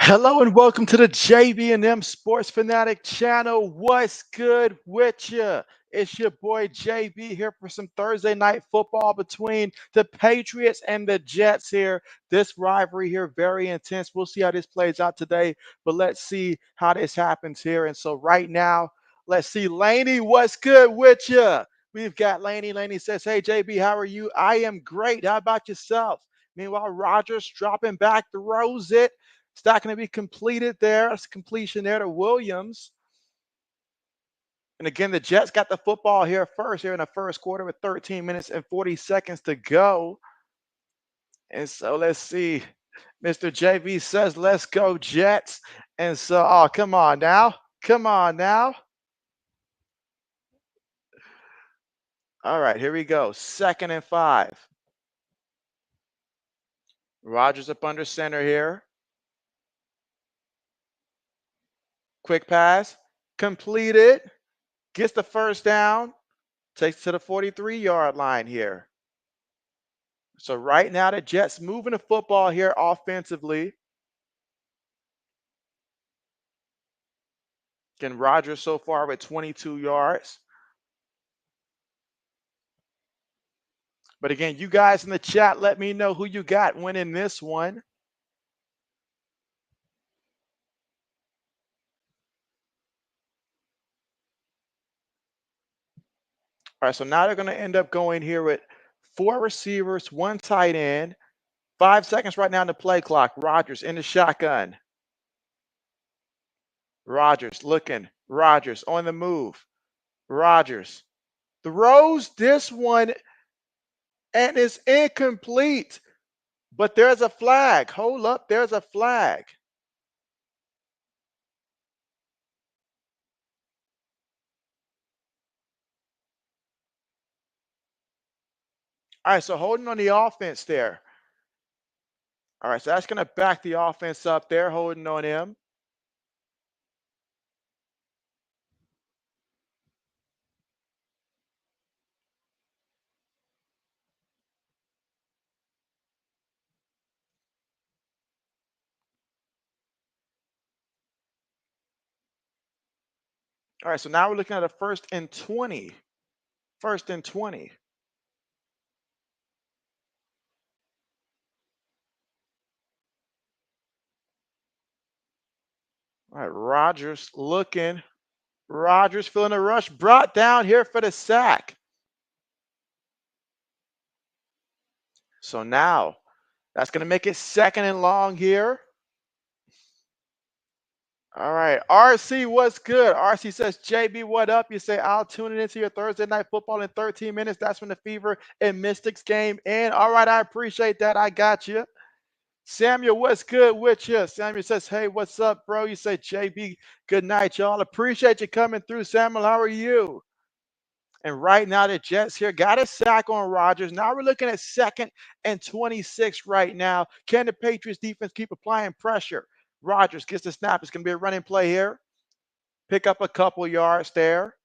Hello and welcome to the JB&M Sports Fanatic channel. What's good with you? It's your boy JB here for some Thursday night football between the Patriots and the Jets here. This rivalry here, very intense. We'll see how this plays out today, but let's see how this happens here. And so right now, let's see. Laney, what's good with you? We've got Laney. Laney says, hey, JB, how are you? I am great. How about yourself? Meanwhile, Rogers dropping back, throws it. It's not going to be completed there. It's completion there to Williams. And again, the Jets got the football here first, here in the first quarter with 13 minutes and 40 seconds to go. And so let's see. Mr. JV says, let's go Jets. And so, oh, come on now. Come on now. All right, here we go. 2nd and 5. Rogers up under center here. Quick pass. Completed. Gets the first down. Takes to the 43-yard line here. So right now the Jets moving the football here offensively. Again, Rogers so far with 22 yards. But again, you guys in the chat, let me know who you got winning this one. All right, so now they're going to end up going here with 4 receivers, 1 tight end. 5 seconds right now in the play clock. Rogers in the shotgun. Rogers looking. Rogers on the move. Rogers throws this one and it's incomplete. But there's a flag. Hold up, there's a flag. All right, so holding on the offense there. All right, so that's going to back the offense up there, holding on him. All right, so now we're looking at a 1st and 20. 1st and 20. All right, Rogers looking. Rogers feeling a rush. Brought down here for the sack. So now that's going to make it 2nd and long here. All right, RC, what's good? RC says, JB, what up? You say, I'll tune it into your Thursday night football in 13 minutes. That's when the Fever and Mystics game in. All right, I appreciate that. I got you. Samuel, what's good with you? Samuel says, hey, what's up, bro? You say, JB, good night, y'all. Appreciate you coming through. Samuel, how are you? And right now, the Jets here got a sack on Rodgers. Now we're looking at 2nd and 26 right now. Can the Patriots defense keep applying pressure? Rodgers gets the snap. It's going to be a running play here. Pick up a couple yards there.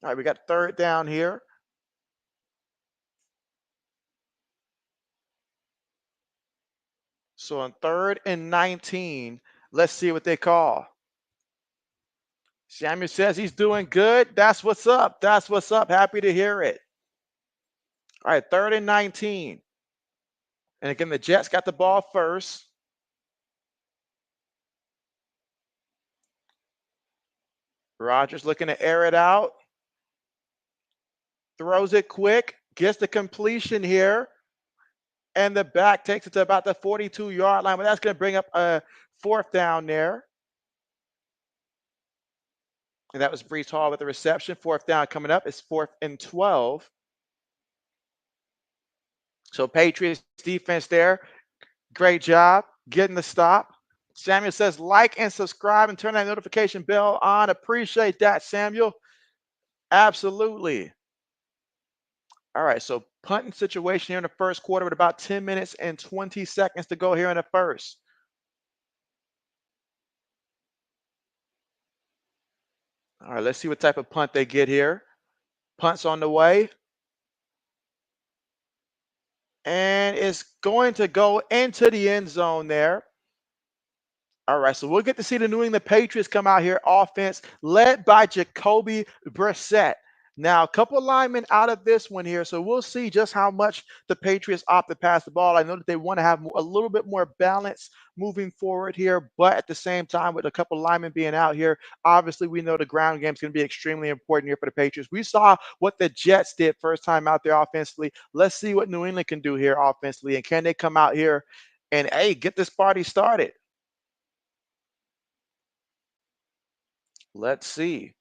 All right, we got 3rd down here. So on 3rd and 19, let's see what they call. Samuel says he's doing good. That's what's up. That's what's up. Happy to hear it. All right, 3rd and 19. And again, the Jets got the ball first. Rodgers looking to air it out. Throws it quick. Gets the completion here. And the back takes it to about the 42-yard line. But that's going to bring up a 4th down there. And that was Breece Hall with the reception. 4th down coming up. It's 4th and 12. So Patriots defense there. Great job getting the stop. Samuel says, like and subscribe and turn that notification bell on. Appreciate that, Samuel. Absolutely. All right, so punting situation here in the first quarter with about 10 minutes and 20 seconds to go here in the first. All right, let's see what type of punt they get here. Punts on the way. And it's going to go into the end zone there. All right, so we'll get to see the New England Patriots come out here, offense led by Jacoby Brissett. Now, a couple of linemen out of this one here, so we'll see just how much the Patriots opt to pass the ball. I know that they want to have a little bit more balance moving forward here, but at the same time, with a couple of linemen being out here, obviously we know the ground game is going to be extremely important here for the Patriots. We saw what the Jets did first time out there offensively. Let's see what New England can do here offensively, and can they come out here and, hey, get this party started? Let's see.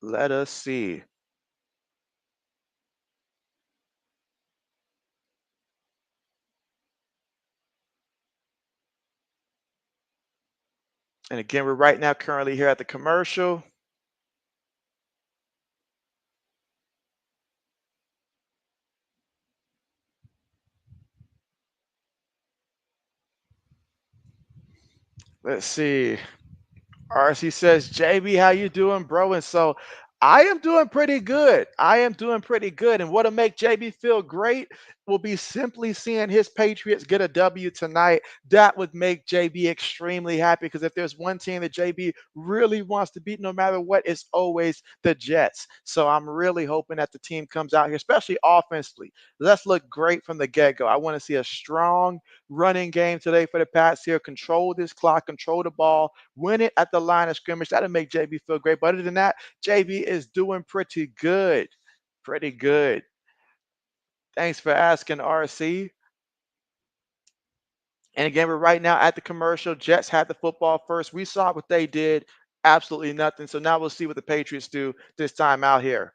Let us see. And again, we're right now currently here at the commercial. Let's see. RC says, JB, how you doing, bro? And so I am doing pretty good. I am doing pretty good. And what'll make JB feel great will be simply seeing his Patriots get a W tonight. That would make JB extremely happy, because if there's one team that JB really wants to beat no matter what, it's always the Jets. So I'm really hoping that the team comes out here, especially offensively. Let's look great from the get-go. I want to see a strong running game today for the Pats here. Control this clock, control the ball, win it at the line of scrimmage. That'll make JB feel great. But other than that, JB is doing pretty good. Pretty good. Thanks for asking, RC. And again, we're right now at the commercial. Jets had the football first. We saw what they did. Absolutely nothing. So now we'll see what the Patriots do this time out here.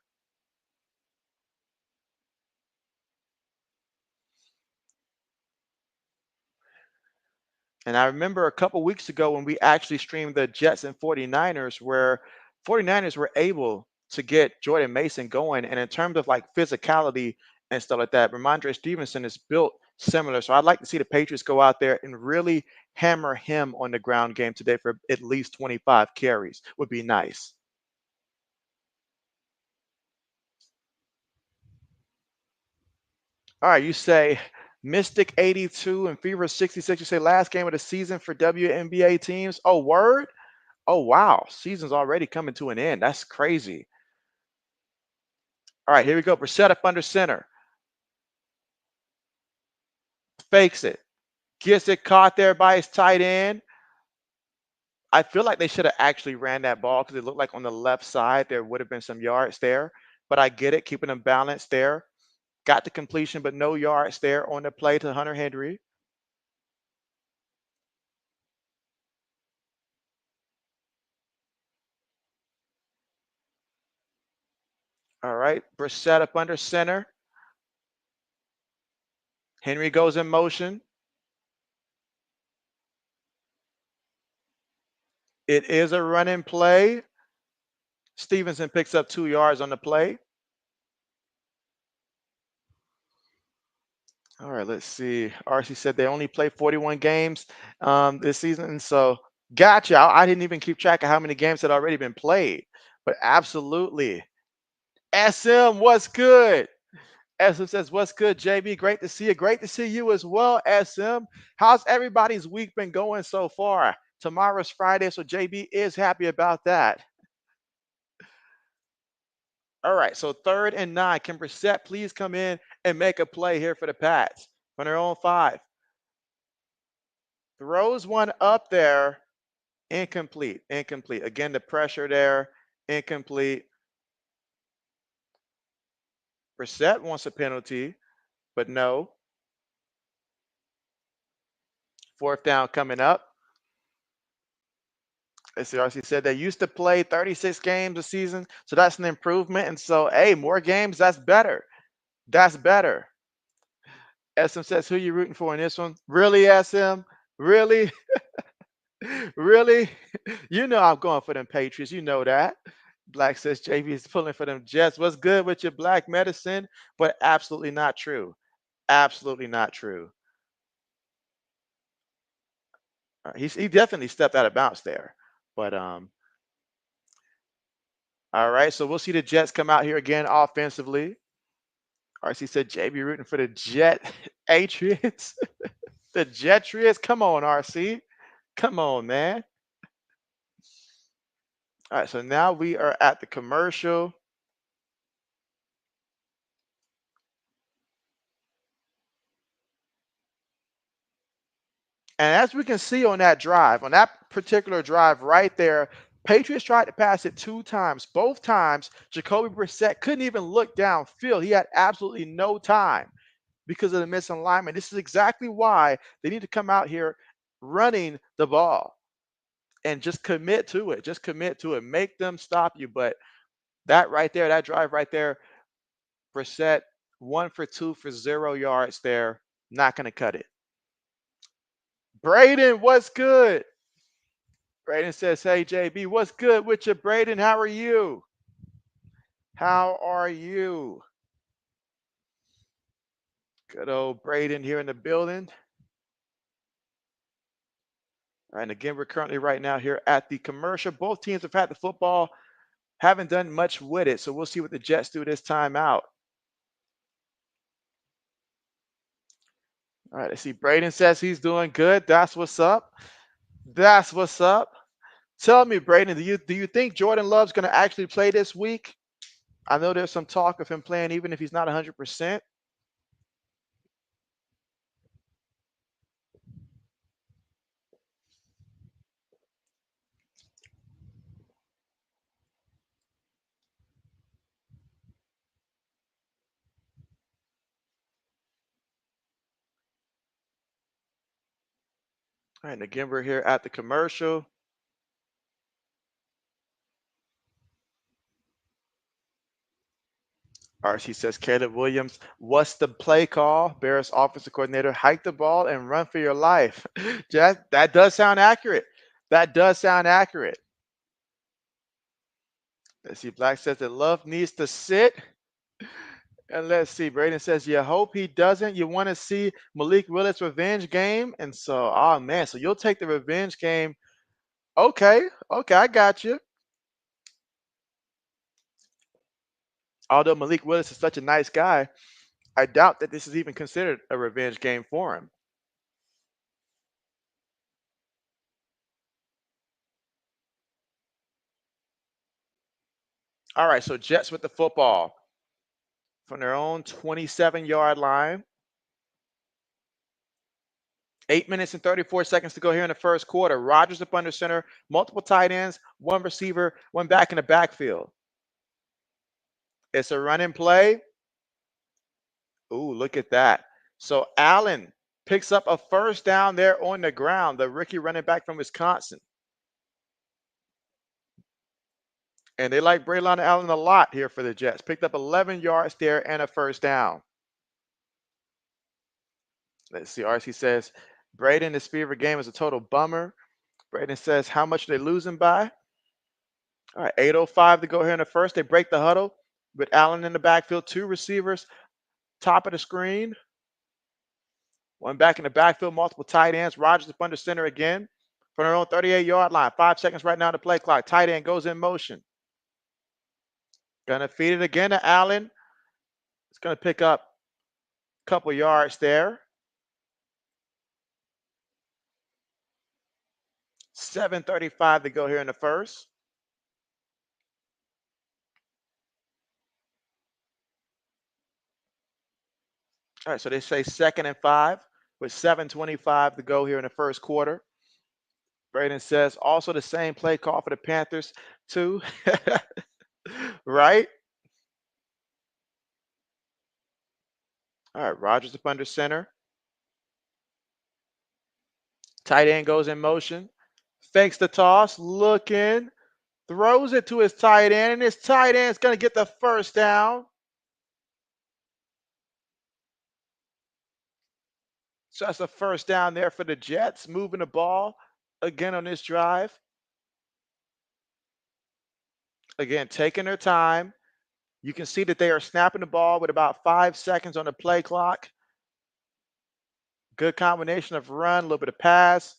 And I remember a couple weeks ago when we actually streamed the Jets and 49ers, where 49ers were able to get Jordan Mason going. And in terms of like physicality and stuff like that, Ramondre Stevenson is built similar. So I'd like to see the Patriots go out there and really hammer him on the ground game today for at least 25 carries. Would be nice. All right, you say Mystic 82 and Fever 66. You say last game of the season for WNBA teams. Oh, word? Oh, wow. Season's already coming to an end. That's crazy. All right, here we go. Brissett up under center. Fakes it. Gets it caught there by his tight end. I feel like they should have actually ran that ball, because it looked like on the left side there would have been some yards there. But I get it, keeping them balanced there. Got the completion, but no yards there on the play to Hunter Henry. All right, Brissett up under center. Henry goes in motion. It is a running play. Stevenson picks up 2 yards on the play. All right, let's see. RC said they only play 41 games this season. And so, gotcha. I didn't even keep track of how many games had already been played. But absolutely. SM, what's good? SM says, what's good, JB? Great to see you. Great to see you as well, SM. How's everybody's week been going so far? Tomorrow's Friday, so JB is happy about that. All right, so 3rd and 9. Can Brissett please come in and make a play here for the Pats on their own 5? Throws one up there. Incomplete. Incomplete. Again, the pressure there. Incomplete. Brissett wants a penalty, but no. 4th down coming up. As RC said, they used to play 36 games a season, so that's an improvement. And so, hey, more games, that's better. That's better. SM says, who you rooting for in this one? Really, SM? Really? Really? You know I'm going for them Patriots. You know that. Black says JB is pulling for them Jets. What's good with your black medicine? But absolutely not true. Absolutely not true. He definitely stepped out of bounds there. But all right. So we'll see the Jets come out here again offensively. RC said JB rooting for the Jet Patriots. The Jetriots. Come on, RC. Come on, man. All right. So now we are at the commercial. And as we can see on that drive, on that particular drive right there, Patriots tried to pass it 2 times. Both times, Jacoby Brissett couldn't even look downfield. He had absolutely no time because of the misalignment. This is exactly why they need to come out here running the ball and just commit to it. Just commit to it. Make them stop you. But that right there, that drive right there, Brissett 1 for 2 for 0 yards there. Not going to cut it. Braden, what's good? Braden says, hey, JB, what's good with you, Braden? How are you? How are you? Good old Braden here in the building. All right, and again, we're currently right now here at the commercial. Both teams have had the football, haven't done much with it, so we'll see what the Jets do this time out. All right, I see Braden says he's doing good. That's what's up. That's what's up. Tell me, Braden, do you think Jordan Love's going to actually play this week? I know there's some talk of him playing even if he's not 100%. All right, and again, we're here at the commercial. RC says, Caleb Williams, what's the play call? Bears offensive coordinator, hike the ball and run for your life. That does sound accurate. That does sound accurate. Let's see. Black says that Love needs to sit. And let's see. Braden says, you hope he doesn't. You want to see Malik Willis revenge game. And so, oh man, so you'll take the revenge game. Okay. Okay. I got you. Although Malik Willis is such a nice guy, I doubt that this is even considered a revenge game for him. All right. So Jets with the football from their own 27-yard line. 8 minutes and 34 seconds to go here in the first quarter. Rodgers up under center, multiple tight ends, one receiver, one back in the backfield. It's a running play. Ooh, look at that. So Allen picks up a first down there on the ground, the rookie running back from Wisconsin. And they like Braylon Allen a lot here for the Jets. Picked up 11 yards there and a first down. Let's see. RC says, Braden, this fever game is a total bummer. Braden says, how much are they losing by? All right, 8:05 to go here in the first. They break the huddle with Allen in the backfield, two receivers, top of the screen, one back in the backfield, multiple tight ends. Rodgers up under center again from their own 38-yard line. 5 seconds right now to play clock. Tight end goes in motion. Gonna feed it again to Allen. It's gonna pick up a couple yards there. 7:35 to go here in the first. All right, so they say 2nd and 5 with 7:25 to go here in the first quarter. Braden says also the same play call for the Panthers too. Right? All right, Rodgers up under center. Tight end goes in motion. Fakes the toss, looking, throws it to his tight end, and his tight end's going to get the first down. So that's a first down there for the Jets, moving the ball again on this drive. Again, taking their time. You can see that they are snapping the ball with about 5 seconds on the play clock. Good combination of run, a little bit of pass.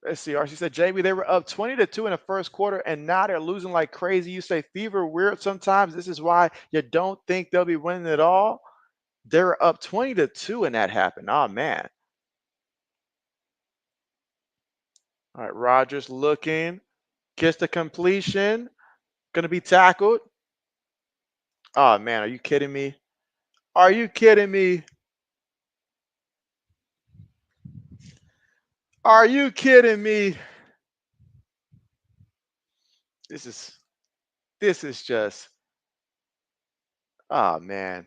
Let's see. RC said, JB, they were up 20-2 in the first quarter, and now they're losing like crazy. You say fever weird sometimes. This is why you don't think they'll be winning at all. They were up 20-2 and that happened. Oh, man. All right, Rodgers looking. Gets the completion. Going to be tackled. Oh, man, are you kidding me? Are you kidding me? Are you kidding me? This is just, oh, man.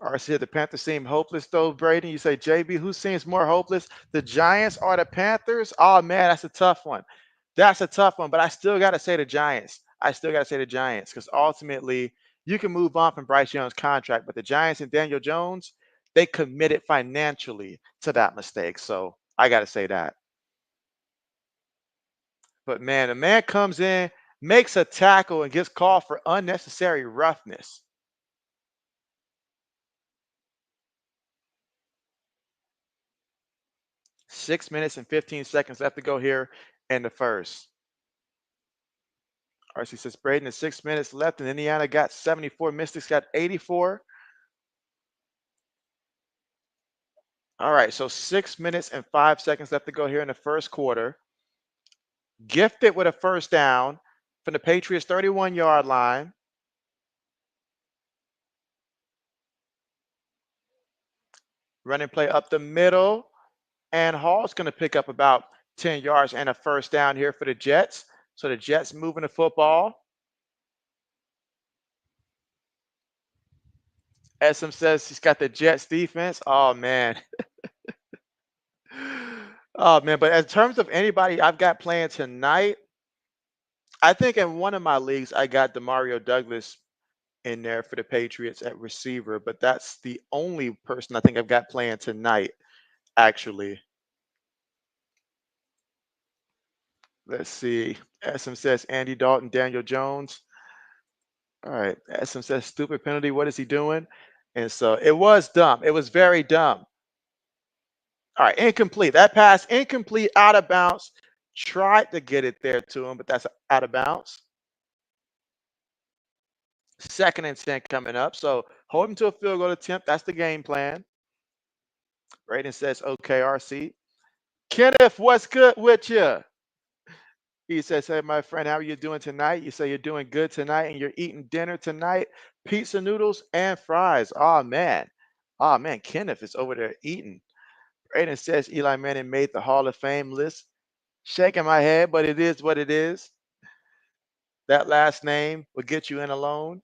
RC, the Panthers seem hopeless though, Brady. You say, JB, who seems more hopeless? The Giants or the Panthers? Oh, man, that's a tough one. That's a tough one, but I still got to say the Giants. I still got to say the Giants because ultimately you can move on from Bryce Young's contract, but the Giants and Daniel Jones, they committed financially to that mistake. So I got to say that. But man, a man comes in, makes a tackle, and gets called for unnecessary roughness. 6 minutes and 15 seconds left to go here in the first. RC says Braden is 6 minutes left, and Indiana got 74. Mystics got 84. All right, so 6 minutes and 5 seconds left to go here in the first quarter. Gifted with a first down from the Patriots' 31-yard line. Running play up the middle, and Hall's going to pick up about 10 yards and a first down here for the Jets. So the Jets moving the football. SM says he's got the Jets defense. Oh, man. Oh, man. But in terms of anybody I've got playing tonight, I think in one of my leagues, I got Demario Douglas in there for the Patriots at receiver, but that's the only person I think I've got playing tonight, actually. Let's see. SM says Andy Dalton, Daniel Jones. All right. SM says stupid penalty. What is he doing? And so it was dumb. It was very dumb. All right. Incomplete. That pass incomplete, out of bounds. Tried to get it there to him, but that's out of bounds. 2nd and 10 coming up. So hold him to a field goal attempt. That's the game plan. Braden says, okay, RC. Kenneth, what's good with you? He says, hey, my friend, how are you doing tonight? You say you're doing good tonight and you're eating dinner tonight. Pizza noodles and fries. Oh, man. Oh, man. Kenneth is over there eating. Braden says Eli Manning made the Hall of Fame list. Shaking my head, but it is what it is. That last name will get you in alone.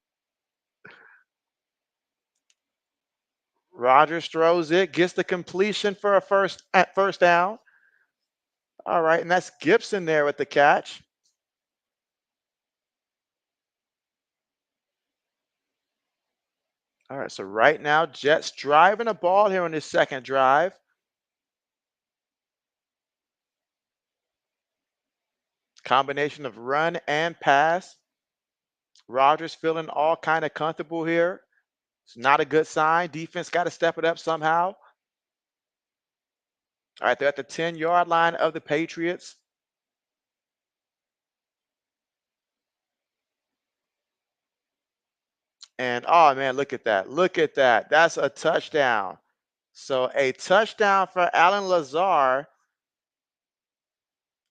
Rodgers throws it, gets the completion for a first down. All right, and that's Gibson there with the catch. All right, so right now, Jets driving the ball here on this second drive. Combination of run and pass. Rodgers feeling all kind of comfortable here. It's not a good sign. Defense got to step it up somehow. All right, they're at the 10-yard line of the Patriots. And oh man, look at that. Look at that. That's a touchdown. So a touchdown for Alan Lazar.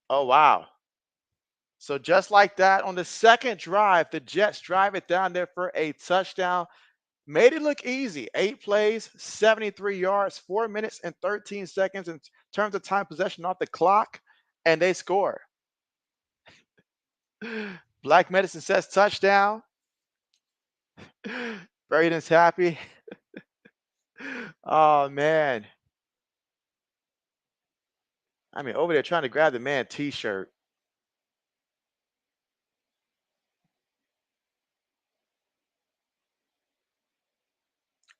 Oh wow. So just like that, on the second drive, the Jets drive it down there for a touchdown. Made it look easy. 8 plays, 73 yards, 4 minutes and 13 seconds in terms of time possession off the clock, and they score. Black Medicine says touchdown. Braden's happy. Oh man. I mean, over there trying to grab the man t-shirt.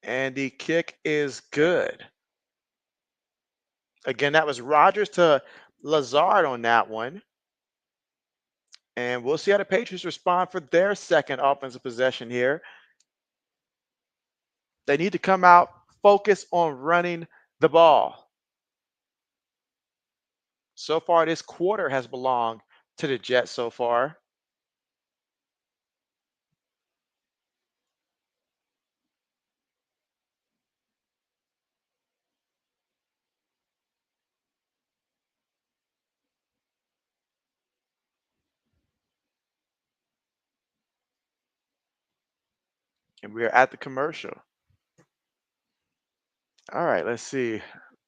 And the kick is good. Again, that was Rodgers to Lazard on that one. And we'll see how the Patriots respond for their second offensive possession here. They need to come out, focus on running the ball. So far, this quarter has belonged to the Jets so far. And we are at the commercial. All right, let's see.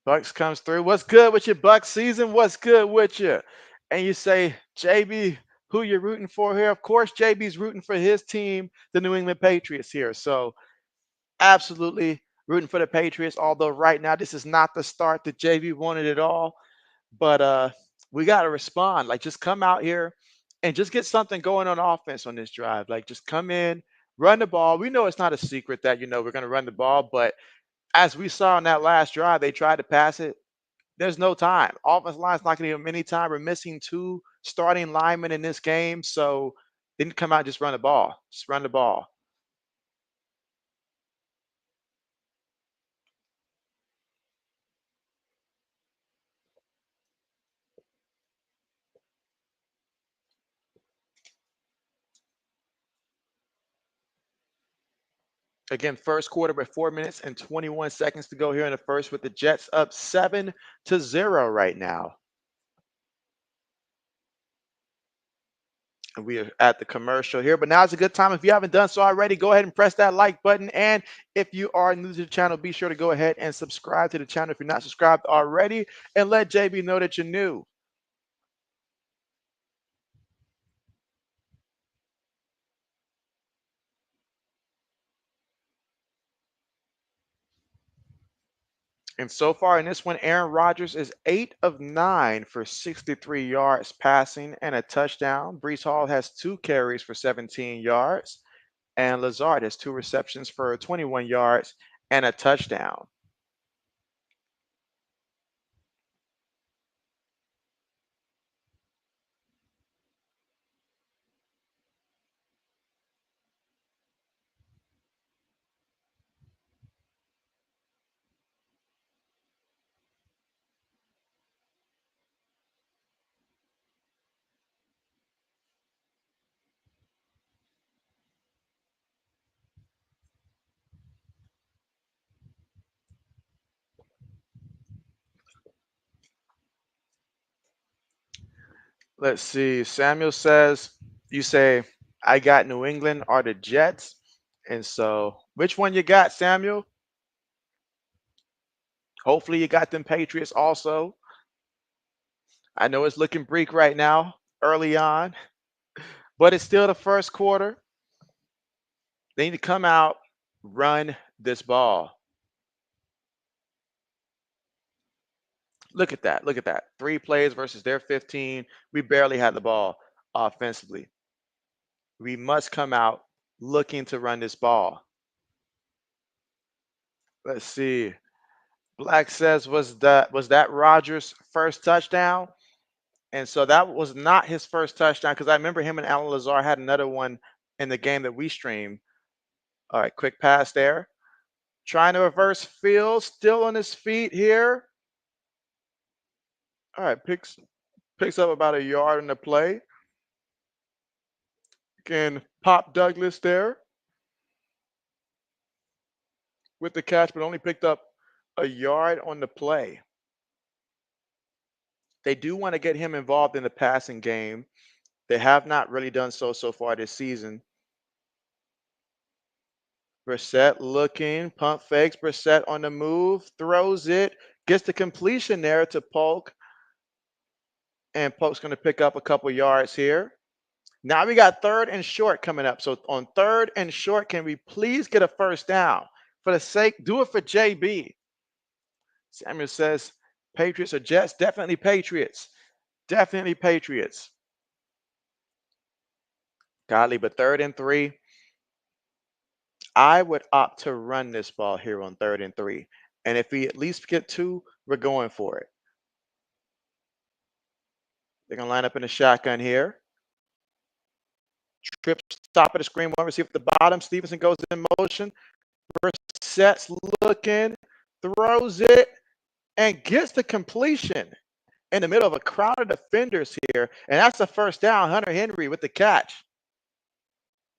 Bucks comes through. What's good with your Bucks season? What's good with you? And you say, JB, who you're rooting for here? Of course, JB's rooting for his team, the New England Patriots here. So absolutely rooting for the Patriots. Although right now this is not the start that JB wanted at all. But we got to respond. Like, just come out here and just get something going on offense on this drive. Like, just come in, run the ball. We know it's not a secret that we're going to run the ball, but as we saw in that last drive, they tried to pass it. There's no time. Offense line's not going to give them any time. We're missing two starting linemen in this game, so they didn't come out and just run the ball. Just run the ball. Again, first quarter with 4 minutes and 21 seconds to go here in the first, with the Jets up 7-0 right now. And we are at the commercial here, but now is a good time. If you haven't done so already, go ahead and press that like button. And if you are new to the channel, be sure to go ahead and subscribe to the channel if you're not subscribed already, and let JB know that you're new. And so far in this one, Aaron Rodgers is 8 of 9 for 63 yards passing and a touchdown. Brees Hall has 2 carries for 17 yards. And Lazard has 2 receptions for 21 yards and a touchdown. Let's see. Samuel says, you say, I got New England or the Jets. And so, which one you got, Samuel? Hopefully, you got them Patriots also. I know it's looking bleak right now, early on, but it's still the first quarter. They need to come out, run this ball. Look at that. Look at that. 3 plays versus their 15. We barely had the ball offensively. We must come out looking to run this ball. Let's see. Black says, was that Rodgers' first touchdown? And so that was not his first touchdown, because I remember him and Alan Lazar had another one in the game that we streamed. All right, quick pass there. Trying to reverse field, still on his feet here. All right, picks up about a yard in the play. Again, Pop Douglas there with the catch, but only picked up a yard on the play. They do want to get him involved in the passing game. They have not really done so far this season. Brissett looking, pump fakes. Brissett on the move, throws it, gets the completion there to Polk. And Polk's going to pick up a couple yards here. Now we got 3rd and short coming up. So on 3rd and short, can we please get a first down? For the sake, do it for JB. Samuel says, Patriots or Jets? Definitely Patriots. Definitely Patriots. Godly, but 3rd and 3. I would opt to run this ball here on 3rd and 3. And if we at least get 2, we're going for it. They're going to line up in the shotgun here. Trips top of the screen, one receiver at the bottom. Stevenson goes in motion. Brissett's looking, throws it, and gets the completion in the middle of a crowd of defenders here. And that's the first down. Hunter Henry with the catch.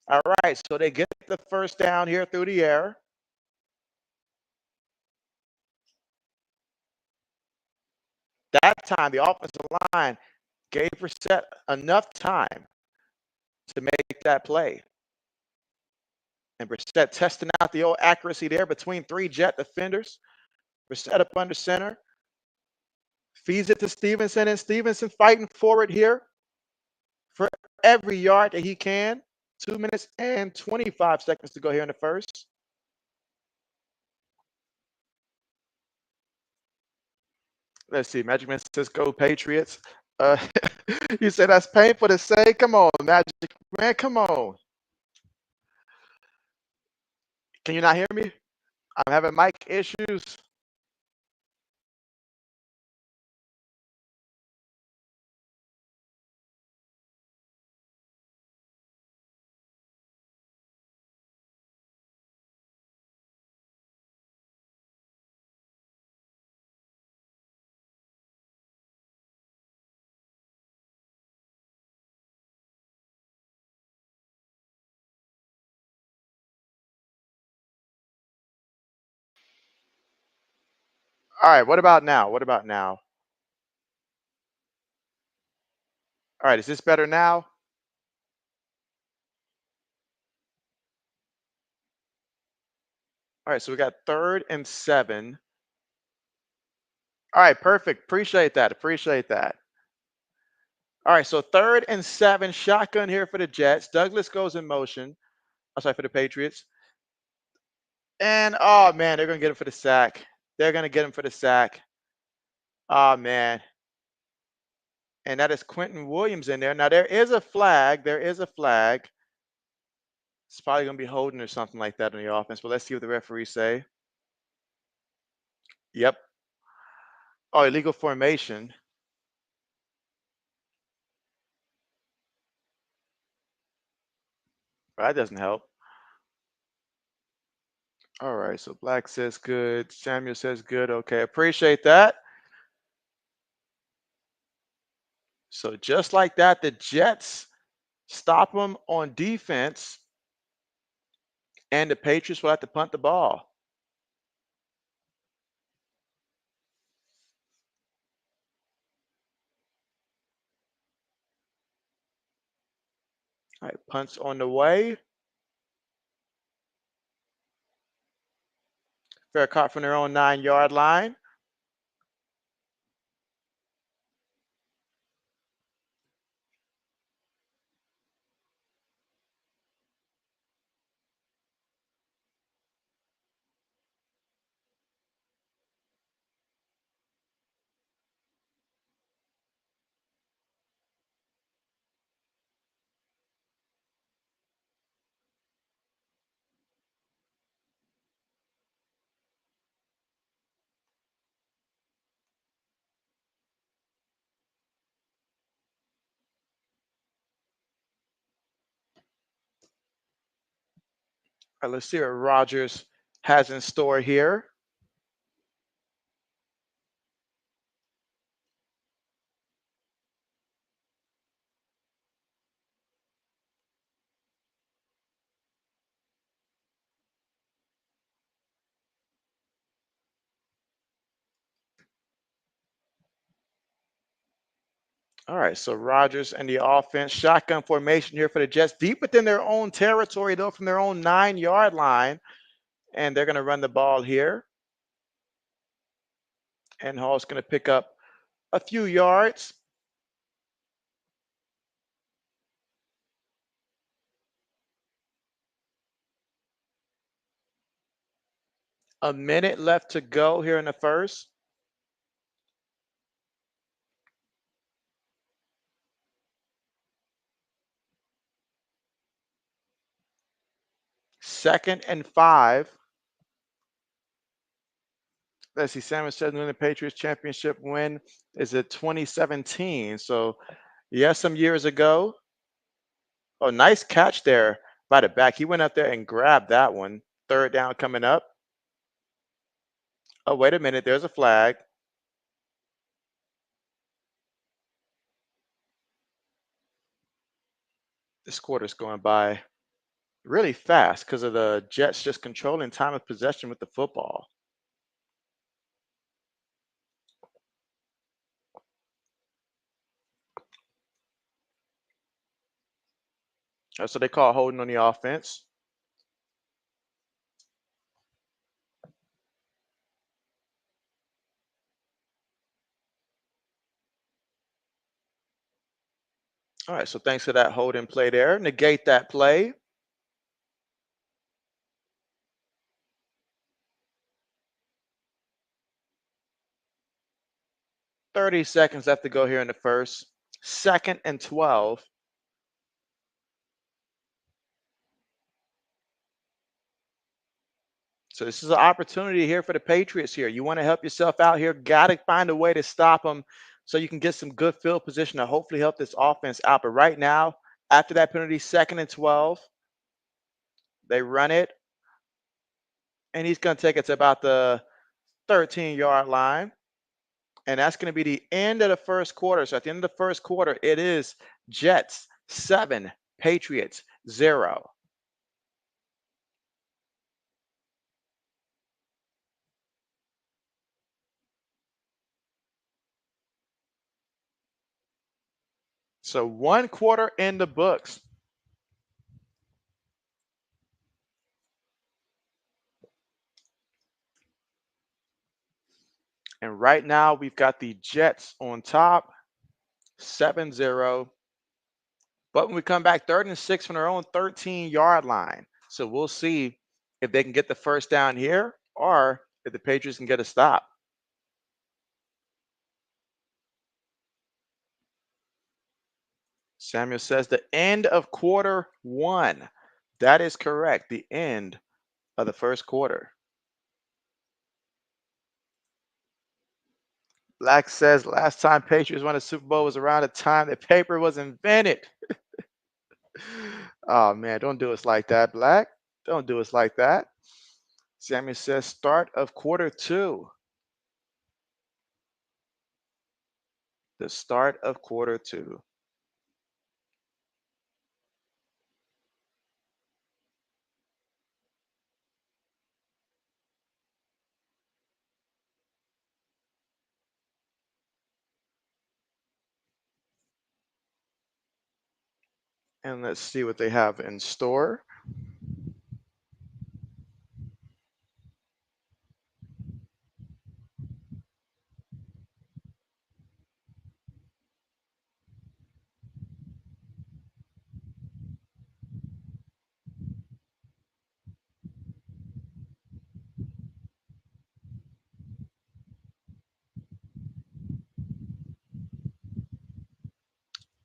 All right, so they get the first down here through the air. That time, the offensive line gave Brissett enough time to make that play. And Brissett testing out the old accuracy there between three Jet defenders. Brissett up under center. Feeds it to Stevenson, and Stevenson fighting forward here for every yard that he can. 2 minutes and 25 seconds to go here in the first. Let's see. Magic Man says, go Patriots. You said that's painful to say. Come on, Magic Man. Come on. Can you not hear me? I'm having mic issues. All right, what about now? What about now? All right, is this better now? All right, so we got 3rd and 7. All right, perfect. Appreciate that. Appreciate that. All right, so 3rd and 7, shotgun here for the Jets. Douglas goes in motion. I'm sorry, for the Patriots. And, oh, man, they're going to get him for the sack. They're going to get him for the sack. Oh, man. And that is Quentin Williams in there. Now, there is a flag. There is a flag. It's probably going to be holding or something like that on the offense, but let's see what the referees say. Yep. Oh, illegal formation. Well, that doesn't help. All right, so Black says good. Samuel says good. Okay, appreciate that. So just like that, the Jets stop them on defense, and the Patriots will have to punt the ball. All right, punts on the way. Fair caught from their own 9-yard line. All right, let's see what Rodgers has in store here. All right, so Rodgers and the offense, shotgun formation here for the Jets, deep within their own territory, though, from their own 9-yard line. And they're going to run the ball here. And Hall's going to pick up a few yards. A minute left to go here in the first. Second and 5. Let's see, Samuel said when the Patriots championship win is it 2017. So, yes, some years ago. Oh, nice catch there by the back. He went up there and grabbed that one. Third down coming up. Oh, wait a minute. There's a flag. This quarter's going by really fast because of the Jets just controlling time of possession with the football. That's what they call holding on the offense. All right, so thanks for that holding play there. Negate that play. 30 seconds left to go here in the first. 2nd and 12. So this is an opportunity here for the Patriots here. You want to help yourself out here. Got to find a way to stop them so you can get some good field position to hopefully help this offense out. But right now, after that penalty, 2nd and 12, they run it. And he's going to take it to about the 13-yard line. And that's going to be the end of the first quarter. So at the end of the first quarter, it is Jets 7, Patriots 0. So 1 quarter in the books. And right now we've got the Jets on top, 7-0. But when we come back, 3rd and 6 from their own 13-yard line. So we'll see if they can get the first down here or if the Patriots can get a stop. Samuel says the end of quarter 1. That is correct. The end of the first quarter. Black says last time Patriots won a Super Bowl was around the time that paper was invented. Oh man, don't do us like that, Black. Don't do us like that. Samuel says start of quarter 2. The start of quarter 2. And let's see what they have in store.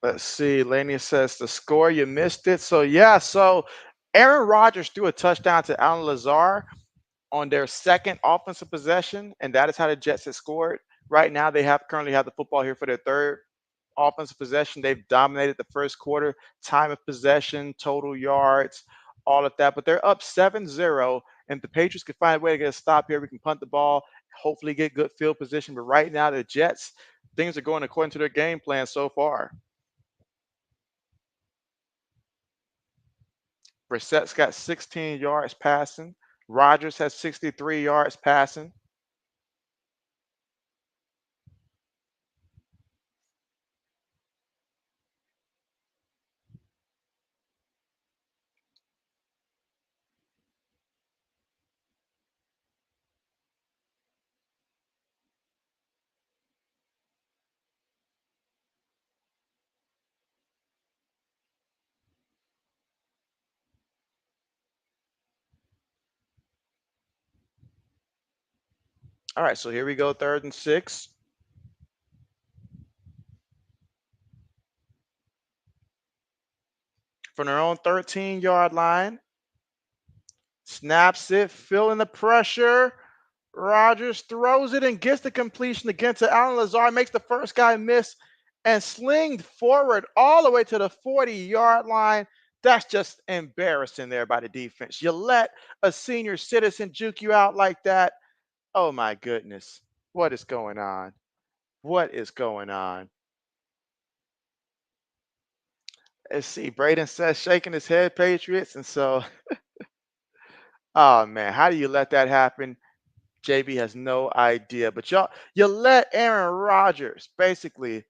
Let's see. Laney says the score, you missed it. So yeah, so Aaron Rodgers threw a touchdown to Alan Lazar on their second offensive possession, and that is how the Jets have scored. Right now, they currently have the football here for their third offensive possession. They've dominated the first quarter, time of possession, total yards, all of that. But they're up 7-0, and if the Patriots can find a way to get a stop here, we can punt the ball, hopefully get good field position. But right now, the Jets, things are going according to their game plan so far. Brissett's got 16 yards passing. Rodgers has 63 yards passing. All right, so here we go, 3rd and 6. From their own 13-yard line. Snaps it, feeling the pressure. Rodgers throws it and gets the completion again to Alan Lazar, makes the first guy miss and slinged forward all the way to the 40-yard line. That's just embarrassing there by the defense. You let a senior citizen juke you out like that. Oh my goodness. What is going on? What is going on? Let's see. Braden says shaking his head, Patriots. And so, oh man, how do you let that happen? JB has no idea. But y'all, you let Aaron Rodgers basically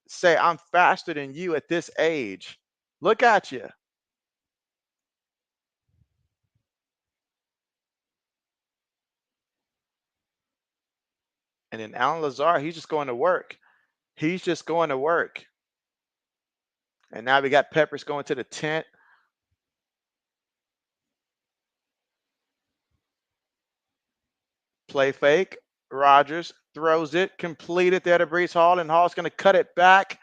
say, I'm faster than you at this age. Look at you. And then Alan Lazar, he's just going to work. He's just going to work. And now we got Peppers going to the tent. Play fake. Rodgers throws it, completed there to Brees Hall, and Hall's going to cut it back.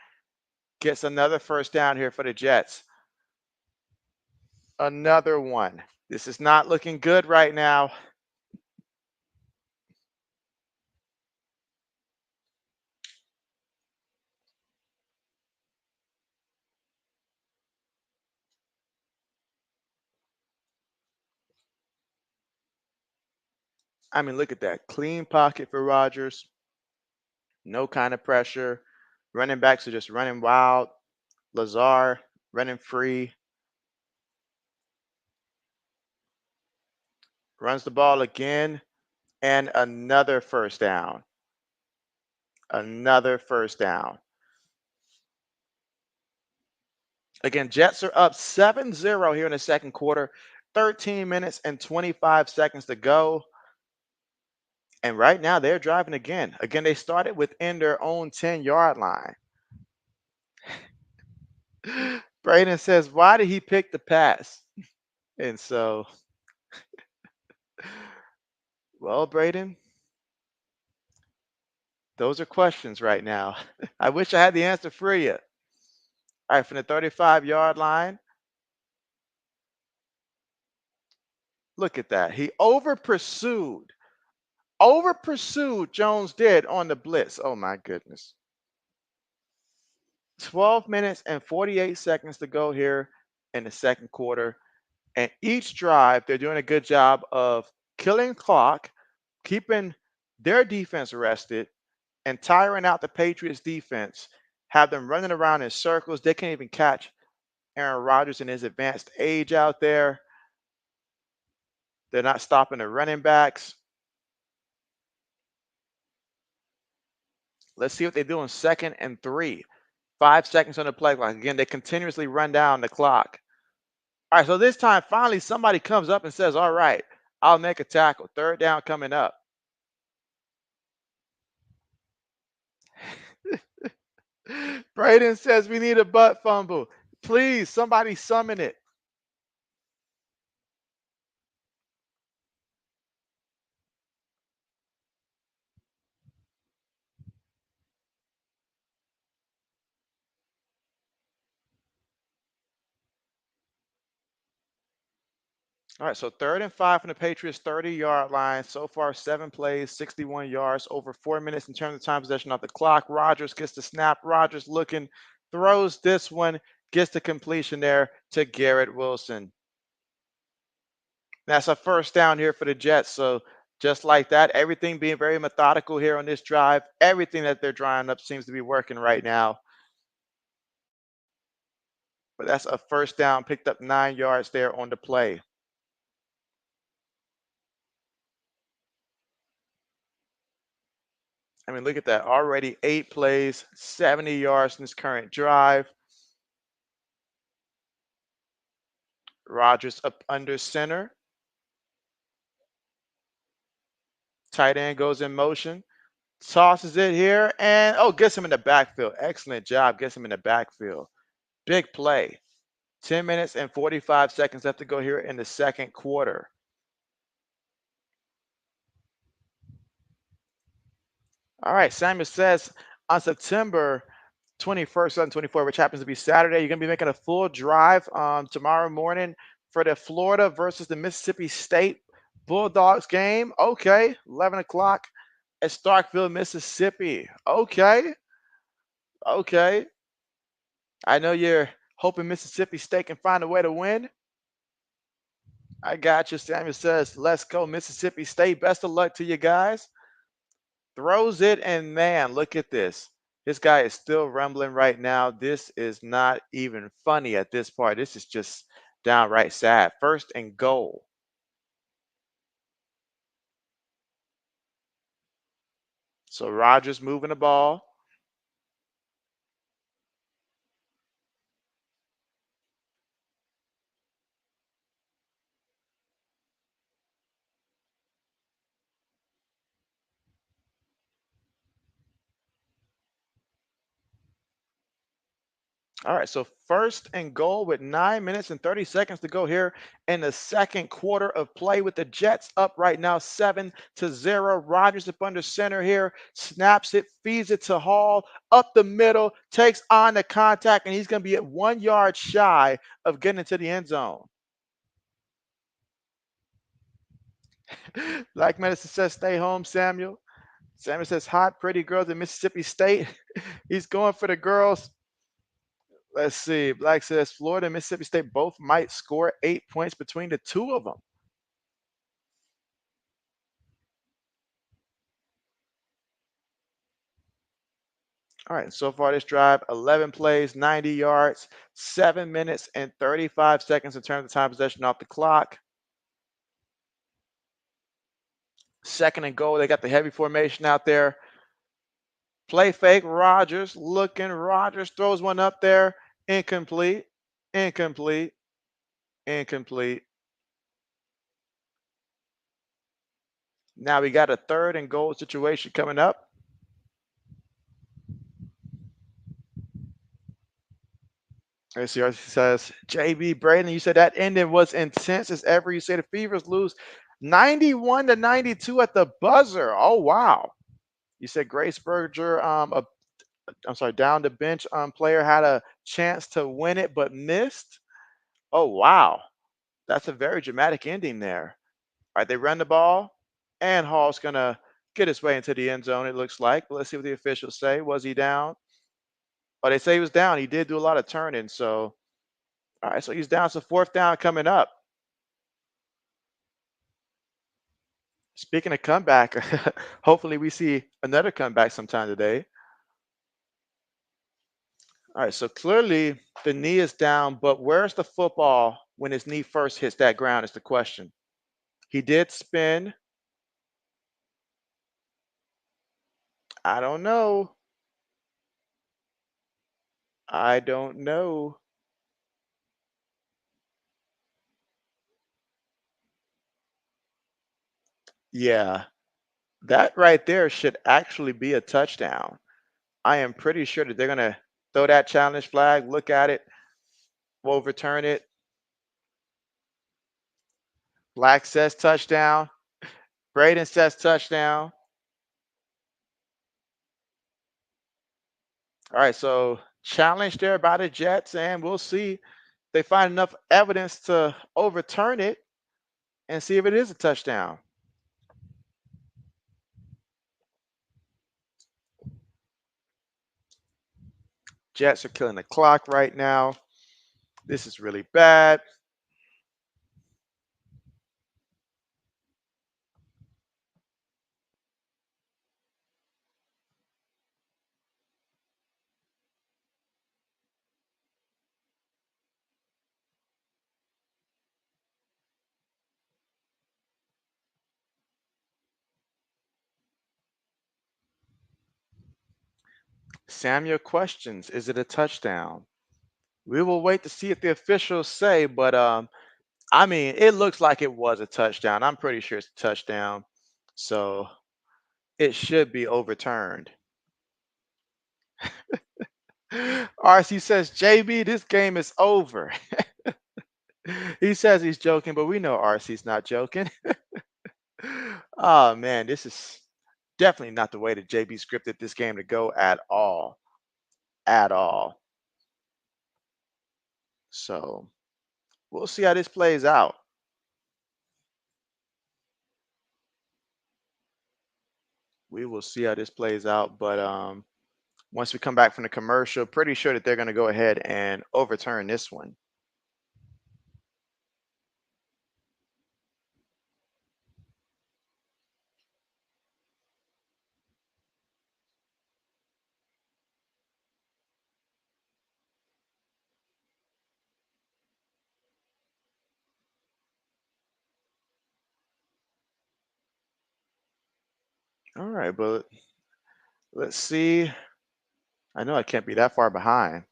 Gets another first down here for the Jets. Another one. This is not looking good right now. I mean, look at that. Clean pocket for Rodgers. No kind of pressure. Running backs are just running wild. Lazar running free. Runs the ball again. And another first down. Another first down. Again, Jets are up 7-0 here in the second quarter. 13 minutes and 25 seconds to go. And right now they're driving again. Again, they started within their own 10-yard line. Braden says, why did he pick the pass? And so, well, Braden, those are questions right now. I wish I had the answer for you. All right, from the 35-yard line. Look at that. He over pursued Jones did on the blitz. Oh my goodness. 12 minutes and 48 seconds to go here in the second quarter. And each drive, they're doing a good job of killing clock, keeping their defense rested, and tiring out the Patriots defense, have them running around in circles. They can't even catch Aaron Rodgers in his advanced age out there. They're not stopping the running backs. Let's see what they do in 2nd and 3. 5 seconds on the play clock. Again, they continuously run down the clock. All right, so this time, finally, somebody comes up and says, all right, I'll make a tackle. 3rd down coming up. Braden says we need a butt fumble. Please, somebody summon it. All right, so 3rd and 5 from the Patriots 30-yard line. So far, 7 plays, 61 yards, over 4 minutes in terms of time possession off the clock. Rodgers gets the snap. Rodgers looking, throws this one, gets the completion there to Garrett Wilson. That's a first down here for the Jets. So just like that, everything being very methodical here on this drive. Everything that they're drawing up seems to be working right now. But that's a first down, picked up 9 yards there on the play. I mean, look at that. Already 8 plays, 70 yards in this current drive. Rodgers up under center. Tight end goes in motion. Tosses it here and, oh, gets him in the backfield. Excellent job. Gets him in the backfield. Big play. 10 minutes and 45 seconds left to go here in the second quarter. All right, Samuel says on September 21st, 2024, which happens to be Saturday, you're going to be making a full drive tomorrow morning for the Florida versus the Mississippi State Bulldogs game. Okay, 11 o'clock at Starkville, Mississippi. Okay. I know you're Hoping Mississippi State can find a way to win. I got you. Samuel says, let's go, Mississippi State. Best of luck to you guys. Throws it, and man, look at this. This guy is still rumbling right now. This is not even funny at this part. This is just downright sad. First and goal. So Rogers moving the ball. All right, so first and goal with 9 minutes and 30 seconds to go here in the second quarter of play with the Jets up right now 7-0. Rodgers up under center here, snaps it, feeds it to Hall, up the middle, takes on the contact, and he's going to be at 1 yard shy of getting into the end zone. Black Medicine says, stay home, Samuel. Samuel says, hot, pretty girls in Mississippi State. He's going for the girls. Let's see. Black says Florida and Mississippi State both might score 8 points between the two of them. All right. So far, this drive 11 plays, 90 yards, 7 minutes and 35 seconds in terms of time possession off the clock. Second and goal. They got the heavy formation out there. Play fake. Rogers looking. Rogers throws one up there. Incomplete. Incomplete. Incomplete. Now we got a third and goal situation coming up. Let's see. He says, JB Braden, you said that ending was intense as ever. You say the Fevers lose 91-92 at the buzzer. Oh, wow. You said Grace Berger, I'm sorry, down the bench player had a chance to win it but missed. Oh, wow. That's a very dramatic ending there. All right, they run the ball, and Hall's going to get his way into the end zone, it looks like. But let's see what the officials say. Was he down? Oh, they say he was down. He did do a lot of turning. So, all right, so he's down. So, fourth down coming up. Speaking of comeback, hopefully we see another comeback sometime today. All right, so clearly the knee is down, but where's the football when his knee first hits that ground is the question. He did spin. I don't know. I don't know. Yeah, that right there should actually be a touchdown. I am pretty sure that they're going to throw that challenge flag, look at it, overturn it. Black says touchdown. Braden says touchdown. All right, so challenge there by the Jets, and we'll see if they find enough evidence to overturn it and see if it is a touchdown. Jets are killing the clock right now. This is really bad. Samuel questions, is it a touchdown? We will wait to see if the officials say, but I mean, it looks like it was a touchdown. I'm pretty sure it's a touchdown. So it should be overturned. RC says, JB, this game is over. He says he's joking, but we know RC's not joking. Oh man, this is definitely not the way that JB scripted this game to go at all. At all. So we'll see how this plays out. We will see how this plays out. But once we come back from the commercial. Pretty sure that they're going to go ahead and overturn this one. All right, but let's see. I know I can't be that far behind.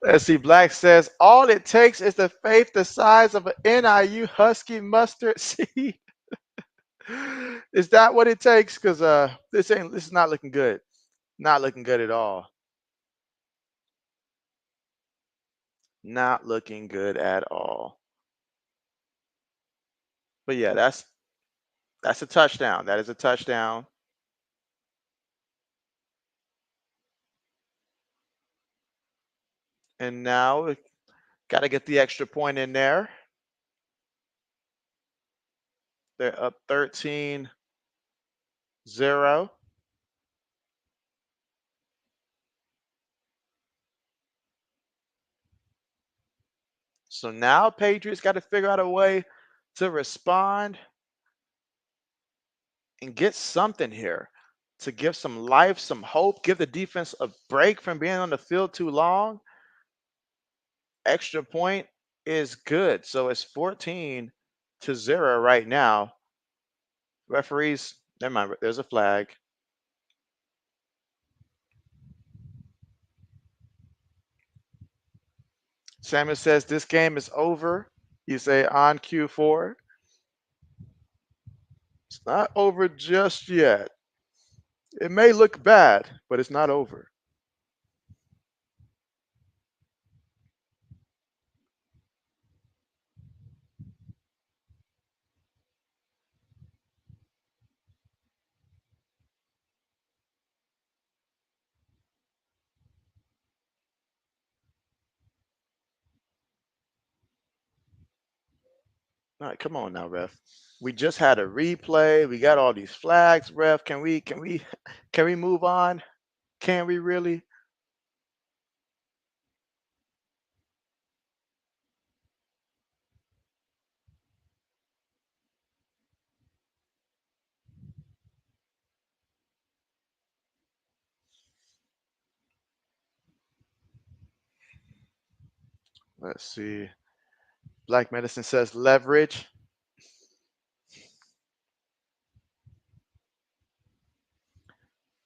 Let's see. Black says all it takes is the faith the size of an NIU Husky mustard seed. Is that what it takes? Because this is not looking good. Not looking good at all. Not looking good at all. But yeah, that's a touchdown. That is a touchdown. And now we got to get the extra point in there. They're up 13-0. So now Patriots got to figure out a way to respond and get something here to give some life, some hope, give the defense a break from being on the field too long. Extra point is good. So it's 14-0 right now. Referees, never mind, there's a flag. Samuel says this game is over. You say on Q4. It's not over just yet. It may look bad, but it's not over. All right, come on now, ref. We just had a replay. We got all these flags, ref. Can we can we move on? Can we really? Let's see. Black Medicine says leverage.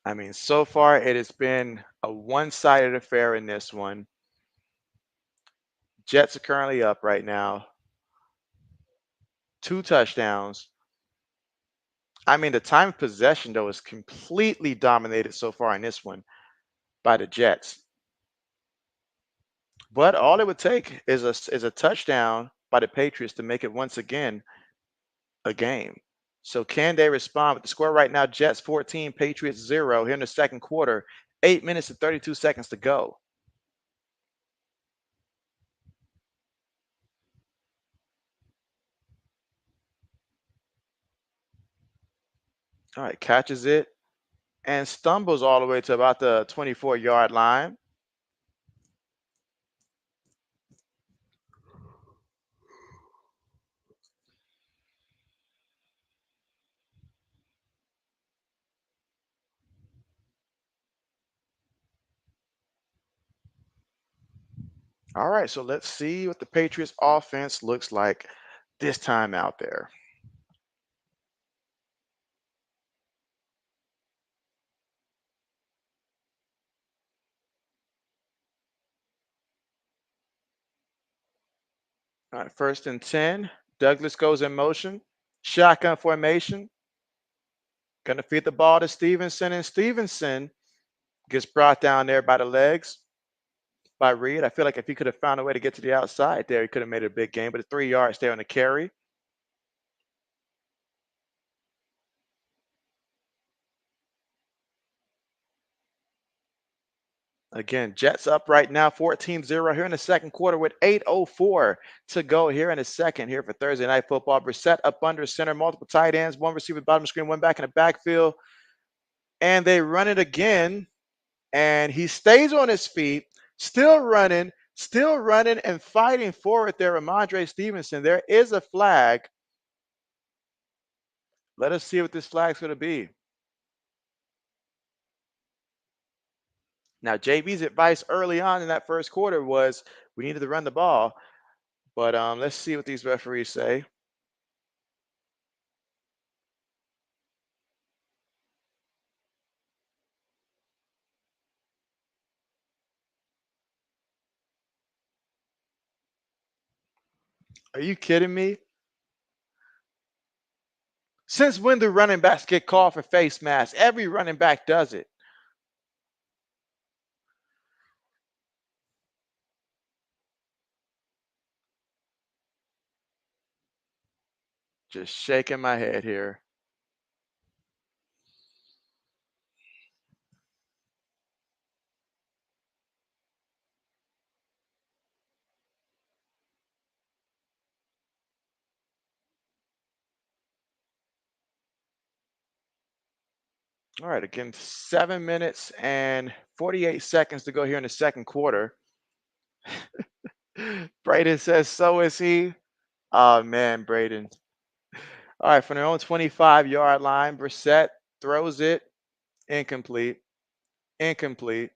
I mean, so far it has been a one-sided affair in this one. Jets are currently up right now. 2 touchdowns. I mean, the time of possession, though, is completely dominated so far in this one by the Jets. But all it would take is a touchdown by the Patriots to make it once again a game. So can they respond with the score right now? Jets 14, Patriots 0 here in the second quarter. 8 minutes and 32 seconds to go. All right, catches it and stumbles all the way to about the 24-yard line. All right, so let's see what the Patriots offense looks like this time out there. All right, 1st and 10. Douglas goes in motion. Shotgun formation. Gonna feed the ball to Stevenson, and Stevenson gets brought down there by the legs by Reed. I feel like if he could have found a way to get to the outside there, he could have made it a big game, but 3 yards there on the carry. Again, Jets up right now, 14-0 here in the second quarter with 8:04 to go here in the second here for Thursday Night Football. Brissett up under center, multiple tight ends, one receiver bottom screen, one back in the backfield. and they run it again, and he stays on his feet, still running and fighting forward there, Ramondre Stevenson. There is a flag. Let us see what this flag's going to be. Now, JB's advice early on in that first quarter was we needed to run the ball. But let's see what these referees say. Are you kidding me? Since when do running backs get called for face masks? Every running back does it. Just shaking my head here. All right, again, 7 minutes and 48 seconds to go here in the second quarter. Braden says, so is he. Oh, man, Braden. All right, from their own 25-yard line, Brissett throws it. Incomplete. Incomplete.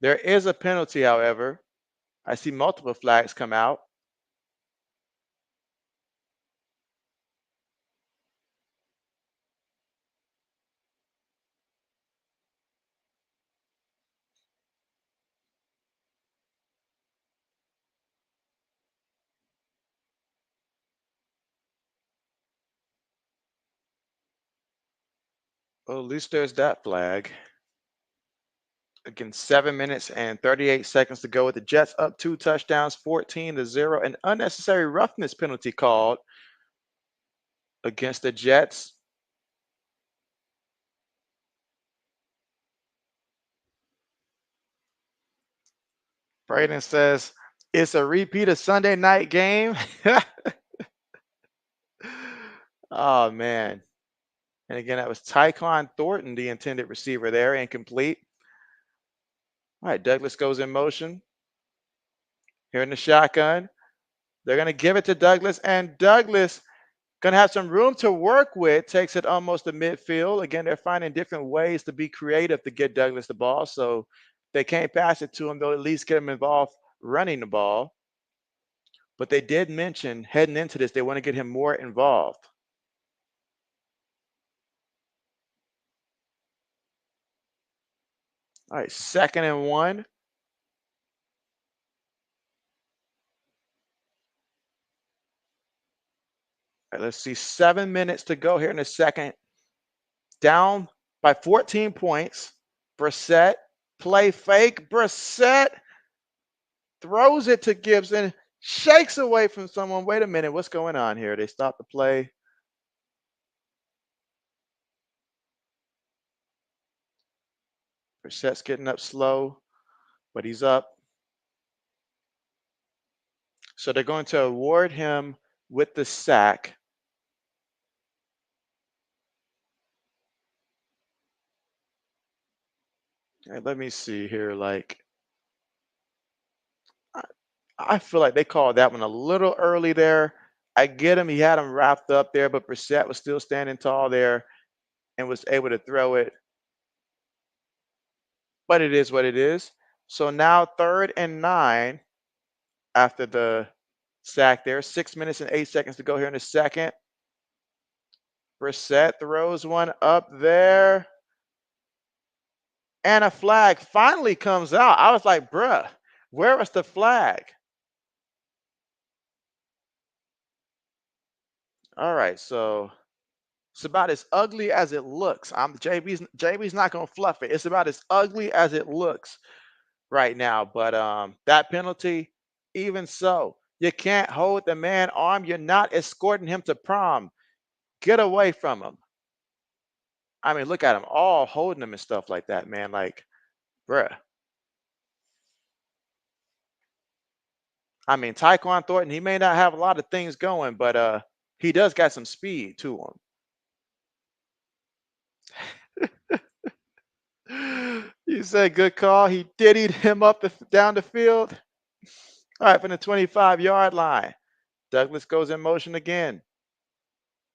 There is a penalty, however. I see multiple flags come out. Well, at least there's that flag. Again, 7 minutes and 38 seconds to go with the Jets up 2 touchdowns, 14-0. An unnecessary roughness penalty called against the Jets. Braden says, it's a repeat of Sunday night game. Oh, man. And again, that was Tyquan Thornton, the intended receiver there, incomplete. All right, Douglas goes in motion. Here in the shotgun. They're going to give it to Douglas, and Douglas going to have some room to work with, takes it almost to midfield. Again, they're finding different ways to be creative to get Douglas the ball. So they can't pass it to him, they'll at least get him involved running the ball. But they did mention heading into this, they want to get him more involved. All right, 2nd and 1. All right, let's see, 7 minutes to go here in the second. Down by 14 points. Brissett, play fake. Brissett throws it to Gibson, shakes away from someone. Wait a minute, what's going on here? They stopped the play. Brissett's getting up slow, but he's up. So they're going to award him with the sack. Right, let me see here. I feel like they called that one a little early there. I get him. He had him wrapped up there, but Brissett was still standing tall there and was able to throw it. But it is what it is. So now 3rd and 9 after the sack there. 6 minutes and 8 seconds to go here in the second. Brissett throws one up there. And a flag finally comes out. I was like, bruh, where was the flag? All right, so it's about as ugly as it looks. JB's not gonna fluff it. It's about as ugly as it looks right now. But that penalty, even so, you can't hold the man arm. You're not escorting him to prom. Get away from him. I mean, look at him all holding him and stuff like that, man. Like, bruh. I mean, Tyquan Thornton, he may not have a lot of things going, but he does got some speed to him. You said good call. He diddied him up down the field. All right, from the 25-yard line. Douglas goes in motion again.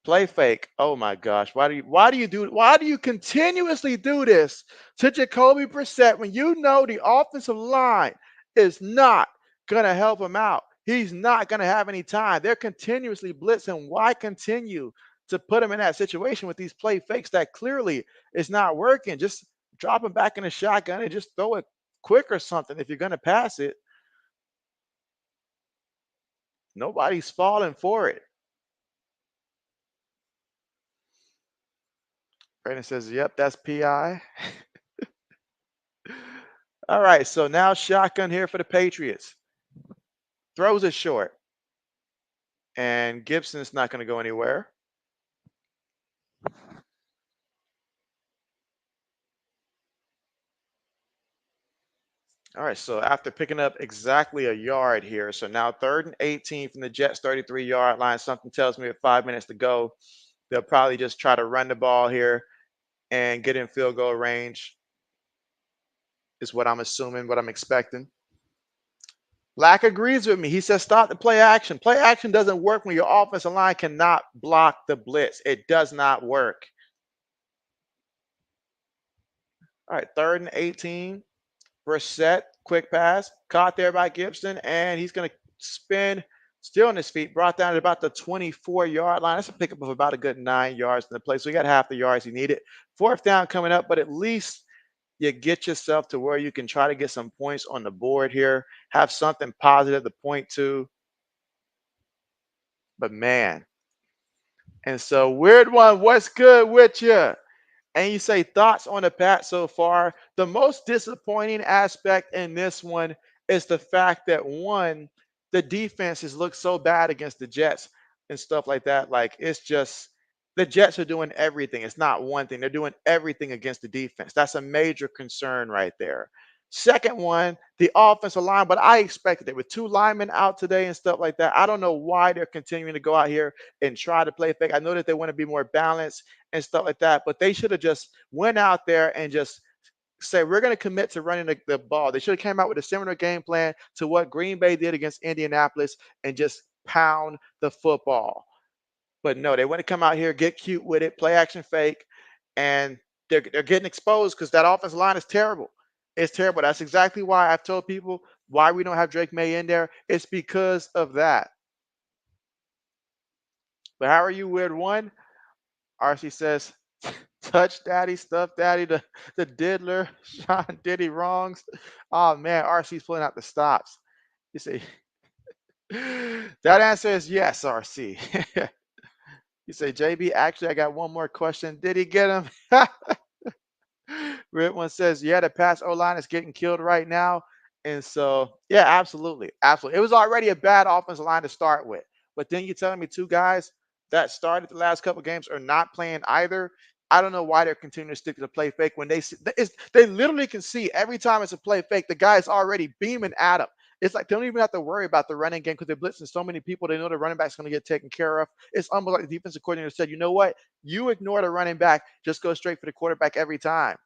Play fake. Oh my gosh. Why do you continuously do this to Jacoby Brissett when you know the offensive line is not gonna help him out? He's not gonna have any time. They're continuously blitzing. Why continue to put him in that situation with these play fakes that clearly is not working? Just drop him back in the shotgun and just throw it quick or something if you're gonna pass it. Nobody's falling for it. Brandon says, yep, that's PI. All right, so now shotgun here for the Patriots. Throws it short. And Gibson's not going to go anywhere. All right, so after picking up exactly a yard here, so now 3rd and 18 from the Jets' 33-yard line. Something tells me with 5 minutes to go, they'll probably just try to run the ball here and get in field goal range, is what I'm assuming, what I'm expecting. Lack agrees with me. He says stop the play action. Play action doesn't work when your offensive line cannot block the blitz. It does not work. All right, 3rd and 18. Brissett, quick pass, caught there by Gibson, and he's going to spin, still on his feet, brought down at about the 24-yard line. That's a pickup of about a good 9 yards in the play. So he got half the yards he needed. 4th down coming up, but at least you get yourself to where you can try to get some points on the board here, have something positive to point to. But man, and so weird one, what's good with you? And you say thoughts on the Pat so far. The most disappointing aspect in this one is the fact that one, the defense has looked so bad against the Jets and stuff like that. Like it's just the Jets are doing everything. It's not one thing. They're doing everything against the defense. That's a major concern right there. Second one, the offensive line, but I expected it with 2 linemen out today and stuff like that. I don't know why they're continuing to go out here and try to play fake. I know that they want to be more balanced and stuff like that. But they should have just went out there and just say we're going to commit to running the ball. They should have came out with a similar game plan to what Green Bay did against Indianapolis and just pound the football. But no, they want to come out here, get cute with it, play action fake, and they're getting exposed because that offensive line is terrible. It's terrible. That's exactly why I've told people why we don't have Drake May in there. It's because of that. But how are you, Weird One? RC says, touch daddy, stuff daddy, the diddler, Sean Diddy wrongs. Oh man, RC's pulling out the stops. You see, that answer is yes, RC. You say, JB, actually, I got one more question. Did he get him? Red one says, yeah, the pass O line is getting killed right now. And so, yeah, absolutely. Absolutely. It was already a bad offensive line to start with. But then you're telling me 2 guys that started the last couple games are not playing either. I don't know why they're continuing to stick to the play fake when they literally can see every time it's a play fake, the guy's already beaming at them. It's like they don't even have to worry about the running game because they're blitzing so many people. They know the running back's going to get taken care of. It's almost like the defensive coordinator said, you know what? You ignore the running back, just go straight for the quarterback every time.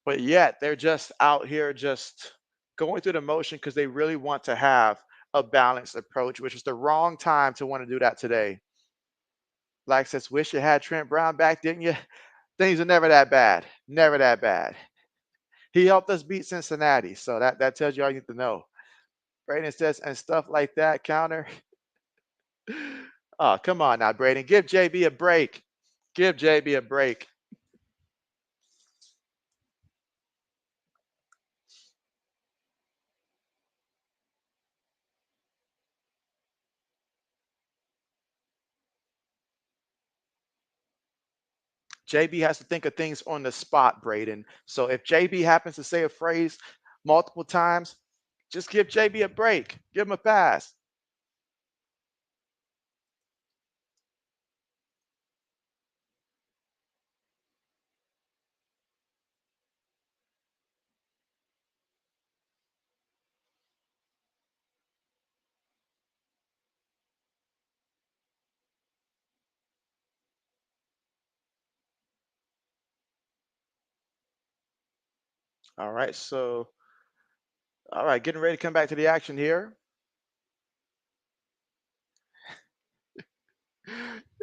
But yet they're just out here just going through the motion because they really want to have a balanced approach, which is the wrong time to want to do that today. Like says, wish you had Trent Brown back, didn't you? Things are never that bad. Never that bad. He helped us beat Cincinnati. So that tells you all you need to know. Braden says, and stuff like that counter. Oh, come on now, Braden. Give JB a break. Give JB a break. JB has to think of things on the spot, Braden. So if JB happens to say a phrase multiple times, just give JB a break. Give him a pass. All right, so all right, getting ready to come back to the action here.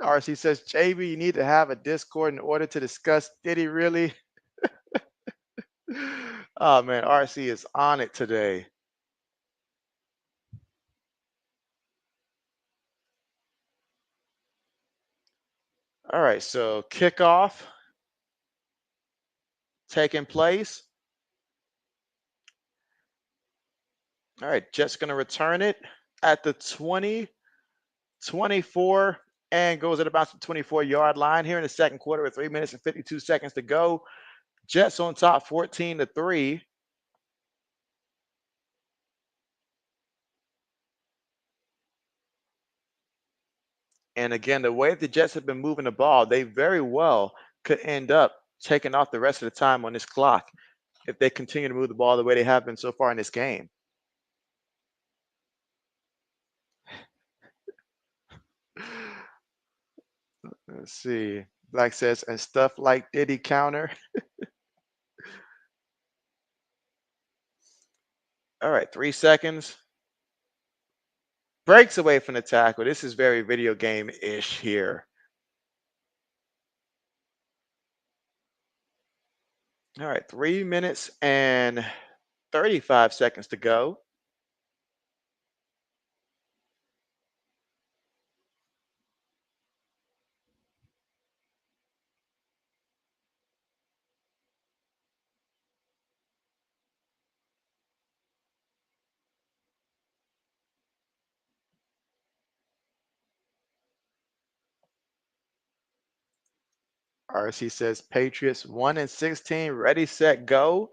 RC says, JB, you need to have a Discord in order to discuss. Did he really? Oh man, RC is on it today. All right, so kickoff taking place. All right, Jets going to return it at the 20, 24, and goes at about the 24-yard line here in the second quarter with 3 minutes and 52 seconds to go. Jets on top 14-3. And again, the way the Jets have been moving the ball, they very well could end up taking off the rest of the time on this clock if they continue to move the ball the way they have been so far in this game. Let's see. Black says, and stuff like Diddy counter. All right, 3 seconds. Breaks away from the tackle. This is very video game-ish here. All right, 3 minutes and 35 seconds to go. RC says Patriots 1-16, ready, set, go.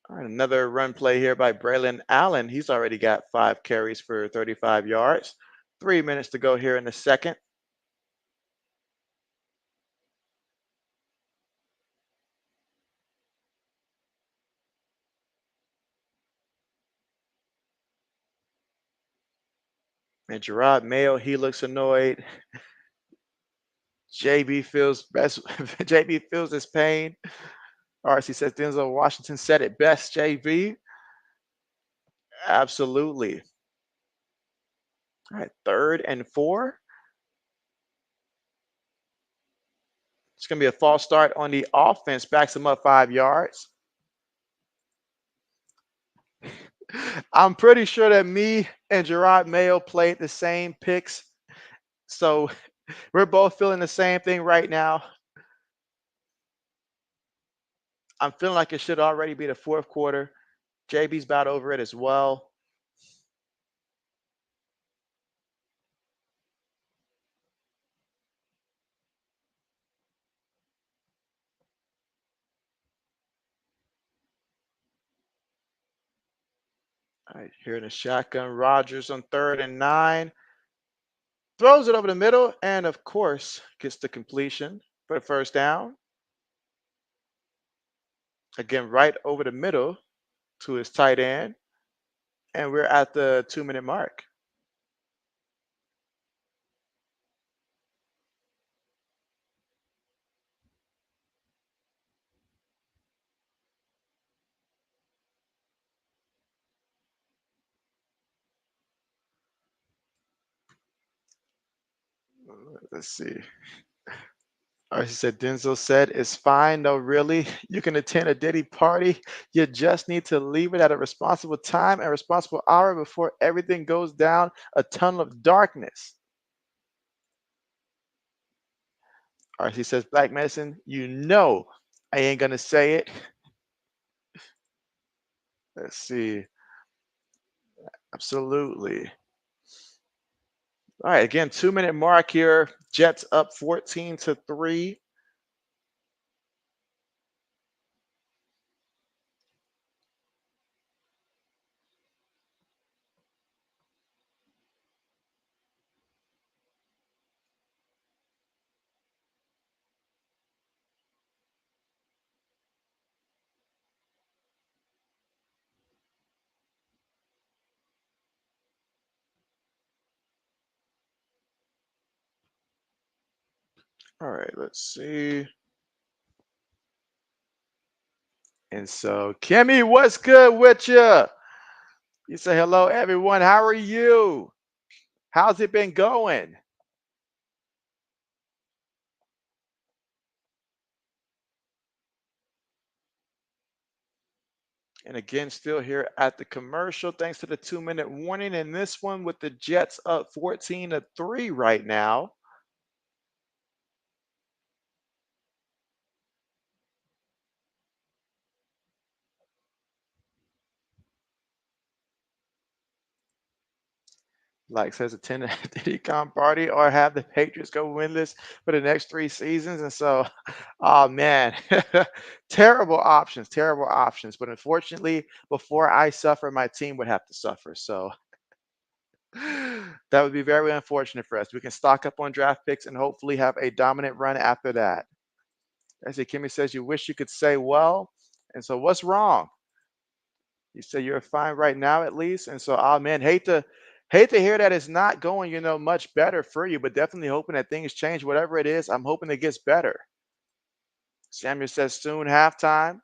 All right, another run play here by Braylon Allen. He's already got 5 carries for 35 yards. 3 minutes to go here in the second. And Gerard Mayo, he looks annoyed. JB feels best. JB feels his pain. RC says Denzel Washington said it best, JB. Absolutely. All right, 3rd and 4. It's going to be a false start on the offense. Backs him up 5 yards. I'm pretty sure that me and Gerard Mayo played the same picks. So we're both feeling the same thing right now. I'm feeling like it should already be the 4th quarter. JB's about over it as well. All right, here in the shotgun, Rodgers on 3rd and 9. Throws it over the middle and, of course, gets the completion for the first down. Again, right over the middle to his tight end. And we're at the 2-minute mark. Let's see. All right, he said, Denzel said, it's fine. No, really. You can attend a Diddy party. You just need to leave it at a responsible time and responsible hour before everything goes down a tunnel of darkness. All right, he says, Black Medicine, you know I ain't going to say it. Let's see. Absolutely. All right, again, 2-minute mark here. Jets up 14-3. All right, let's see. And so, Kimmy, what's good with you? You say hello, everyone. How are you? How's it been going? And again, still here at the commercial, thanks to the 2-minute warning. And this one with the Jets up 14-3 right now. Like says, attend a decom party or have the Patriots go winless for the next 3 seasons. And so, oh man, terrible options, terrible options. But unfortunately, before I suffer, my team would have to suffer. So that would be very unfortunate for us. We can stock up on draft picks and hopefully have a dominant run after that. I see Kimmy says you wish you could say well. And so what's wrong? You say you're fine right now at least. And so, oh man, hate to hear that it's not going, much better for you, but definitely hoping that things change. Whatever it is, I'm hoping it gets better. Samuel says soon halftime.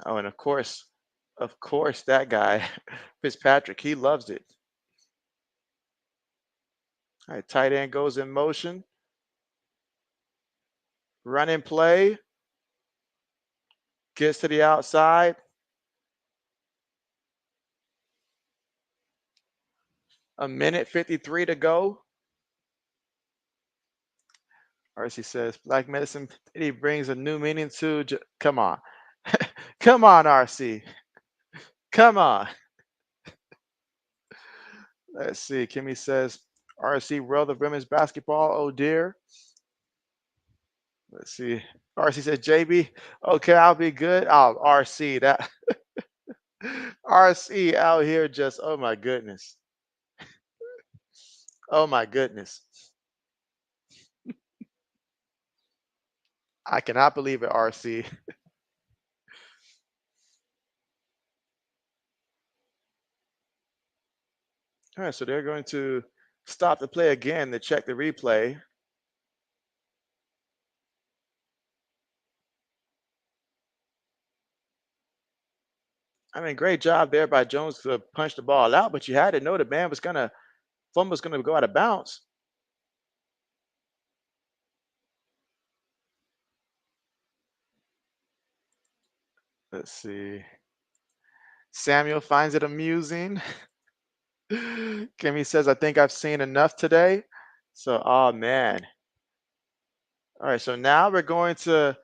Oh, and of course, that guy, Fitzpatrick, he loves it. All right, tight end goes in motion. Run and play. Gets to the outside. A minute 53 to go. RC says black medicine he brings a new meaning to. Come on. Come on, RC. Come on. Let's see. Kimmy says RC World of Women's Basketball. Oh dear. Let's see. RC says JB. Okay, I'll be good. Oh, RC. That RC out here just oh my goodness. Oh my goodness. I cannot believe it, RC. All right, so they're going to stop the play again to check the replay. I mean, great job there by Jones to punch the ball out, but you had to know the man was gonna fumble was gonna go out of bounds. Let's see. Samuel finds it amusing. Kimmy says, I think I've seen enough today. So, oh man. All right, so now we're going to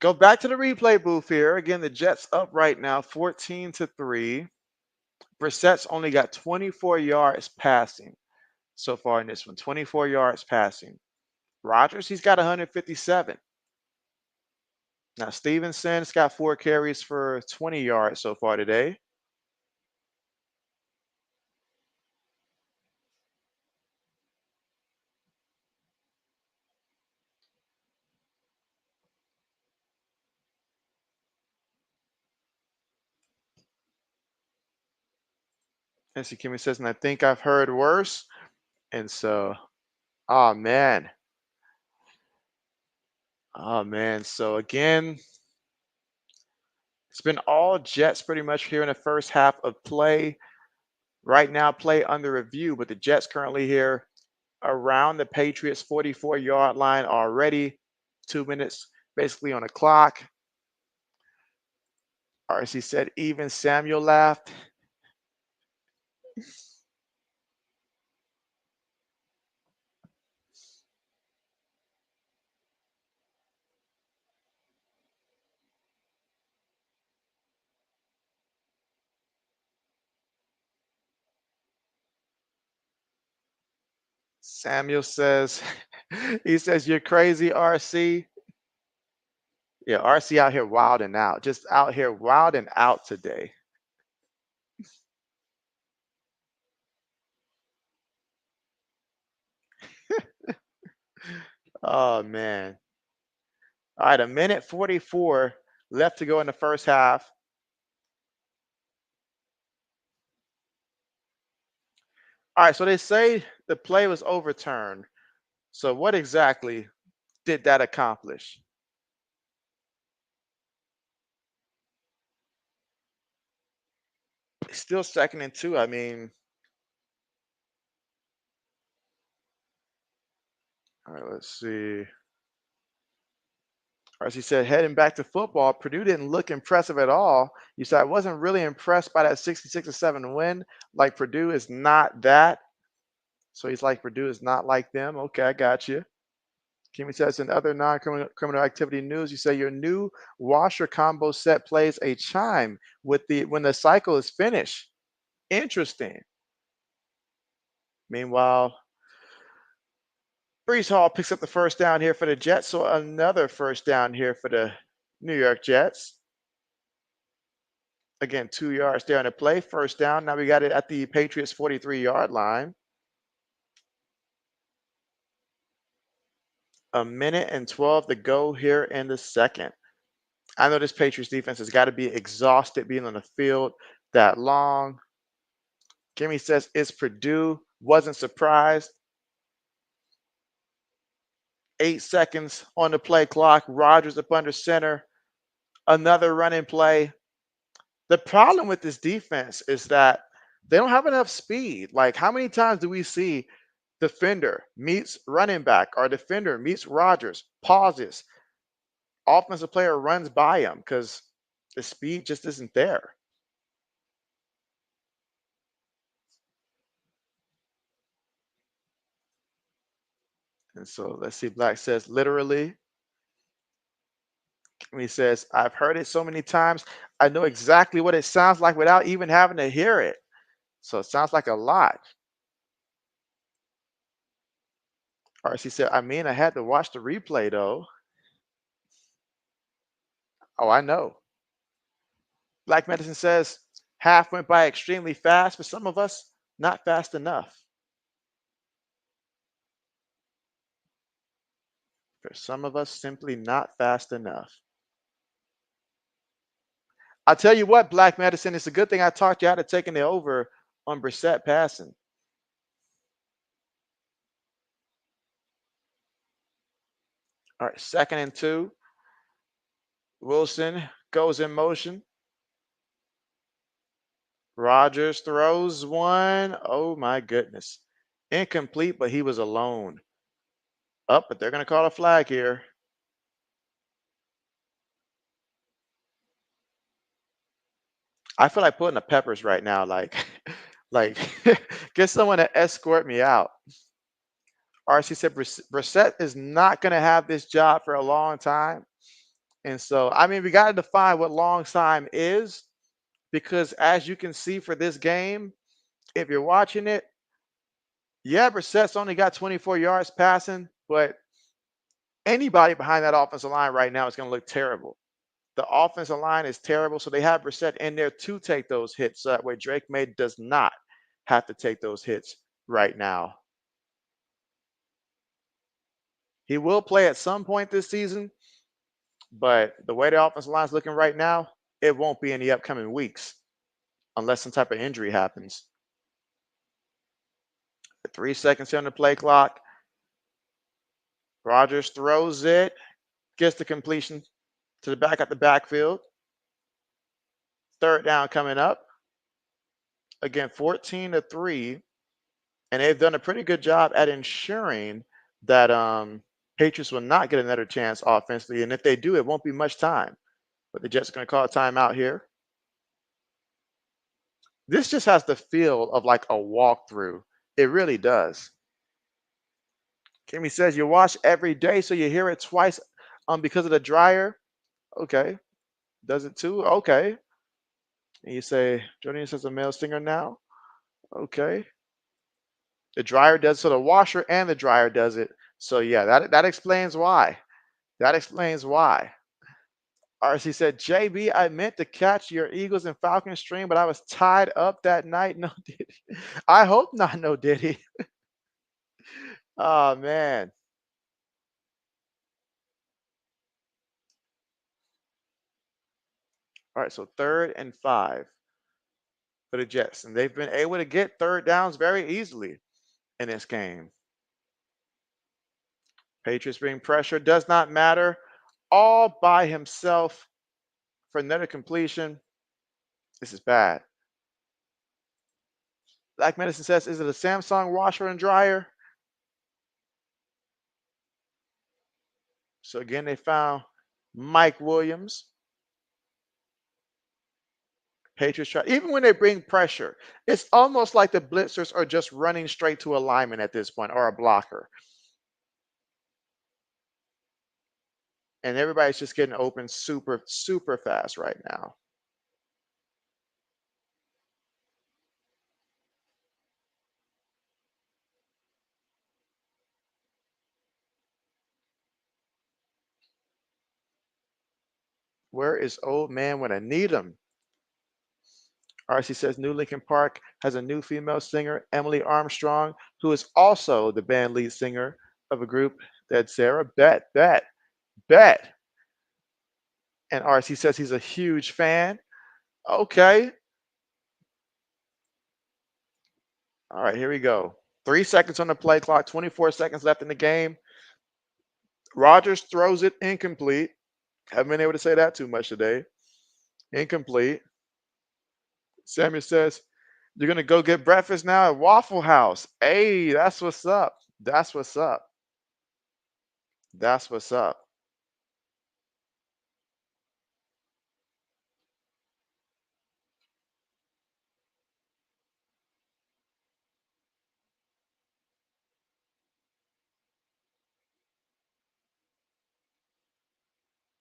go back to the replay booth here. Again, the Jets up right now, 14-3. Brissett's only got 24 yards passing so far in this one. 24 yards passing. Rodgers, he's got 157. Now, Stevenson's got 4 carries for 20 yards so far today. And see, Kimmy says, and I think I've heard worse. And so, oh man. Oh man. So again, it's been all Jets pretty much here in the first half of play. Right now, play under review, but the Jets currently here around the Patriots 44-yard line already. 2 minutes basically on the clock. RC said even Samuel laughed. Samuel says, he says, you're crazy, RC. Yeah, RC out here wilding out, just out here wilding out today. Oh man. All right, a minute 44 left to go in the first half. All right, so they say the play was overturned. So what exactly did that accomplish? Still second and 2. I mean, all right, let's see. Or as he said, heading back to football, Purdue didn't look impressive at all. You said I wasn't really impressed by that 66-7 win. Like Purdue is not that. So he's like Purdue is not like them. Okay, I got you. Kimmy says in other non-criminal activity news, you say your new washer combo set plays a chime with the when the cycle is finished. Interesting. Meanwhile, Brees Hall picks up the first down here for the Jets. So another first down here for the New York Jets. Again, 2 yards there on the play. First down. Now we got it at the Patriots 43-yard line. A minute and 12 to go here in the second. I know this Patriots defense has got to be exhausted being on the field that long. Kimmy says it's Purdue. Wasn't surprised. 8 seconds on the play clock. Rodgers up under center. Another running play. The problem with this defense is that they don't have enough speed. Like, how many times do we see defender meets running back or defender meets Rodgers, pauses, offensive player runs by him because the speed just isn't there. And so let's see. Black says literally. And he says, I've heard it so many times. I know exactly what it sounds like without even having to hear it. So it sounds like a lot. RC said, I mean, I had to watch the replay though. Oh, I know. Black Medicine says, half went by extremely fast. For some of us, not fast enough. For some of us, simply not fast enough. I'll tell you what, Black Medicine, it's a good thing I talked you out of taking the over on Brissett passing. All right, 2nd and 2. Wilson goes in motion. Rodgers throws one. Oh my goodness. Incomplete, but he was alone. Up, but they're going to call a flag here. I feel like putting the peppers right now, like get someone to escort me out. RC said Brissett is not going to have this job for a long time. And so, I mean, we got to define what long time is because as you can see for this game, if you're watching it, yeah, Brissett's only got 24 yards passing, but anybody behind that offensive line right now is going to look terrible. The offensive line is terrible, so they have Brissett in there to take those hits. So that way, Drake May does not have to take those hits right now. He will play at some point this season, but the way the offensive line is looking right now, it won't be in the upcoming weeks unless some type of injury happens. 3 seconds here on the play clock. Rodgers throws it, gets the completion to the back at the backfield. 3rd down coming up. Again, 14-3. And they've done a pretty good job at ensuring that Patriots will not get another chance offensively. And if they do, it won't be much time. But the Jets are going to call a timeout here. This just has the feel of like a walkthrough. It really does. Kimmy says you wash every day, so you hear it twice because of the dryer. Okay. Does it too? Okay. And you say, Jonian says a male singer now. Okay. The dryer does, so the washer and the dryer does it. So yeah, that explains why. That explains why. RC said, JB, I meant to catch your Eagles and Falcons stream, but I was tied up that night. No, Diddy. I hope not, no, Diddy. Oh, man. All right, so 3rd and 5 for the Jets. And they've been able to get 3rd downs very easily in this game. Patriots being pressured. Does not matter. All by himself for another completion. This is bad. Black Medicine says, is it a Samsung washer and dryer? So again, they found Mike Williams. Patriots try, even when they bring pressure, it's almost like the blitzers are just running straight to a lineman at this point or a blocker. And everybody's just getting open super, super fast right now. Where is old man when I need him? RC says New Lincoln Park has a new female singer, Emily Armstrong, who is also the band lead singer of a group that Sarah bet. And RC says he's a huge fan. Okay. All right, here we go. 3 seconds on the play clock, 24 seconds left in the game. Rogers throws it incomplete. Haven't been able to say that too much today. Incomplete. Samuel says, you're going to go get breakfast now at Waffle House. Hey, that's what's up. That's what's up. That's what's up.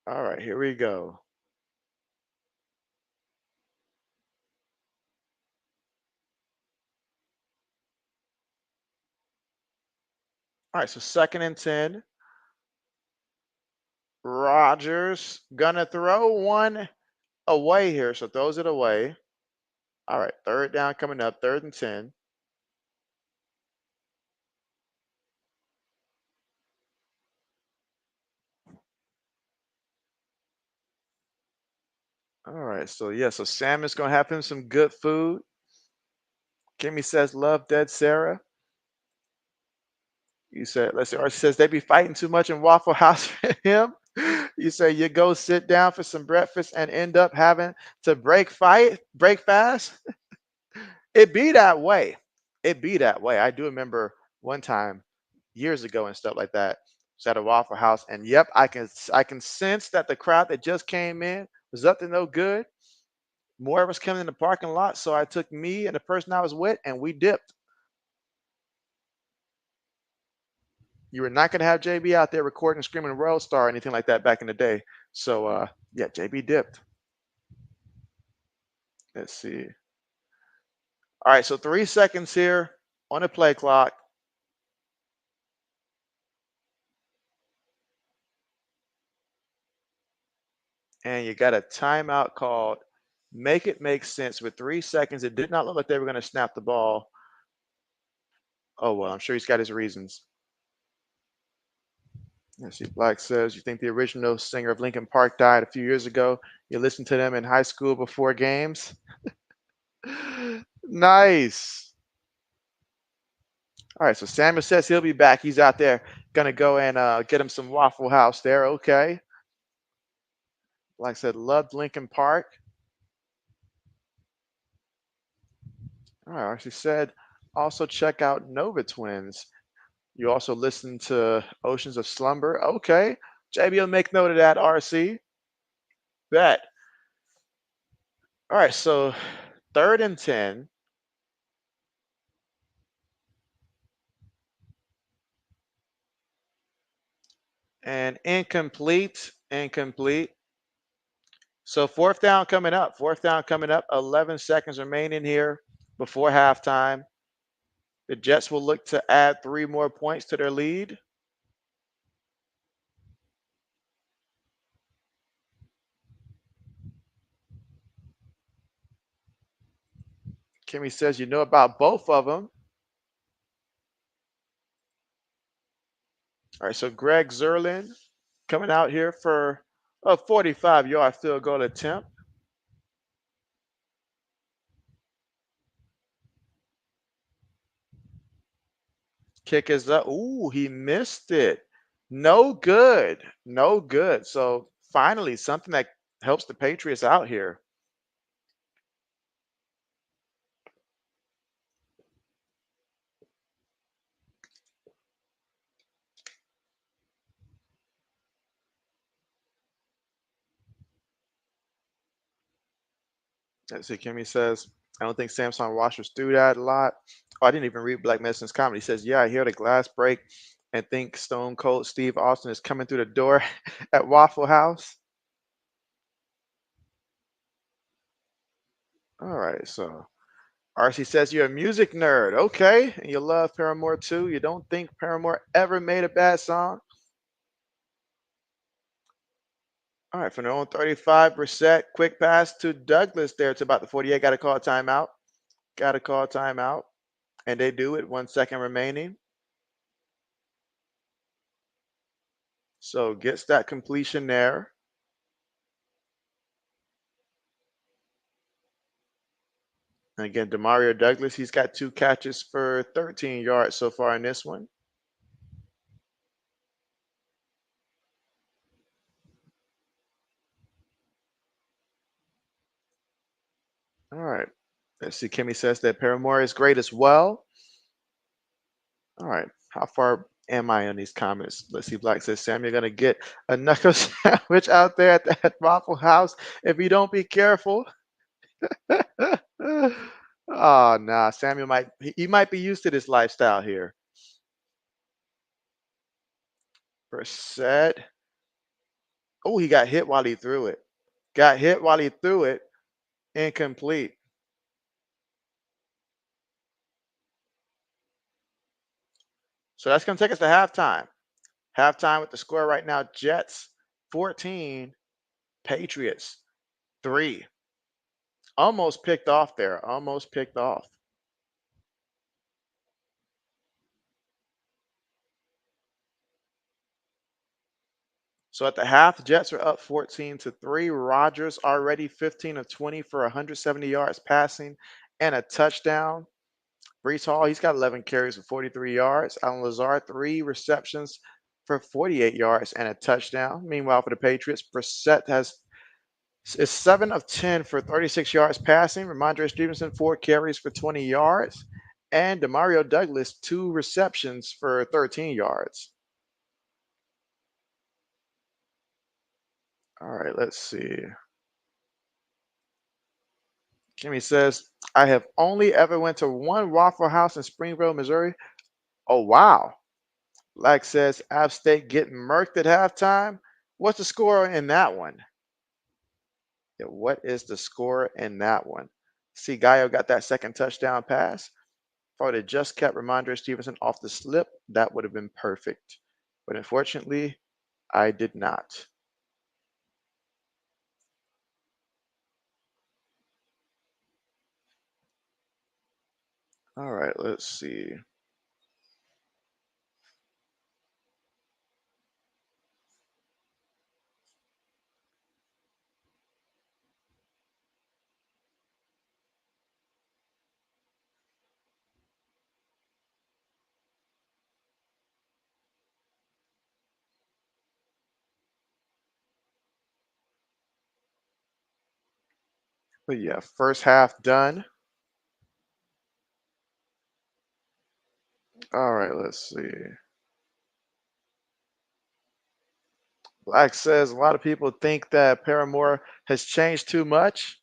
All right, here we go. All right, so 2nd and 10. Rogers gonna throw one away here, so throws it away. All right, 3rd down coming up, 3rd and 10. All right, so yeah, so Sam is gonna have him some good food. Kimmy says, love dead Sarah. You said, let's see, or she says they be fighting too much in Waffle House for him. You say you go sit down for some breakfast and end up having to break fast. It be that way. It be that way. I do remember one time years ago and stuff like that. Was at a Waffle House, and yep, I can sense that the crowd that just came in was up to no good. More of us coming in the parking lot, so I took me and the person I was with, and we dipped. You were not going to have JB out there recording, screaming World Star or anything like that back in the day. So yeah, JB dipped. Let's see. All right, so 3 seconds here on the play clock. And you got a timeout called. Make it make sense with 3 seconds. It did not look like they were going to snap the ball. Oh, well, I'm sure he's got his reasons. Let's see. Black says, you think the original singer of Lincoln Park died a few years ago? You listened to them in high school before games? Nice. All right, so Samuel says he'll be back. He's out there going to go and get him some Waffle House there. Okay. Like I said, loved Lincoln Park. All right, she said also check out Nova Twins. You also listen to Oceans of Slumber. Okay. JB will make note of that, RC. Bet. All right, so 3rd and 10. And incomplete. Incomplete. So 4th down coming up. 4th down coming up. 11 seconds remaining here before halftime. The Jets will look to add 3 more points to their lead. Kimmy says you know about both of them. All right, so Greg Zerlin coming out here for a 45-yard field goal attempt. Kick is up. Ooh, he missed it. No good. No good. So finally, something that helps the Patriots out here. Let's see. Kimmy says, I don't think Samsung washers do that a lot. Oh, I didn't even read Black Medicine's comment. He says, yeah, I hear the glass break and think Stone Cold Steve Austin is coming through the door at Waffle House. All right. So RC says you're a music nerd. Okay. And you love Paramore too. You don't think Paramore ever made a bad song? All right. From their own 35%, quick pass to Douglas there to about the 48. Got to call a timeout. Got to call a timeout. And they do it. 1 second remaining. So gets that completion there. And again, Demario Douglas, he's got 2 catches for 13 yards so far in this one. All right. Let's see. Kimmy says that Paramore is great as well. All right. How far am I on these comments? Let's see. Black says, Sam, you're going to get a knuckle sandwich out there at that Waffle House if you don't be careful. Oh, nah. Samuel he might be used to this lifestyle here. Brissett. Oh, he got hit while he threw it. Got hit while he threw it. Incomplete. So that's going to take us to halftime. Halftime with the score right now, Jets 14, Patriots 3. Almost picked off there. Almost picked off. So at the half, the Jets are up 14-3. Rodgers already 15 of 20 for 170 yards passing and a touchdown. Brees Hall, he's got 11 carries for 43 yards. Alan Lazard, 3 receptions for 48 yards and a touchdown. Meanwhile, for the Patriots, Brissett is 7 of 10 for 36 yards passing. Ramondre Stevenson, 4 carries for 20 yards. And Demario Douglas, 2 receptions for 13 yards. All right, let's see. Jimmy says, I have only ever went to one Waffle House in Springville, Missouri. Oh, wow. Black says, App State getting murked at halftime. What's the score in that one? Yeah, what is the score in that one? See, Gallo got that second touchdown pass. If I would have just kept Ramondre Stevenson off the slip, that would have been perfect. But unfortunately, I did not. All right, let's see. But yeah, first half done. All right, let's see. Black says a lot of people think that Paramore has changed too much.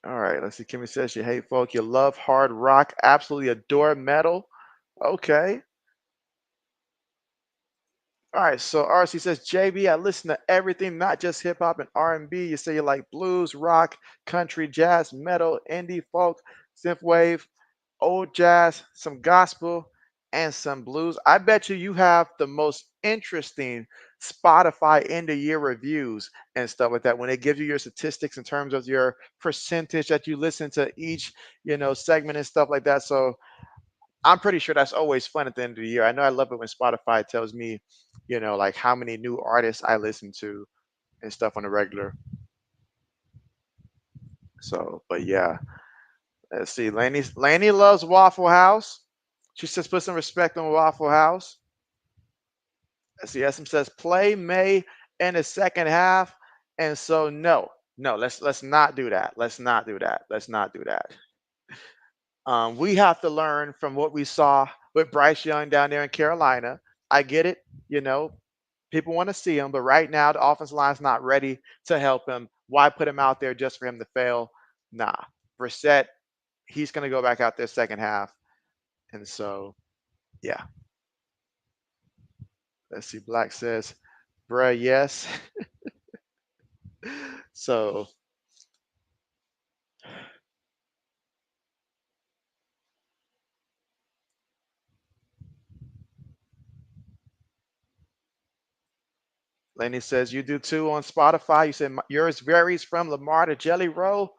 All right, let's see. Kimmy says you hate folk, you love hard rock, absolutely adore metal. Okay. All right, so RC says, JB, I listen to everything, not just hip hop and R&B. You say you like blues, rock, country, jazz, metal, indie, folk, synthwave, old jazz, some gospel, and some blues. I bet you have the most interesting Spotify end of year reviews and stuff like that when it gives you your statistics in terms of your percentage that you listen to each, segment and stuff like that. So I'm pretty sure that's always fun at the end of the year. I know I love it when Spotify tells me, like how many new artists I listen to and stuff on the regular. So, but yeah, let's see. Laney loves Waffle House. She says, put some respect on Waffle House. Let's see, SM says, play May in the second half. And so, no, no, let's not do that. Let's not do that. Let's not do that. We have to learn from what we saw with Bryce Young down there in Carolina. I get it, you know, people want to see him, but right now the offensive line's not ready to help him. Why put him out there just for him to fail? Nah. Brissett, he's going to go back out there second half. And so, yeah. Let's see. Black says, bruh, yes. So, Lenny says, you do too on Spotify. You said yours varies from Lamar to Jelly Roll.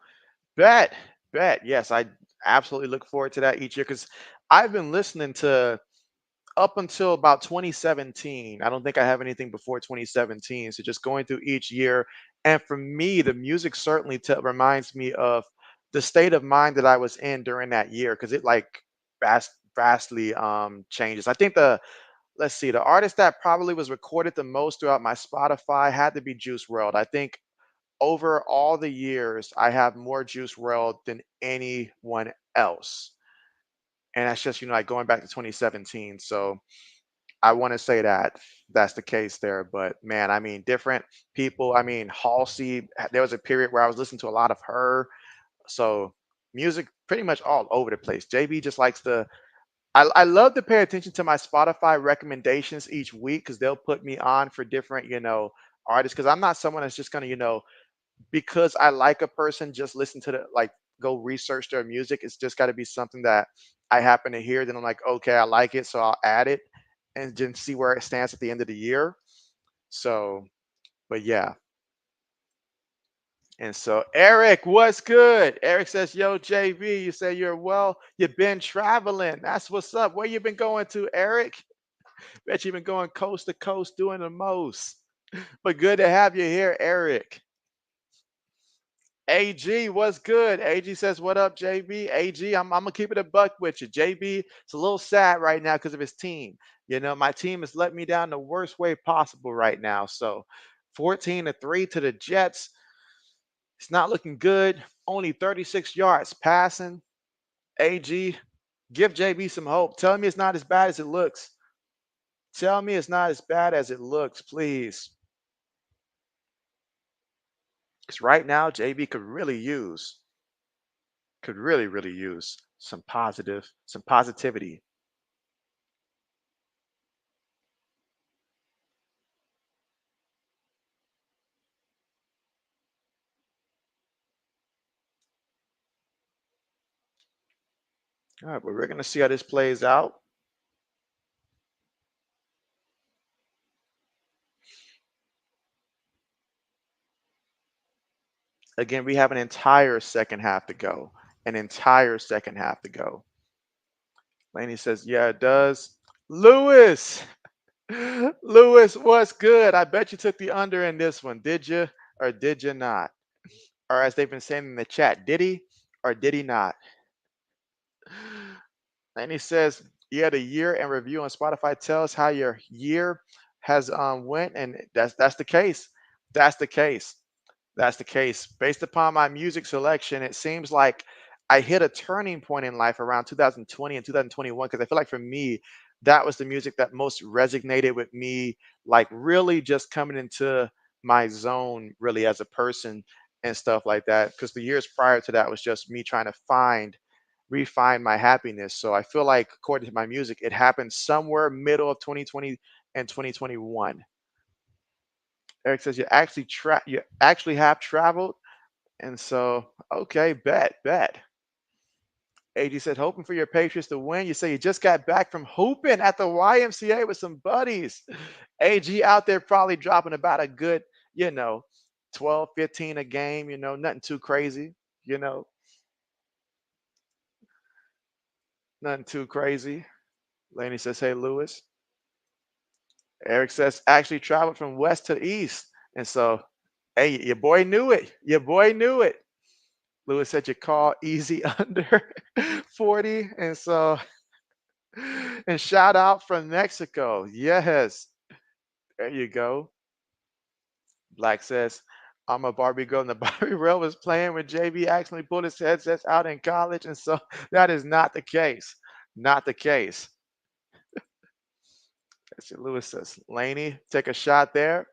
Bet, bet. Yes, I absolutely look forward to that each year because I've been listening to up until about 2017. I don't think I have anything before 2017. So just going through each year. And for me, the music certainly reminds me of the state of mind that I was in during that year because it like vastly changes. I think let's see, the artist that probably was recorded the most throughout my Spotify had to be Juice World. I think over all the years, I have more Juice World than anyone else. And that's just, like going back to 2017. So I want to say that that's the case there. But man, I mean, different people. I mean, Halsey, there was a period where I was listening to a lot of her. So music pretty much all over the place. JB just likes I love to pay attention to my Spotify recommendations each week because they'll put me on for different, artists. Because I'm not someone that's just gonna, because I like a person, just listen to go research their music. It's just got to be something that I happen to hear. Then I'm like, okay, I like it, so I'll add it and then see where it stands at the end of the year. So, but yeah. And so, Eric, what's good? Eric says, yo, JV, you say you've been traveling. That's what's up. Where you been going to, Eric? Bet you've been going coast to coast doing the most. But good to have you here, Eric. AG, what's good? AG says, what up, JB? AG, I'm gonna keep it a buck with you. JB, it's a little sad right now because of his team. My team has let me down the worst way possible right now. So 14-3 to the Jets. It's not looking good. Only 36 yards passing. AG, give JB some hope. Tell me it's not as bad as it looks. Tell me it's not as bad as it looks, please. Because right now, JB could really, really use some positivity. All right, but we're going to see how this plays out. Again, we have an entire second half to go. An entire second half to go. Laney says, yeah, it does. Lewis, Lewis, what's good? I bet you took the under in this one. Did you or did you not? Or as they've been saying in the chat, did he or did he not? And he says, yeah, the year and review on Spotify tells how your year has went, and that's the case. That's the case. That's the case. Based upon my music selection, it seems like I hit a turning point in life around 2020 and 2021 because I feel like for me, that was the music that most resonated with me, like really just coming into my zone really as a person and stuff like that. Because the years prior to that was just me trying to refine my happiness. So I feel like according to my music, it happened somewhere middle of 2020 and 2021. Eric says you actually have traveled. And so, okay, bet. AG said, hoping for your Patriots to win. You say you just got back from hooping at the YMCA with some buddies. AG out there probably dropping about a good, 12, 15 a game, nothing too crazy, you know, nothing too crazy. Laney says, hey, Lewis. Eric says, actually traveled from west to east. And so, hey, your boy knew it. Your boy knew it. Lewis said you call easy under 40. And so And shout out from Mexico. Yes. There you go. Black says, I'm a Barbie girl, and the Barbie girl was playing when JB accidentally pulled his headsets out in college. And so that is not the case. Not the case. That's what Lewis says. Laney, take a shot there.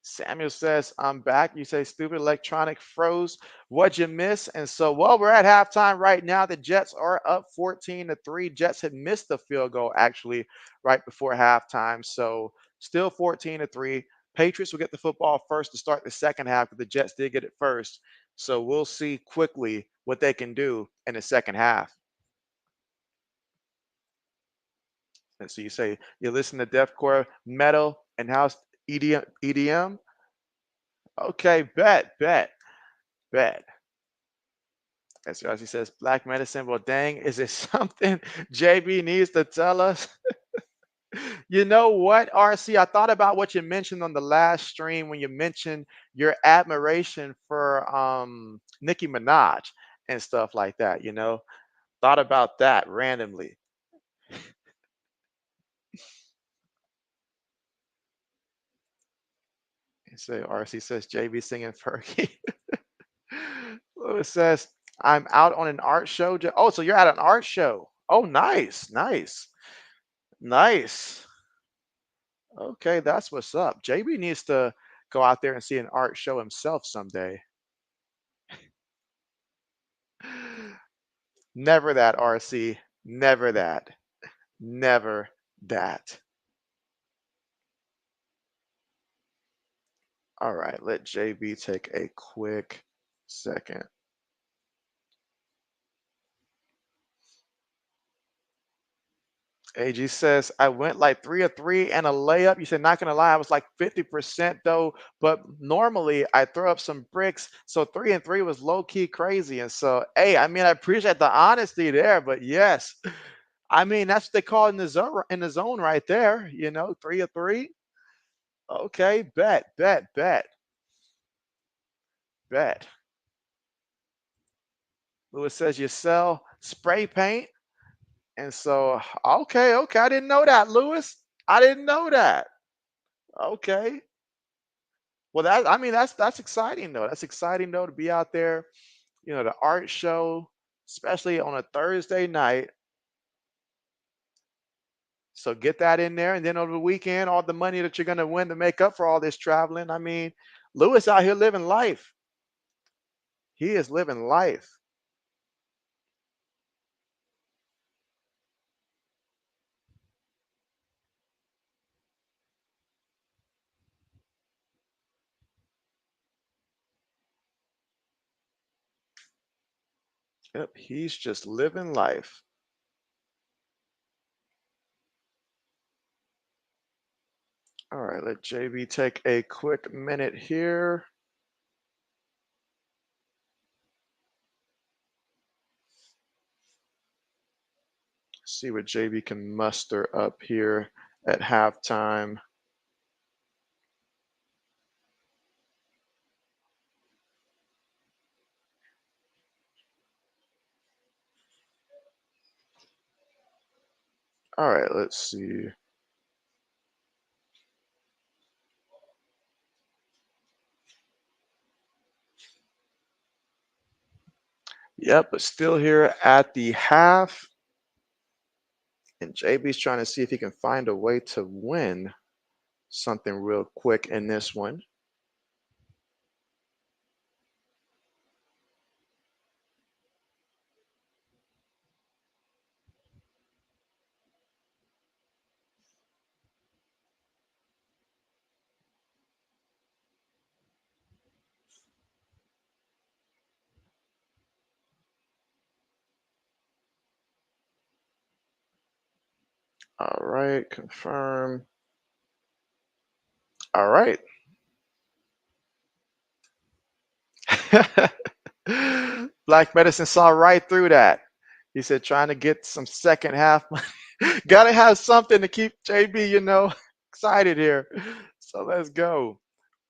Samuel says, I'm back. You say stupid electronic froze. What'd you miss? And so, well, we're at halftime right now. The Jets are up 14-3. Jets had missed the field goal actually right before halftime. So still 14-3. Patriots will get the football first to start the second half, but the Jets did get it first. So we'll see quickly what they can do in the second half. And so you say you listen to deathcore metal and house EDM. Okay, bet. As he says, black medicine. Well, dang, is it something JB needs to tell us? You know what, RC? I thought about what you mentioned on the last stream when you mentioned your admiration for Nicki Minaj and stuff like that, you know. Thought about that randomly. And so RC says JB singing Fergie. Lewis says, I'm out on an art show. Oh, so you're at an art show. Oh, nice. Okay, that's what's up. JB needs to go out there and see an art show himself someday. Never that, RC. Never that. Never that. All right, let JB take a quick second. AG says, I went like 3 of 3 and a layup. You said, not going to lie, I was like 50% though. But normally I throw up some bricks. So 3 and 3 was low key crazy. And so, hey, I mean, I appreciate the honesty there. But yes, I mean, that's what they call in the zone right there. You know, 3 of 3. Okay, bet. Lewis says you sell spray paint. And so, okay. I didn't know that, Lewis. I didn't know that. Okay. Well, I mean that's exciting though. That's exciting though to be out there, you know, the art show, especially on a Thursday night. So get that in there, and then over the weekend, all the money that you're gonna win to make up for all this traveling. I mean, Lewis out here living life. He is living life. Yep, he's just living life. All right, let JB take a quick minute here. See what JB can muster up here at halftime. All right, let's see. Yep, but still here at the half. And JB's trying to see if he can find a way to win something real quick in this one. All right, confirm. All right. Black Medicine saw right through that. He said, trying to get some second half money. Gotta have something to keep JB, you know, excited here. So let's go.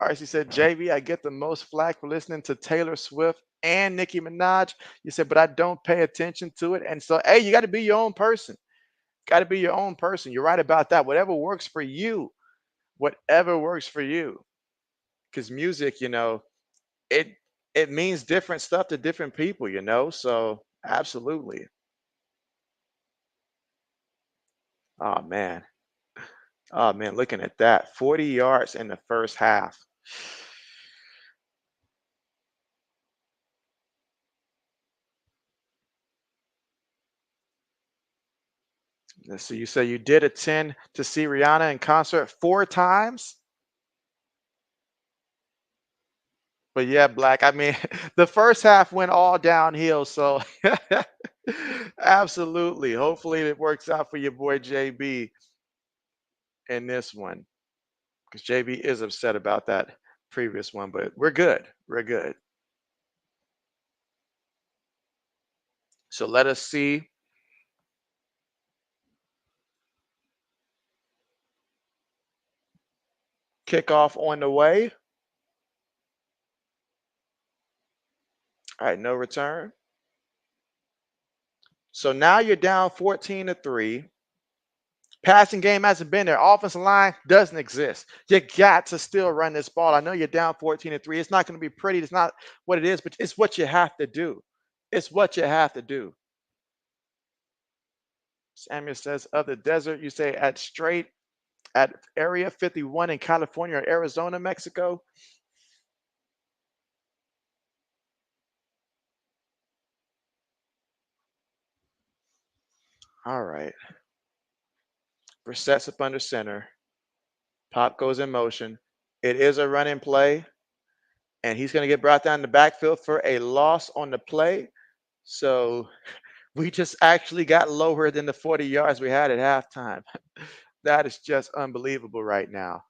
All right, she said, JB, I get the most flack for listening to Taylor Swift and Nicki Minaj. You said, but I don't pay attention to it. And so, hey, you got to be your own person. Got to be your own person. You're right about that. Whatever works for you, whatever works for you. Because music, it it means different stuff to different people. So absolutely. Oh man. Oh man, looking at that. 40 yards in the first half. Let's see, you say you did attend to see Rihanna in concert 4 times? But yeah, Black, I mean, the first half went all downhill, so absolutely. Hopefully it works out for your boy JB in this one. Because JB is upset about that previous one, but we're good. We're good. So let us see. Kickoff on the way. All right, no return. So now you're down 14-3. Passing game hasn't been there. Offensive line doesn't exist. You got to still run this ball. I know you're down 14-3. It's not going to be pretty. It's not what it is, but it's what you have to do. It's what you have to do. Samuel says, of the desert, you say at Area 51 in California or Arizona, Mexico. All right. Brissett's up under center. Pop goes in motion. It is a running play, and he's going to get brought down the backfield for a loss on the play. So we just actually got lower than the 40 yards we had at halftime. That is just unbelievable right now.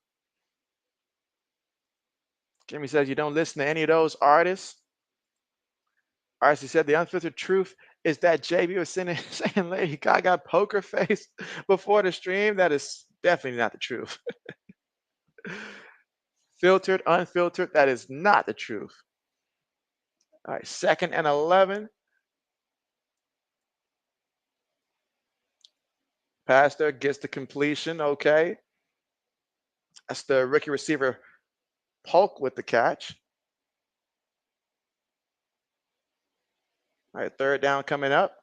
Jimmy says, you don't listen to any of those artists. Arcee said, the unfiltered truth is that JB was saying Lady Gaga poker face before the stream. That is definitely not the truth. Filtered, unfiltered, that is not the truth. All right, 2nd and 11. Pastor gets the completion. Okay. That's the rookie receiver Polk with the catch. All right, 3rd down coming up.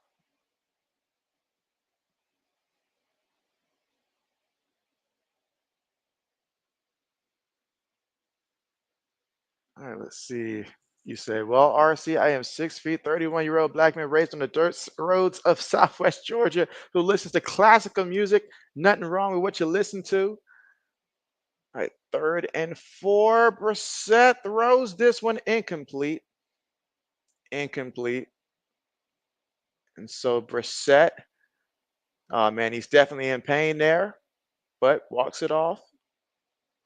All right, let's see. You say, well, RC, I am 6 feet, 31-year-old black man raised on the dirt roads of Southwest Georgia who listens to classical music. Nothing wrong with what you listen to. All right, 3rd and 4. Brissett throws this one incomplete. Incomplete. And so Brissett, oh man, he's definitely in pain there, but walks it off.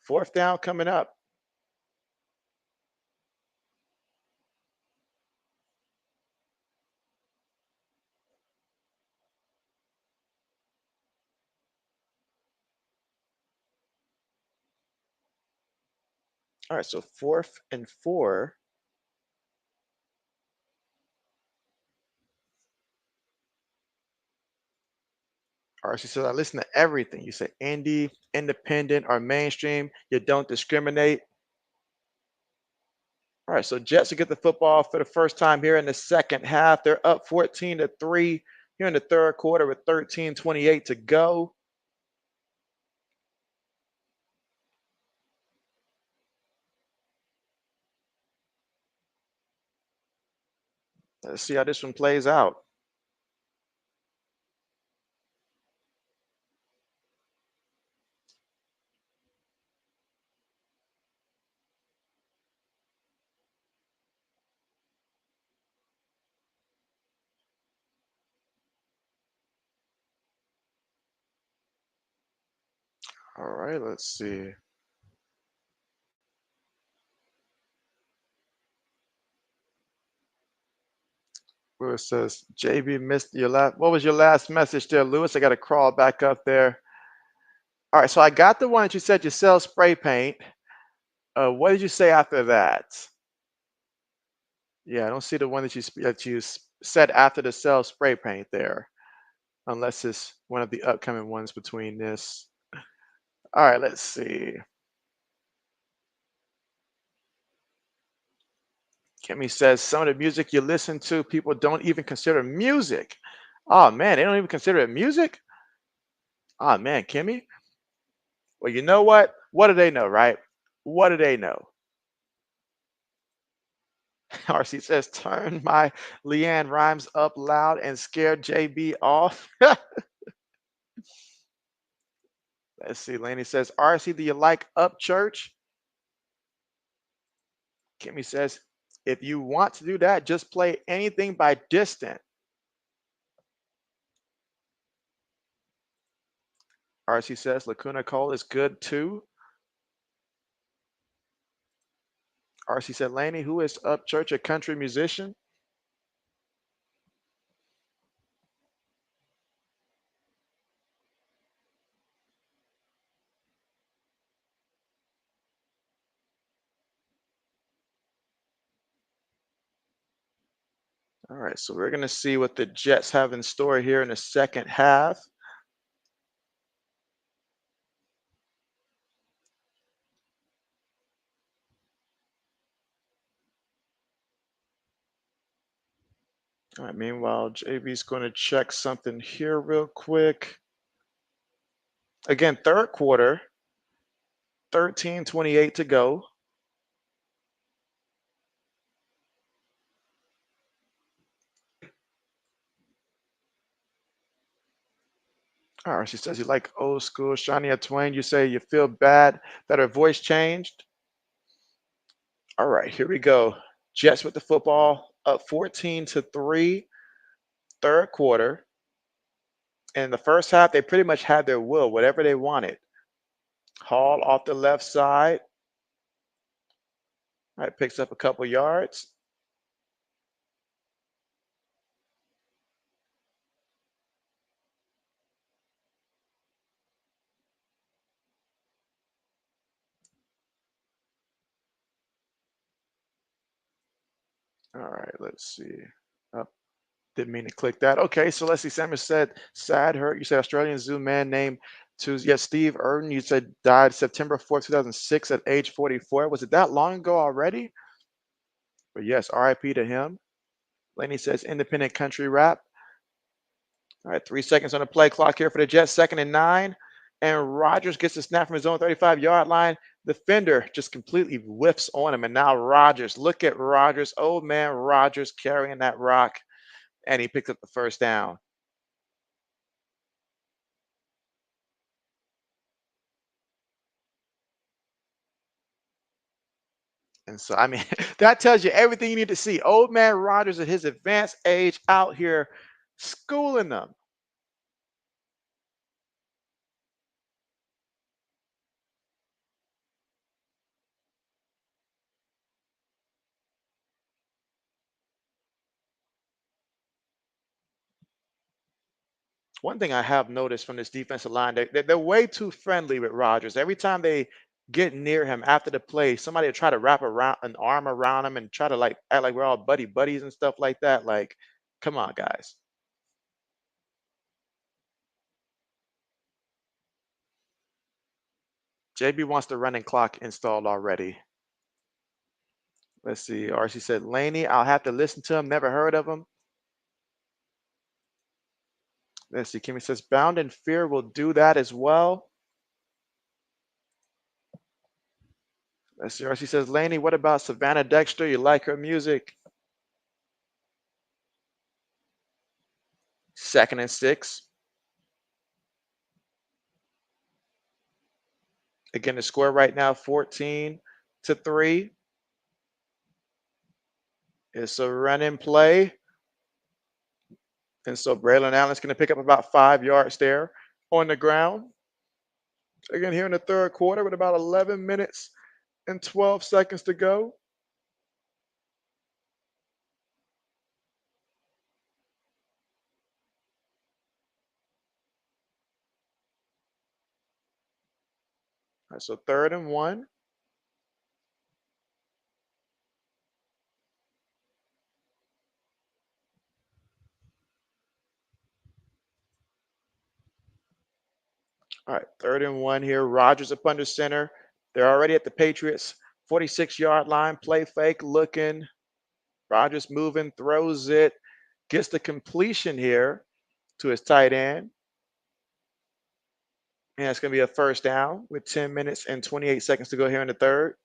4th down coming up. All right, so 4th and 4. RC says, I listen to everything. You say indie, independent, or mainstream. You don't discriminate. All right, so Jets will get the football for the first time here in the second half. They're up 14-3 here in the 3rd quarter with 13:28 to go. Let's see how this one plays out. All right, let's see. Lewis says, JB missed your last. What was your last message there, Lewis? I got to crawl back up there. All right, so I got the one that you said you sell spray paint. What did you say after that? Yeah, I don't see the one that you said after the sell spray paint there. unless it's one of the upcoming ones between this. All right, let's see. Kimmy says some of the music you listen to, people don't even consider music. Oh man, they don't even consider it music? Oh man, Kimmy. Well, you know what? What do they know, right? What do they know? RC says, turn my Leanne rhymes up loud and scare JB off. Let's see. Laney says, RC, do you like Up Church? Kimmy says, if you want to do that, just play anything by Distant. RC says, Lacuna Cole is good too. RC said, Laney, who is Up Church, a country musician? All right, so we're going to see what the Jets have in store here in the second half. All right, meanwhile, JB's going to check something here real quick. Again, third quarter, 13:28 to go. All right, she says you like old school Shania Twain. You say you feel bad that her voice changed. All right, here we go. Jets with the football up 14-3, third quarter. In the first half, they pretty much had their will, whatever they wanted. Hall off the left side. All right, picks up a couple yards. All right, let's see. Oh, didn't mean to click that. Okay, so Leslie Samuels said, sad hurt. You said Australian Zoo man named Tuesday. Yes, Steve Urton, you said died September 4th, 2006 at age 44. Was it that long ago already? But yes, RIP to him. Laney says independent country rap. All right, 3 seconds on the play clock here for the Jets, 2nd and 9. And Rodgers gets the snap from his own 35-yard line. The defender just completely whiffs on him. And now Rodgers, look at Rodgers, old man Rodgers carrying that rock. And he picks up the first down. And so, I mean, that tells you everything you need to see. Old man Rodgers at his advanced age out here schooling them. One thing I have noticed from this defensive line, they're way too friendly with Rodgers. Every time they get near him after the play, somebody will try to wrap around an arm around him and try to like act like we're all buddies and stuff like that. Like, come on, guys. JB wants the running clock installed already. Let's see. RC said, Laney, I'll have to listen to him. Never heard of him. Let's see. Kimmy says, Bound in Fear will do that as well. Let's see. RC says, Laney, what about Savannah Dexter? You like her music? 2nd and 6. Again, the score right now, 14-3. It's a running play. And so Braylon Allen's going to pick up about 5 yards there on the ground. Again, here in the third quarter with about 11 minutes and 12 seconds to go. All right, so 3rd and 1. All right, 3rd and 1 here. Rodgers up under center. They're already at the Patriots 46-yard line. Play fake looking. Rodgers moving, throws it, gets the completion here to his tight end. And it's going to be a first down with 10 minutes and 28 seconds to go here in the third.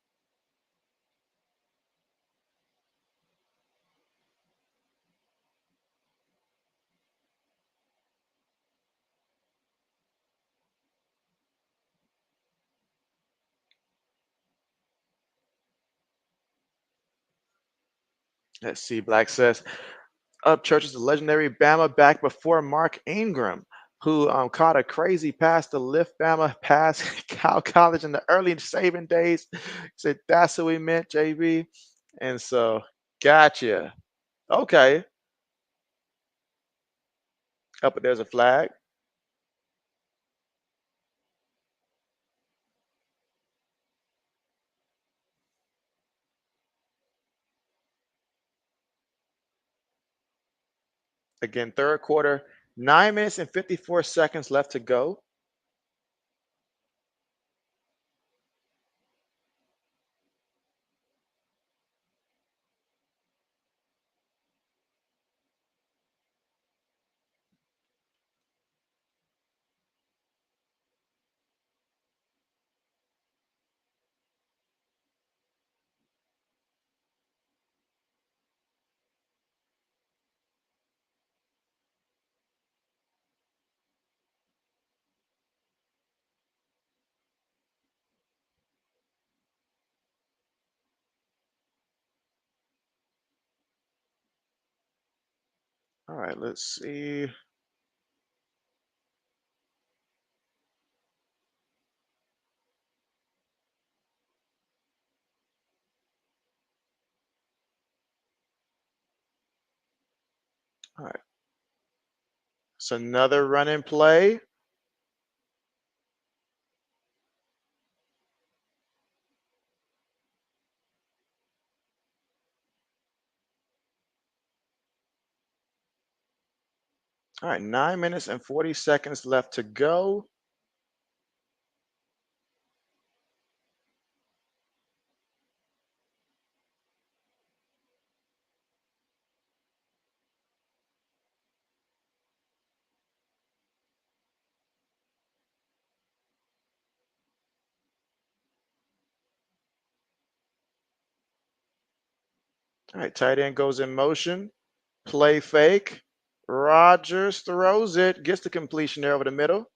Let's see. Black says, up church is the legendary Bama back before Mark Ingram, who caught a crazy pass to lift Bama past Cal College in the early Saban days. Said that's what we meant, JB. And so, gotcha. Okay. Up, but there's a flag. Again, third quarter, 9 minutes and 54 seconds left to go. All right, let's see. All right. So another running play. All right, 9 minutes and 40 seconds left to go. All right, tight end goes in motion. Play fake. Rodgers throws it, gets the completion there over the middle.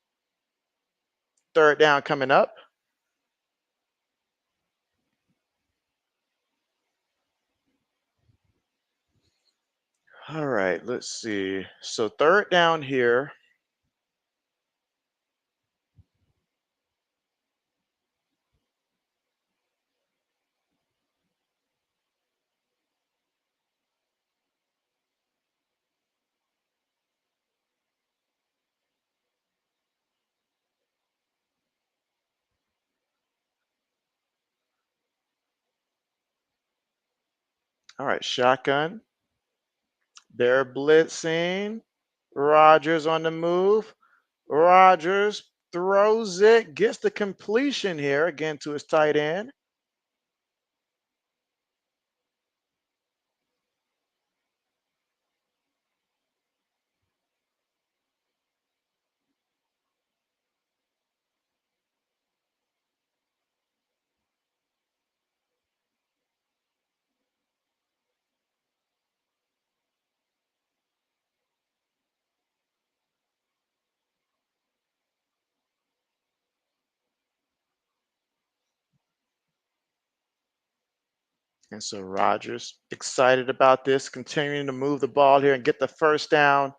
Third down coming up. All right, let's see. So third down here. All right, shotgun. They're blitzing. Rodgers on the move. Rodgers throws it, gets the completion here again to his tight end. And so Rodgers excited about this, continuing to move the ball here and get the first down.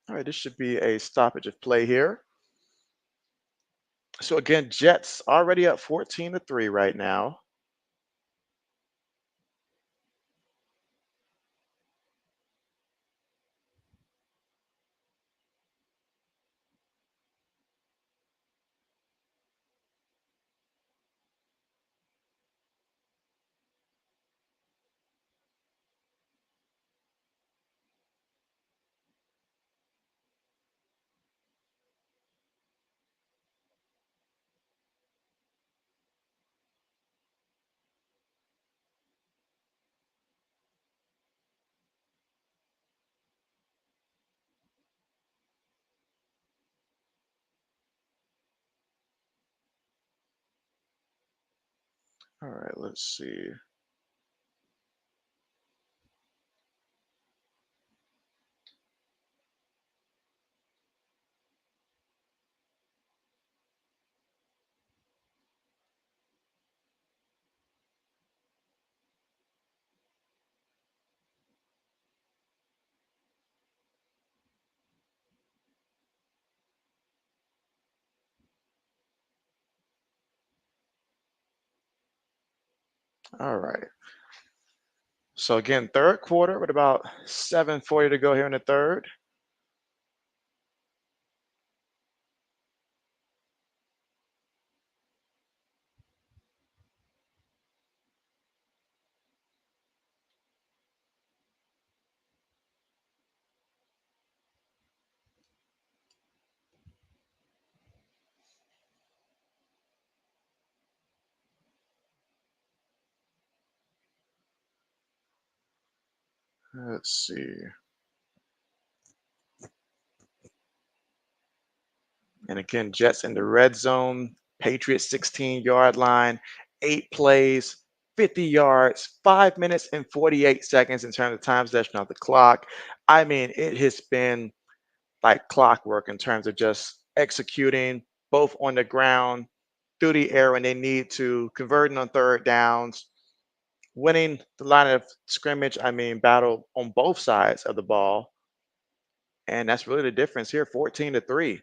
All right, this should be a stoppage of play here. So again, Jets already up 14-3 right now. All right, let's see. All right. So again, third quarter with about 7:40 to go here in the third. Let's see. And again, Jets in the red zone, Patriots 16-yard line, 8 plays, 50 yards, 5 minutes and 48 seconds in terms of time possession of the clock. I mean, it has been like clockwork in terms of just executing both on the ground, through the air when they need to, converting on third downs, winning the line of scrimmage, I mean, battle on both sides of the ball. And that's really the difference here, 14-3.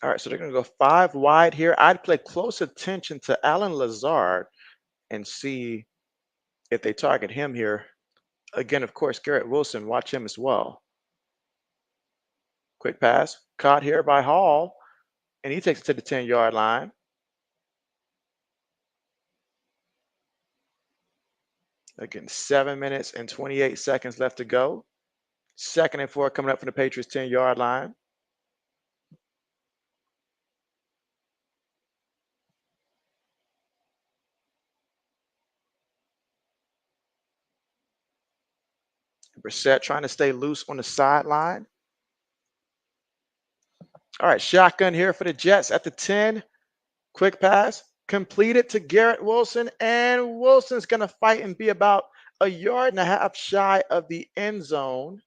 All right, so they're going to go 5 wide here. I'd play close attention to Alan Lazard and see if they target him here. Again, of course, Garrett Wilson, watch him as well. Quick pass, caught here by Hall, and he takes it to the 10-yard line. Again, 7 minutes and 28 seconds left to go. 2nd and 4 coming up from the Patriots 10-yard line. Brissett trying to stay loose on the sideline. All right, shotgun here for the Jets at the 10. Quick pass, completed to Garrett Wilson, and Wilson's going to fight and be about a yard and a half shy of the end zone.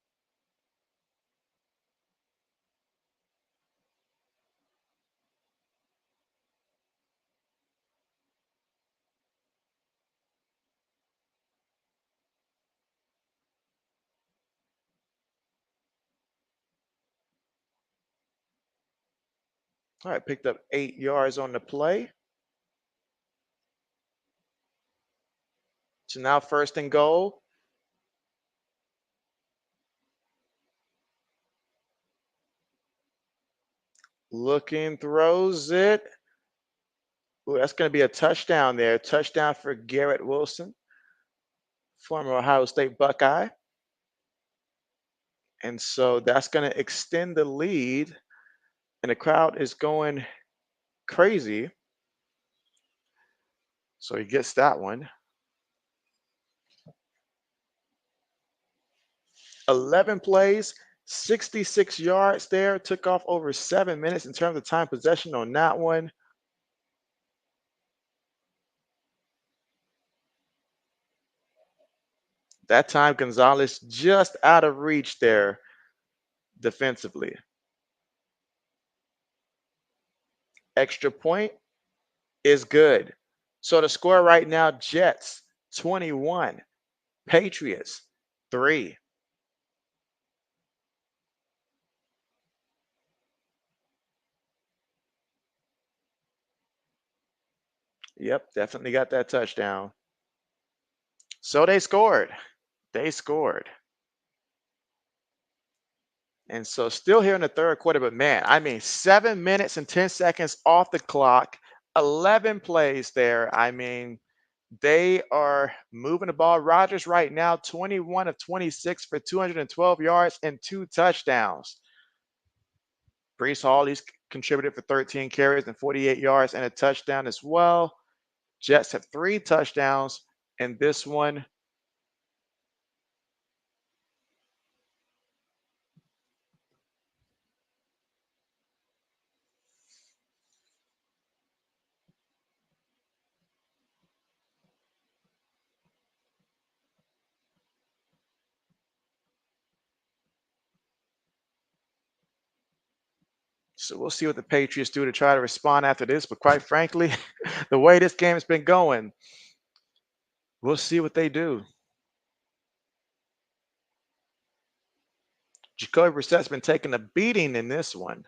All right, picked up 8 yards on the play. So now 1st and goal. Looking, throws it. Ooh, that's going to be a touchdown there. Touchdown for Garrett Wilson, former Ohio State Buckeye. And so that's going to extend the lead. And the crowd is going crazy. So he gets that one. 11 plays, 66 yards there. Took off over 7 minutes in terms of time possession on that one. That time, Gonzalez just out of reach there defensively. Extra point is good. So the score right now, Jets 21, Patriots 3. Yep, definitely got that touchdown. So they scored. They scored. And so still here in the third quarter, but man, I mean, 7 minutes and 10 seconds off the clock, 11 plays there. I mean, They are moving the ball. Rodgers right now, 21 of 26 for 212 yards and 2 touchdowns. Brees Hall, he's contributed for 13 carries and 48 yards and a touchdown as well. Jets have 3 touchdowns in this one. So we'll see what the Patriots do to try to respond after this. But quite frankly, the way this game has been going, we'll see what they do. Jacoby Brissett's been taking a beating in this one.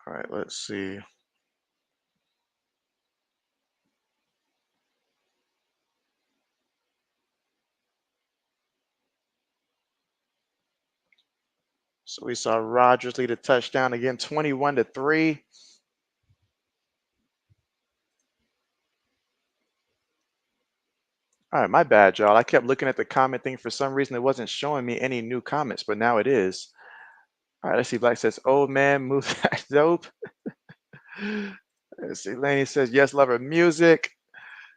All right, let's see. So we saw Rodgers lead a touchdown again, 21-3. All right, my bad, y'all. I kept looking at the comment thing. For some reason, it wasn't showing me any new comments, but now it is. All right, let's see. Black says, "Old man, move that dope." Let's see. Laney says, "Yes, lover of music."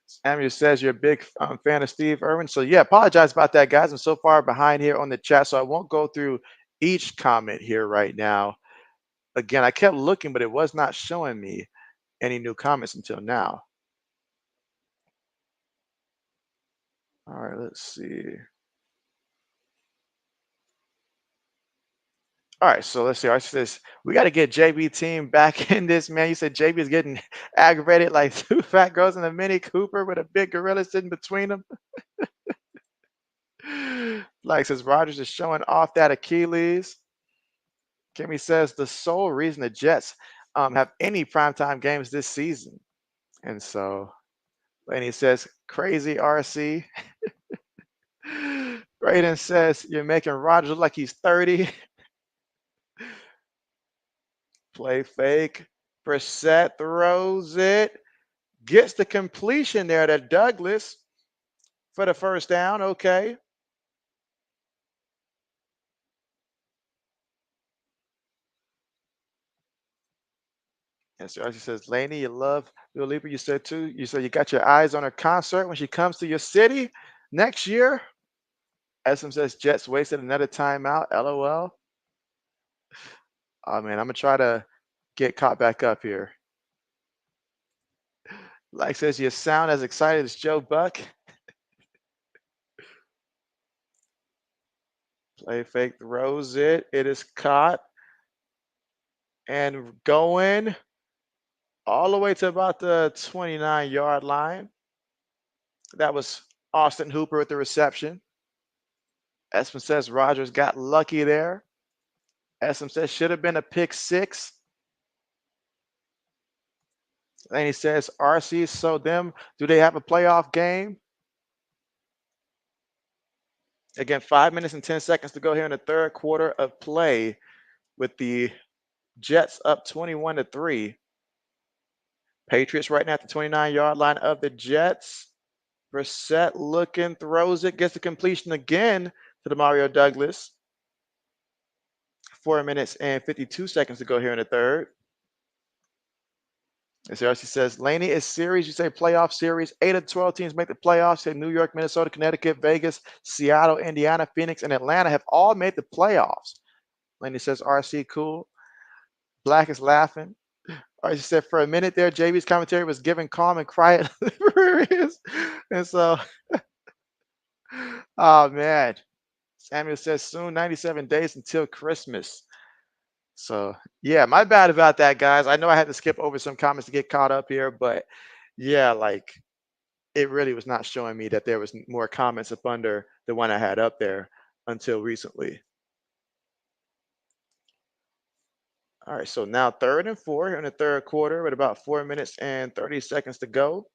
Samuel says, "You're a big fan of Steve Irwin." So yeah, apologize about that, guys. I'm so far behind here on the chat, so I won't go through each comment here right now. Again, I kept looking, but it was not showing me any new comments until now. All right, let's see. All right, so let's see. Arch says we got to get JB team back in this, man. You said JB is getting aggravated like two fat girls in a Mini Cooper with a big gorilla sitting between them. Like says Rogers is showing off that Achilles. Kimmy says the sole reason the Jets have any primetime games this season. And so Laney says crazy RC. Braden says you're making Rogers look like he's 30. Play fake. Brissett throws it. Gets the completion there to Douglas for the first down. Okay. And so she says, Laney, you love Dua Lipa. You said too. You said you got your eyes on her concert when she comes to your city next year. SM says Jets wasted another timeout. LOL. Oh man, I'm gonna try to get caught back up here. Like says you sound as excited as Joe Buck. Play fake throws it. It is caught and going all the way to about the 29-yard line. That was Austin Hooper with the reception. Espen says Rogers got lucky there. Espen says should have been a pick six. And he says RC, so them, do they have a playoff game? Again, 5 minutes and 10 seconds to go here in the third quarter of play with the Jets up 21-3. Patriots right now at the 29-yard line of the Jets. Brissett looking, throws it, gets the completion again to the Mario Douglas. 4 minutes and 52 seconds to go here in the third. As RC says, Laney is series. You say playoff series. 8 of 12 teams make the playoffs. Say New York, Minnesota, Connecticut, Vegas, Seattle, Indiana, Phoenix, and Atlanta have all made the playoffs. Laney says RC, cool. Black is laughing. All right, she said for a minute there, JB's commentary was giving calm and quiet lyrics. And so, oh man. Samuel says soon 97 days until Christmas. So yeah, my bad about that, guys. I know I had to skip over some comments to get caught up here, but yeah, like it really was not showing me that there was more comments up under the one I had up there until recently. All right, so now 3rd and 4 here in the third quarter with about 4 minutes and 30 seconds to go.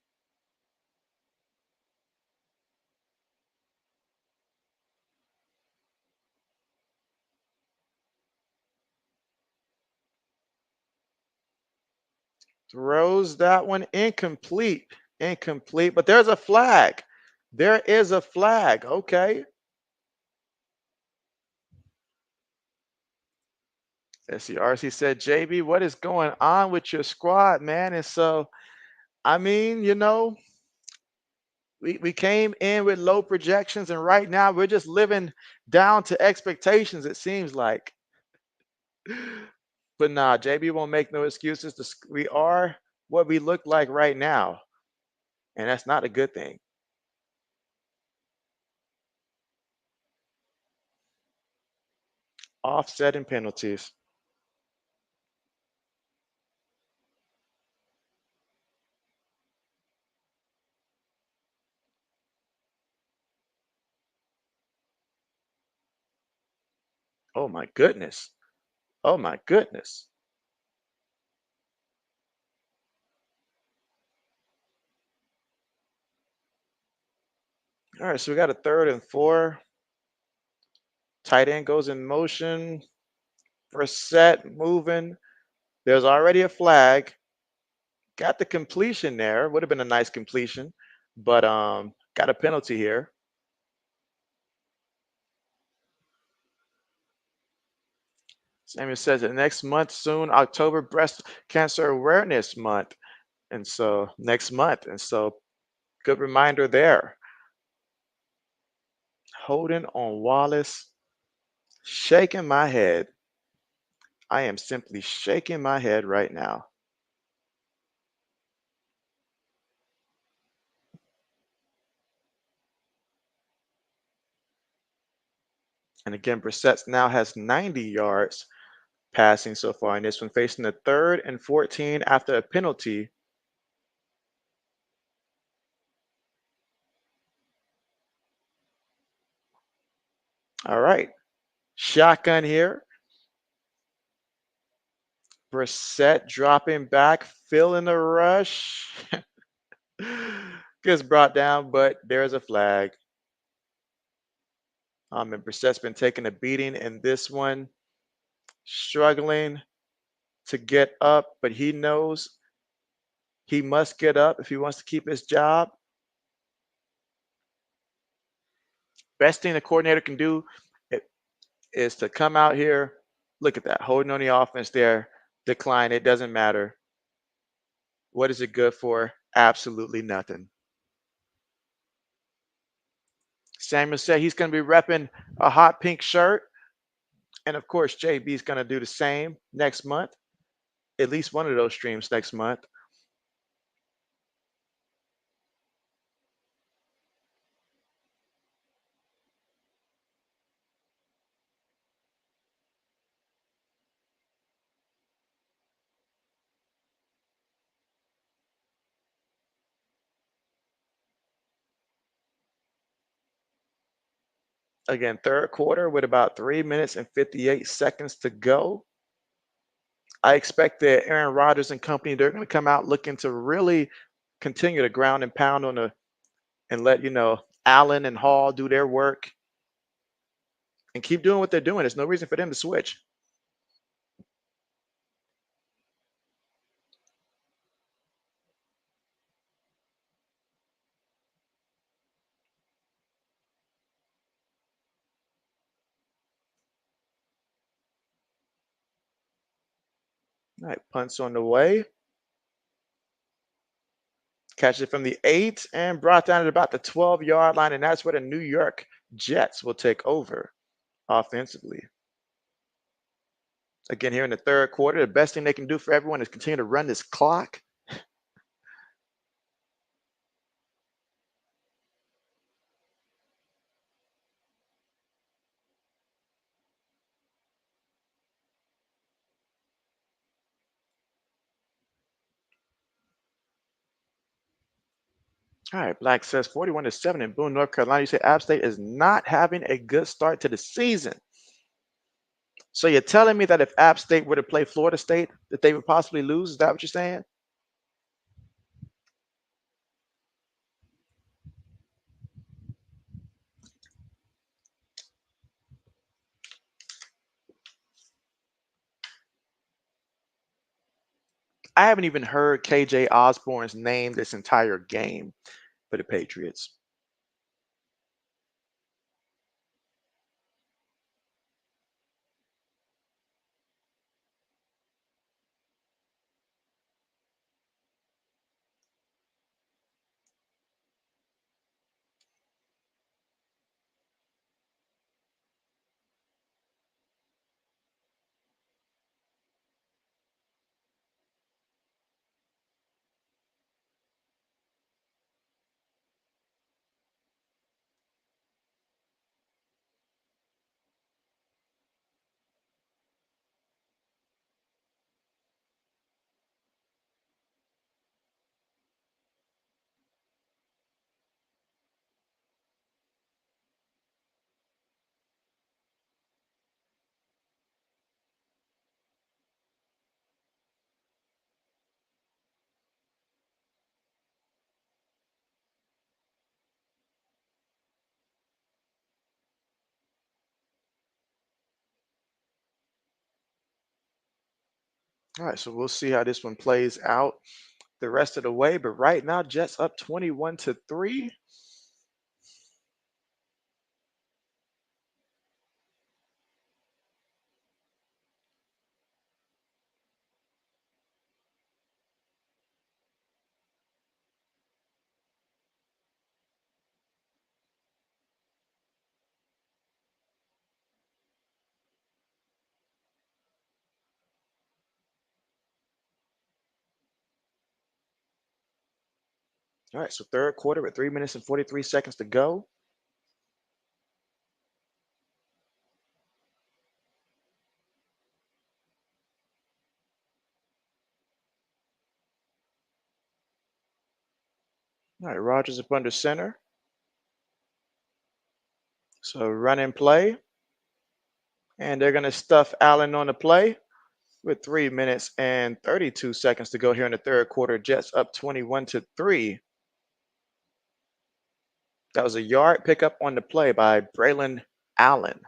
Throws that one incomplete. Incomplete, but there's a flag. There is a flag. Okay. Let's see. RC said, JB, what is going on with your squad, man? And so, I mean, we came in with low projections, and right now we're just living down to expectations, it seems like. But nah, JB won't make no excuses. We are what we look like right now, and that's not a good thing. Offsetting penalties. Oh my goodness. Oh my goodness. All right, so we got a 3rd and 4. Tight end goes in motion. Brissett moving. There's already a flag. Got the completion there. Would have been a nice completion, but got a penalty here. Samuel says that next month soon, October Breast Cancer Awareness Month. And so next month. And so good reminder there. Holding on Wallace. Shaking my head. I am simply shaking my head right now. And again, Brissett now has 90 yards passing so far in this one, facing the 3rd and 14 after a penalty. All right. Shotgun here. Brissett dropping back, feeling the rush. Gets brought down, but there's a flag. And Brissett's been taking a beating in this one, struggling to get up, but he knows he must get up if he wants to keep his job. Best thing the coordinator can do is to come out here. Look at that, holding on the offense there. Decline. It doesn't matter. What is it good for? Absolutely nothing. Samuel said he's going to be repping a hot pink shirt. And of course, JB is going to do the same next month. At least one of those streams next month. Again, third quarter with about 3 minutes and 58 seconds to go. I expect that Aaron Rodgers and company, they're going to come out looking to really continue to ground and pound on the and let Allen and Hall do their work and keep doing what they're doing. There's no reason for them to switch. All right, punts on the way. Catch it from the 8 and brought down at about the 12-yard line, and that's where the New York Jets will take over offensively. Again, here in the third quarter, the best thing they can do for everyone is continue to run this clock. All right, Black says 41-7 in Boone, North Carolina. You say App State is not having a good start to the season. So you're telling me that if App State were to play Florida State, that they would possibly lose? Is that what you're saying? I haven't even heard KJ Osborne's name this entire game for the Patriots. All right, so we'll see how this one plays out the rest of the way. But right now, Jets up 21-3. All right, so third quarter with 3 minutes and 43 seconds to go. All right, Rogers up under center. So run and play. And they're going to stuff Allen on the play with 3 minutes and 32 seconds to go here in the third quarter. Jets up 21-3. That was a yard pickup on the play by Braylon Allen.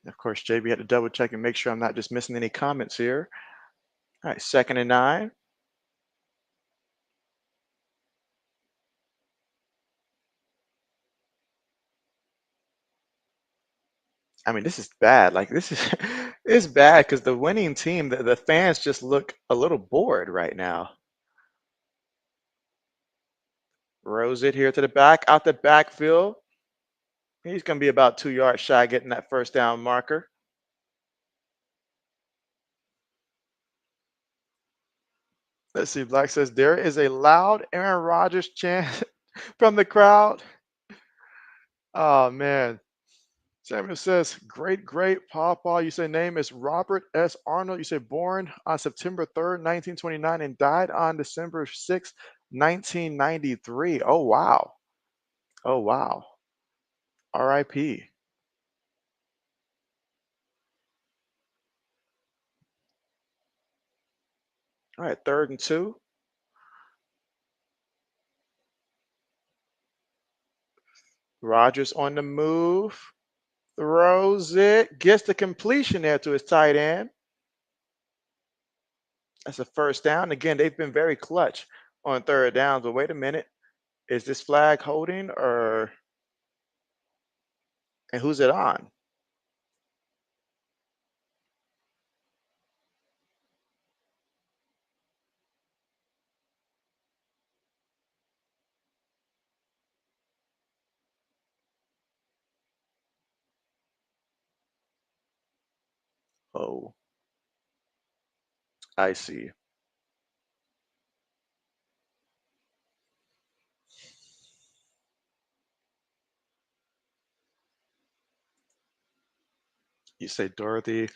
Of course, JB had to double check and make sure I'm not just missing any comments here. All right, 2nd and 9. I mean, this is bad. Like this is it's bad because the winning team, the fans just look a little bored right now. Rose it here to the back, out the backfield. He's going to be about 2 yards shy getting that first down marker. Let's see. Black says there is a loud Aaron Rodgers chant from the crowd. Oh man. Samuel says, great Papa. You say name is Robert S. Arnold. You say born on September 3rd, 1929, and died on December 6th, 1993. Oh wow. Oh wow. R.I.P. All right, 3rd and 2. Rodgers on the move. Throws it. Gets the completion there to his tight end. That's a first down. Again, they've been very clutch on third downs. But wait a minute. Is this flag holding or and who's it on? Oh, I see. You say Dorothy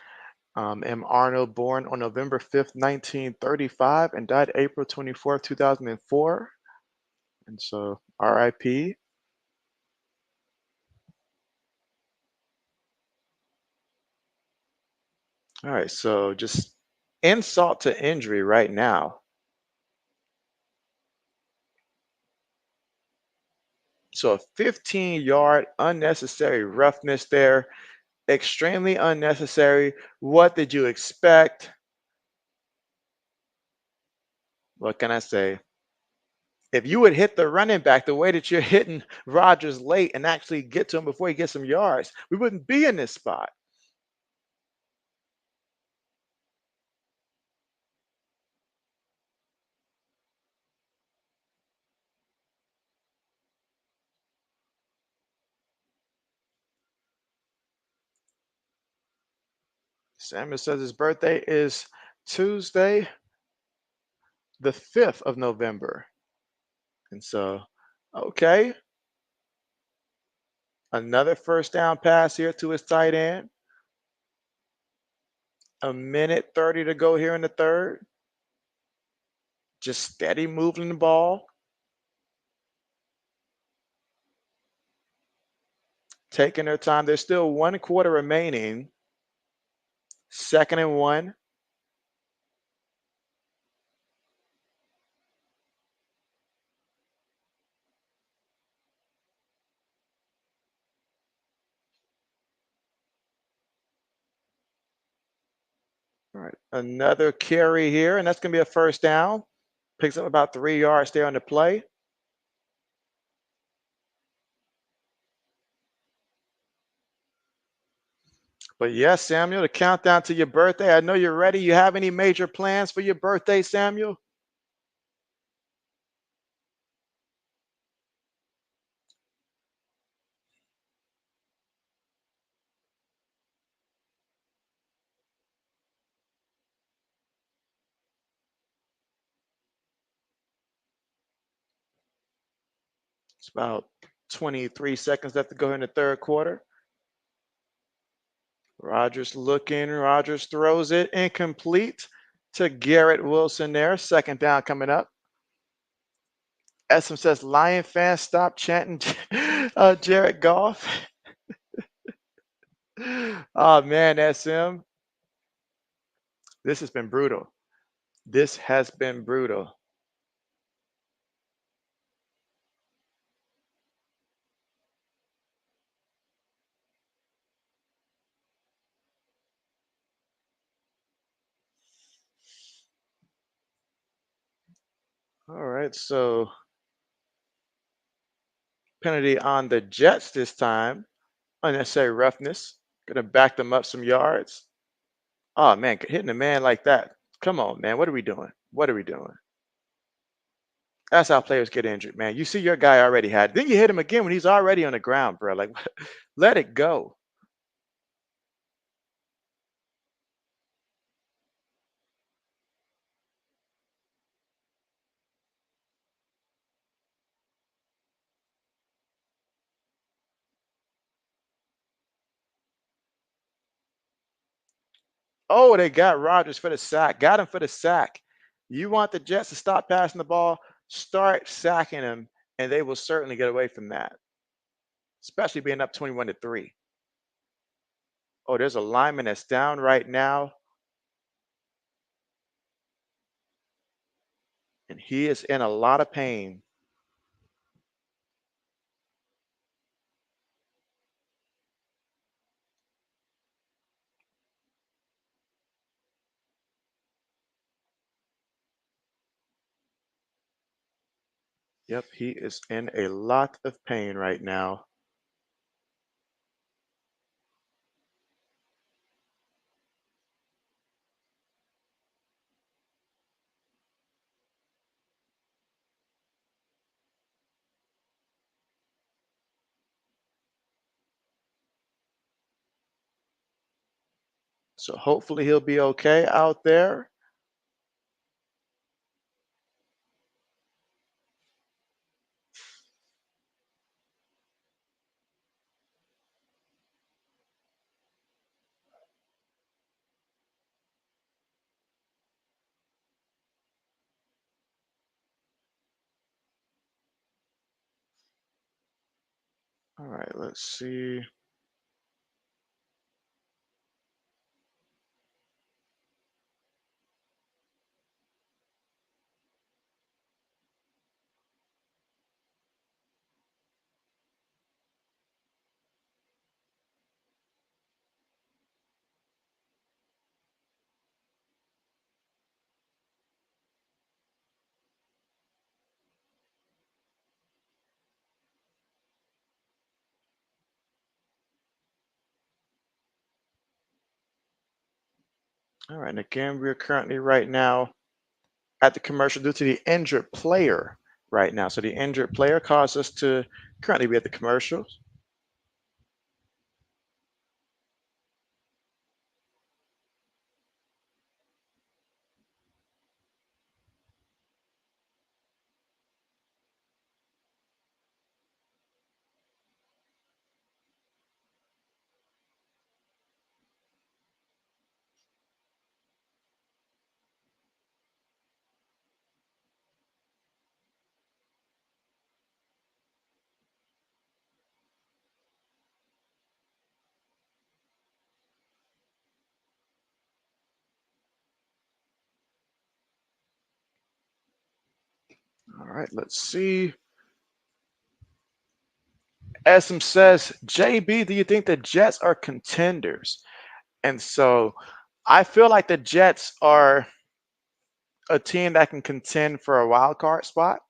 M. Arnold, born on November 5th, 1935, and died April 24th, 2004. And so, RIP. All right, so just insult to injury right now. So a 15-yard unnecessary roughness there, extremely unnecessary. What did you expect? What can I say? If you would hit the running back the way that you're hitting Rodgers late and actually get to him before he gets some yards, we wouldn't be in this spot. Samuel says his birthday is Tuesday, the 5th of November. And so, okay, another first down pass here to his tight end. A minute 30 to go here in the third. Just steady moving the ball, taking their time. There's still 1 quarter remaining. 2nd and 1. All right, another carry here, and that's going to be a first down. Picks up about 3 yards there on the play. But yes, Samuel, the countdown to your birthday. I know you're ready. You have any major plans for your birthday, Samuel? It's about 23 seconds left to go in the third quarter. Rodgers looking. Rodgers throws it incomplete to Garrett Wilson there. 2nd down coming up. SM says, Lion fans, stop chanting Jared Goff. Oh, man, SM. This has been brutal. This has been brutal. All right, so penalty on the Jets this time. Unnecessary roughness. Gonna back them up some yards. Oh man, hitting a man like that. Come on, man. What are we doing? What are we doing? That's how players get injured, man. You see your guy already had it. Then you hit him again when he's already on the ground, bro. Like, let it go. Oh, they got Rodgers for the sack. Got him for the sack. You want the Jets to stop passing the ball, start sacking him, and they will certainly get away from that, especially being up 21-3. Oh, there's a lineman that's down right now, and he is in a lot of pain. Yep, he is in a lot of pain right now. So hopefully he'll be okay out there. All right, let's see. All right, and again, we're currently right now at the commercial due to the injured player right now. So the injured player caused us to currently be at the commercials. All right, let's see. Esm says, JB, do you think the Jets are contenders? And so I feel like the Jets are a team that can contend for a wild card spot.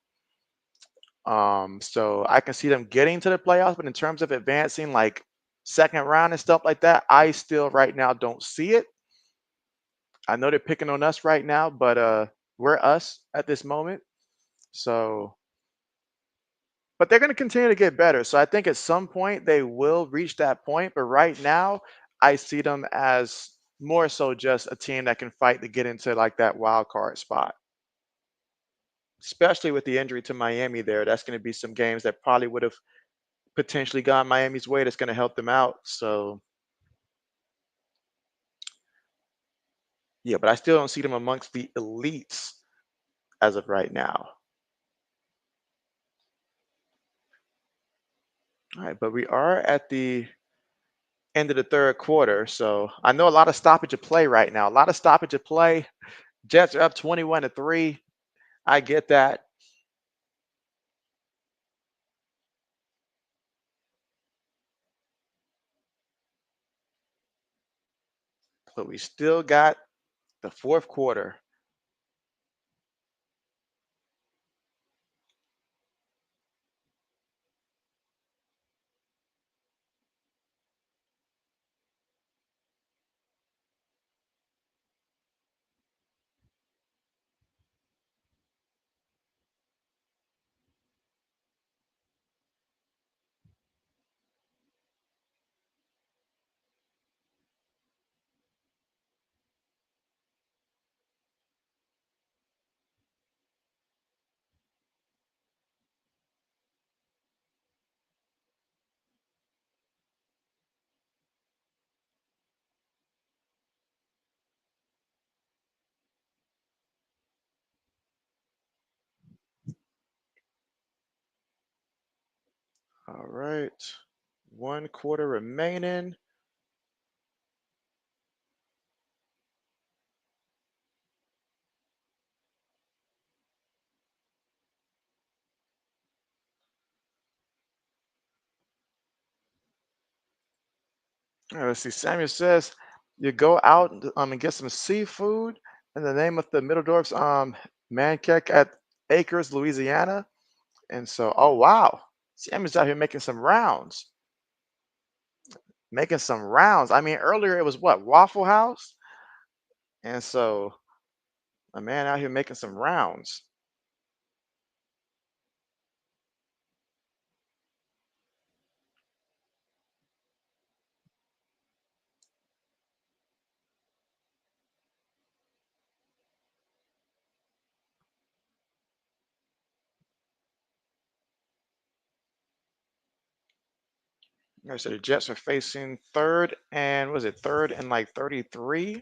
So I can see them getting to the playoffs, but in terms of advancing like second round and stuff like that, I still right now don't see it. I know they're picking on us right now, but we're us at this moment. So, but they're going to continue to get better. So I think at some point they will reach that point. But right now, I see them as more so just a team that can fight to get into like that wild card spot. Especially with the injury to Miami there, that's going to be some games that probably would have potentially gone Miami's way. That's going to help them out. So yeah, but I still don't see them amongst the elites as of right now. All right, but we are at the end of the third quarter. So I know a lot of stoppage of play right now. A lot of stoppage of play. Jets are up 21-3. I get that. But we still got the fourth quarter. All right. One quarter remaining. All right, let's see. Samuel says you go out and get some seafood in the name of the Middledorf's Mancake at Acres, Louisiana. And so, oh wow, Samuel's out here making some rounds. Making some rounds. I mean, earlier it was what, Waffle House? And so a man out here making some rounds. All right, so the Jets are facing third and was it third and like 33?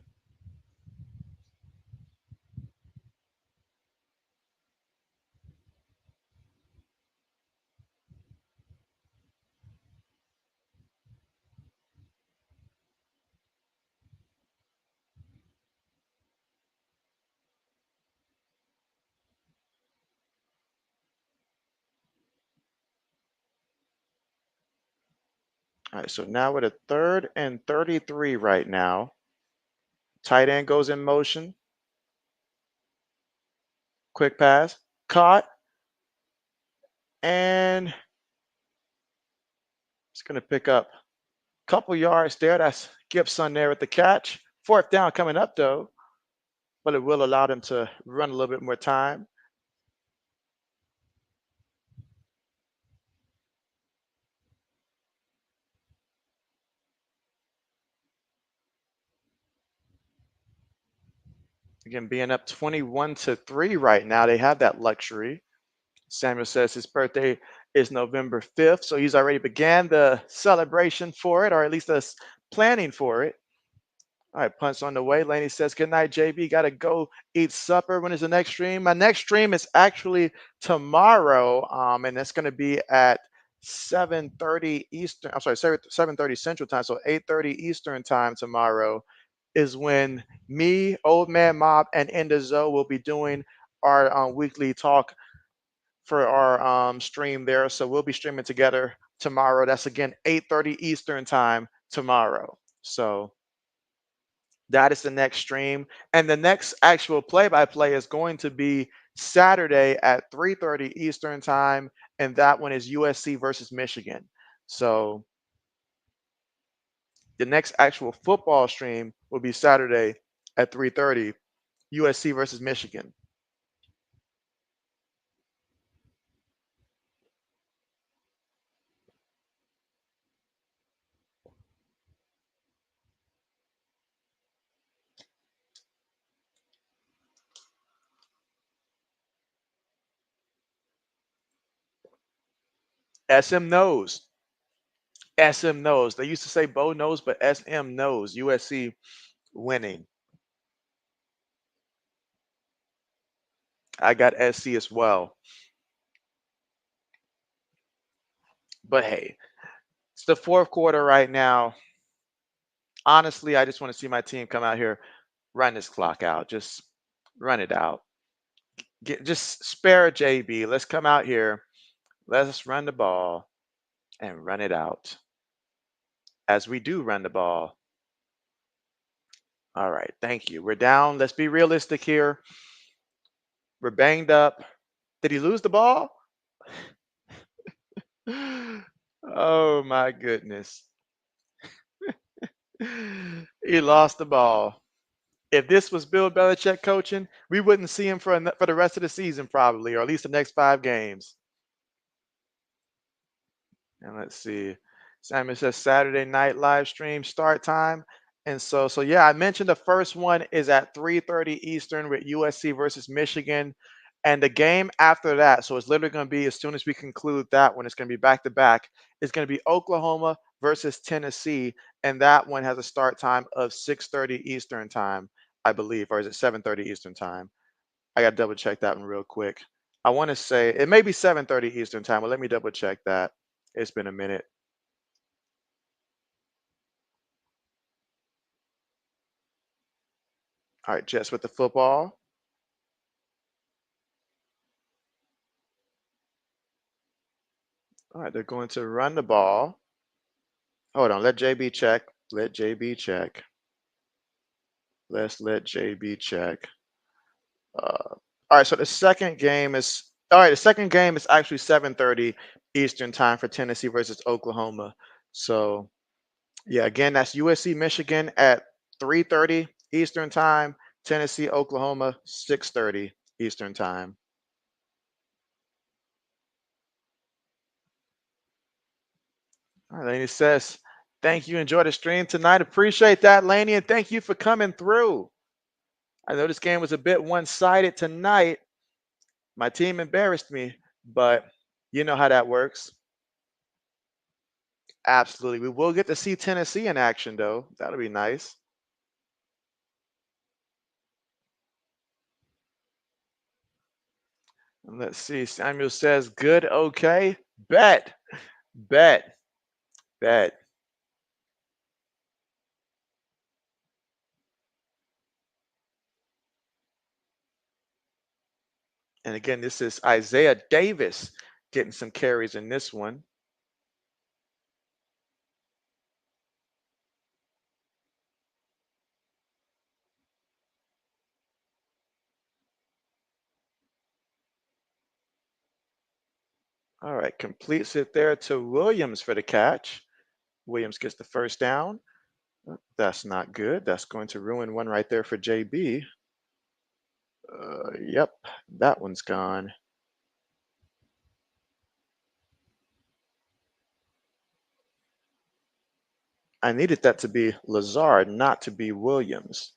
All right, so now we're at third and 33 right now. Tight end goes in motion. Quick pass, caught, and it's going to pick up a couple yards there. That's Gibson there with the catch. Fourth down coming up though, but it will allow them to run a little bit more time. Again, being up 21-3 right now, they have that luxury. Samuel says his birthday is November 5th, so he's already began the celebration for it, or at least us planning for it. All right, punts on the way. Laney says, good night, JB. Got to go eat supper. When is the next stream? My next stream is actually tomorrow, and it's going to be at 7:30 Eastern. I'm sorry, 7:30 Central Time, so 8:30 Eastern Time tomorrow is when me, Old Man Mob, and Endazo will be doing our weekly talk for our stream there. So we'll be streaming together tomorrow. That's again 8:30 Eastern Time tomorrow. So that is the next stream. And the next actual play-by-play is going to be Saturday at 3:30 Eastern Time, and that one is USC versus Michigan. So the next actual football stream will be Saturday at 3:30, USC versus Michigan. SM knows. SM knows. They used to say Bo knows, but SM knows. USC winning. I got SC as well. But hey, it's the fourth quarter right now. Honestly, I just want to see my team come out here, run this clock out. Just run it out. Just spare JB. Let's come out here. Let's run the ball and run it out. As we do run the ball. All right, thank you. We're down. Let's be realistic here. We're banged up. Did he lose the ball? Oh my goodness. He lost the ball. If this was Bill Belichick coaching, we wouldn't see him for the rest of the season probably, or at least the next 5 games. And let's see. Simon says Saturday night live stream start time. And so yeah, I mentioned the first one is at 3:30 Eastern with USC versus Michigan. And the game after that, so it's literally going to be as soon as we conclude that one, it's going to be back to back. It's going to be Oklahoma versus Tennessee, and that one has a start time of 6:30 Eastern time, I believe, or is it 7:30 Eastern time? I got to double check that one real quick. I want to say it may be 7:30 Eastern time, but let me double check that. It's been a minute. All right, Jets with the football. All right, they're going to run the ball. Hold on, let JB check. Let JB check. Let's let JB check. All right, so the second game is all right. The second game is actually 7:30 Eastern time for Tennessee versus Oklahoma. So yeah, again, that's USC Michigan at 3:30 Eastern time. Tennessee Oklahoma 6:30 Eastern time. All right, Laney says, thank you. Enjoy the stream tonight. Appreciate that, Laney, and thank you for coming through. I know this game was a bit one-sided tonight. My team embarrassed me, but you know how that works. Absolutely. We will get to see Tennessee in action, though. That'll be nice. And let's see. Samuel says, good, okay. Bet, bet, bet. And again, this is Isaiah Davis getting some carries in this one. All right, completes it there to Williams for the catch. Williams gets the first down. That's not good. That's going to ruin one right there for JB. Yep, that one's gone. I needed that to be Lazard, not to be Williams.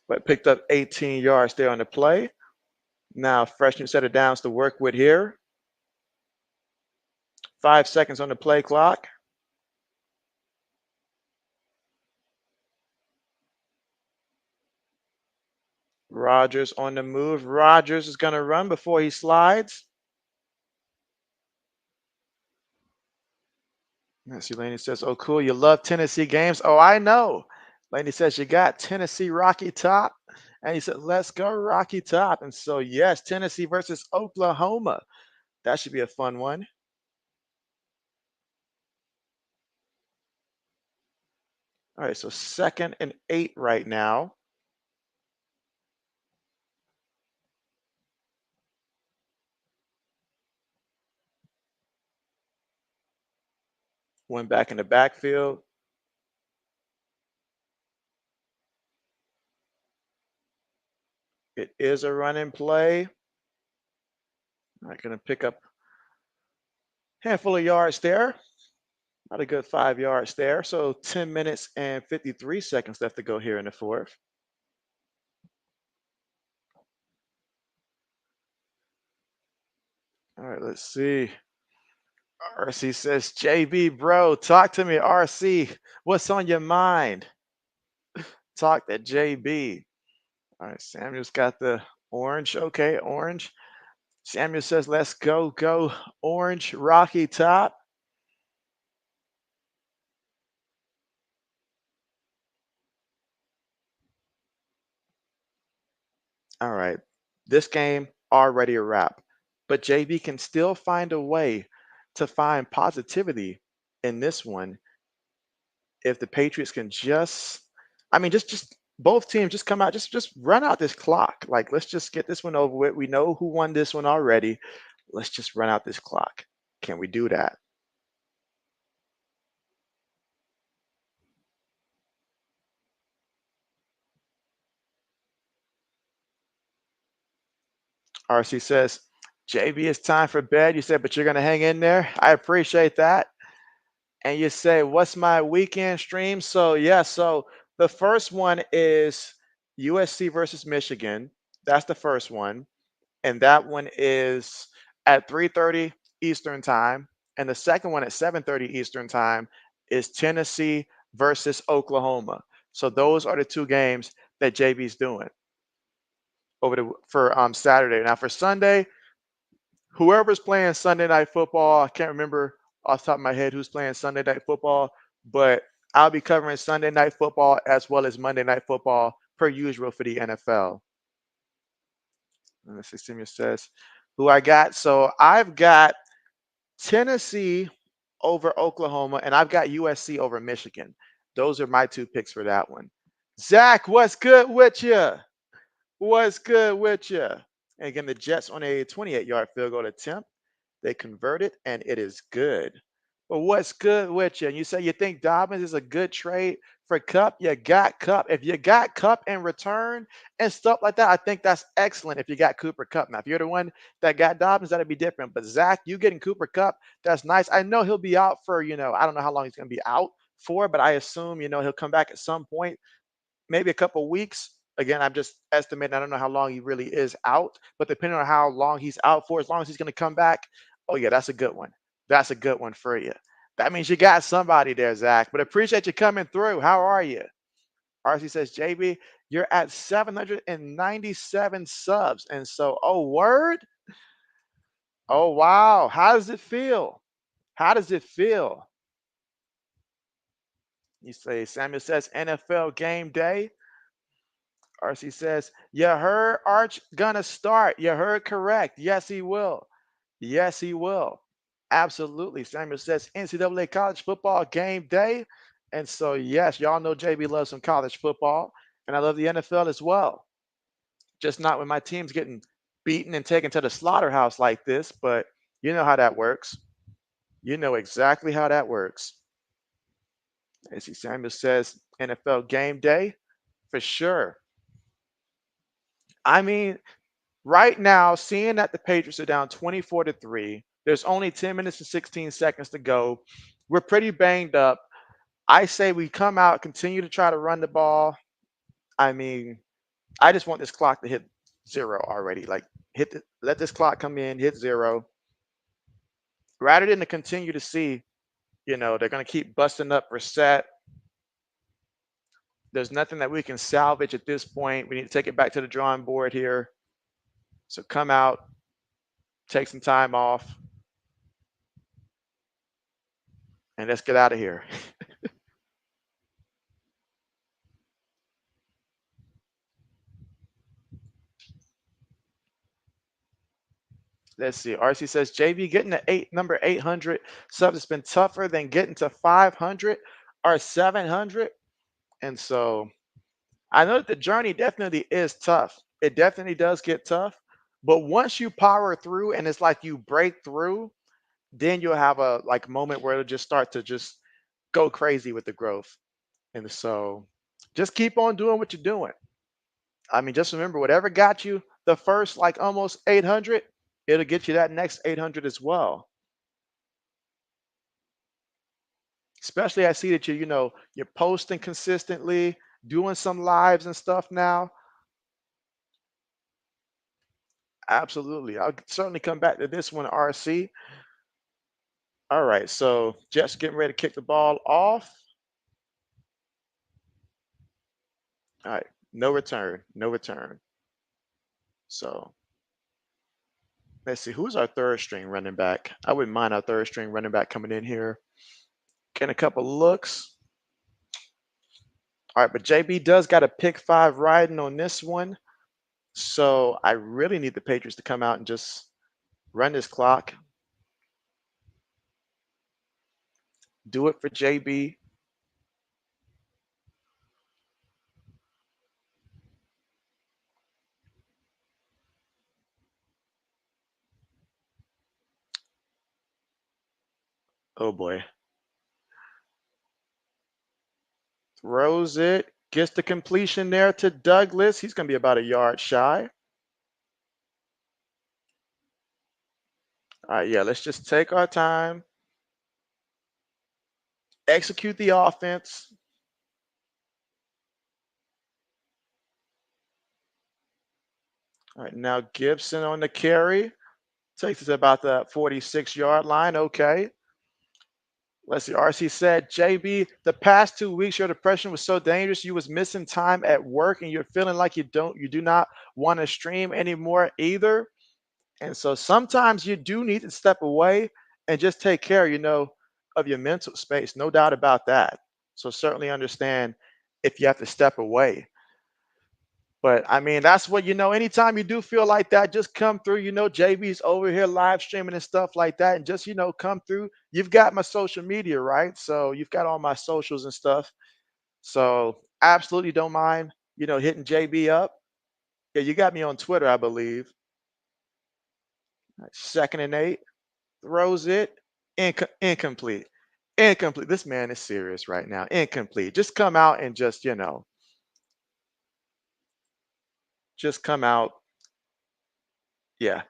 But picked up 18 yards there on the play. Now, fresh new set of downs to work with here. 5 seconds on the play clock. Rodgers on the move. Rodgers is going to run before he slides. Let's see, Laney says, oh, cool. You love Tennessee games. Oh, I know. Laney says, you got Tennessee Rocky Top. And he said, let's go Rocky Top. And so, yes, Tennessee versus Oklahoma. That should be a fun one. All right, so 2nd and 8 right now. One back in the backfield. It is a running play. All right, going to pick up a handful of yards there. Not a good 5 yards there. So 10 minutes and 53 seconds left to go here in the fourth. All right, let's see. RC says, JB, bro, talk to me, RC. What's on your mind? Talk to JB. All right, Samuel's got the orange. Okay, orange. Samuel says, let's go, go, orange, Rocky Top. All right, this game already a wrap, but JB can still find a way to find positivity in this one if the Patriots can just, I mean, just both teams just come out, just run out this clock. Like, let's just get this one over with. We know who won this one already. Let's just run out this clock. Can we do that? RC says, JB, it's time for bed. You said, but you're gonna hang in there. I appreciate that. And you say, what's my weekend stream? So yeah, so the first one is USC versus Michigan. That's the first one. And that one is at 3:30 Eastern time. And the second one at 7:30 Eastern time is Tennessee versus Oklahoma. So those are the two games that JB's doing for Saturday. Now for Sunday, whoever's playing Sunday night football, I can't remember off the top of my head who's playing Sunday night football, but I'll be covering Sunday night football as well as Monday night football per usual for the NFL. And let's see, Samuel says who I got. So I've got Tennessee over Oklahoma, and I've got USC over Michigan. Those are my two picks for that one. Zach, what's good with you? What's good with you? And again, the Jets on a 28-yard field goal attempt. They convert it, and it is good. But what's good with you? And you say you think Dobbins is a good trade for Cup? You got Cup. If you got Cup in return and stuff like that, I think that's excellent if you got Cooper Cup. Now, if you're the one that got Dobbins, that'd be different. But Zach, you getting Cooper Cup, that's nice. I know he'll be out for, I don't know how long he's going to be out for, but I assume, he'll come back at some point, maybe a couple weeks Again, I'm just estimating. I don't know how long he really is out, but depending on how long he's out for, as long as he's going to come back, oh yeah, that's a good one. That's a good one for you. That means you got somebody there, Zach. But appreciate you coming through. How are you? RC says, JB, you're at 797 subs. And so, oh, word? Oh, wow. How does it feel? How does it feel? You say, Samuel says, NFL game day. RC says, you heard Arch gonna start. You heard correct. Yes, he will. Yes, he will. Absolutely. Samuel says, NCAA college football game day. And so, yes, y'all know JB loves some college football, and I love the NFL as well. Just not when my team's getting beaten and taken to the slaughterhouse like this, but you know how that works. You know exactly how that works. As Samuel says, NFL game day for sure. I mean, right now, seeing that the Patriots are down 24-3, there's only 10 minutes and 16 seconds to go. We're pretty banged up. I say we come out, continue to try to run the ball. I mean, I just want this clock to hit zero already. Like, let this clock come in, hit zero. Rather than to continue to see, they're going to keep busting up reset. There's nothing that we can salvage at this point. We need to take it back to the drawing board here. So come out, take some time off, and let's get out of here. Let's see. RC says, JB, getting to number 800 subs has been tougher than getting to 500 or 700. And so I know that the journey definitely is tough. It definitely does get tough. But once you power through and it's like you break through, then you'll have a moment where it'll just start to just go crazy with the growth. And so just keep on doing what you're doing. I mean, just remember, whatever got you the first almost 800, it'll get you that next 800 as well. Especially I see that you're posting consistently, doing some lives and stuff now. Absolutely. I'll certainly come back to this one, RC. All right, so Jets getting ready to kick the ball off. All right, no return, no return. So let's see, who's our third string running back? I wouldn't mind our third string running back coming in here. Getting a couple looks. All right, but JB does got a pick 5 riding on this one. So I really need the Patriots to come out and just run this clock. Do it for JB. Oh boy. Throws it. Gets the completion there to Douglas. He's going to be about a yard shy. All right, yeah, let's just take our time. Execute the offense. All right, now Gibson on the carry. Takes us about the 46-yard line. Okay. Let's see. RC said, JB, the past 2 weeks, your depression was so dangerous. You was missing time at work and you're feeling like you do not want to stream anymore either. And so sometimes you do need to step away and just take care, of your mental space. No doubt about that. So certainly understand if you have to step away. But I mean, that's what, anytime you do feel like that, just come through. JB's over here live streaming and stuff like that. And just, come through. You've got my social media, right? So you've got all my socials and stuff. So absolutely don't mind, hitting JB up. Yeah, you got me on Twitter, I believe. 2nd and 8. Throws it. Incomplete. Incomplete. This man is serious right now. Incomplete. Just come out and just come out. Yeah.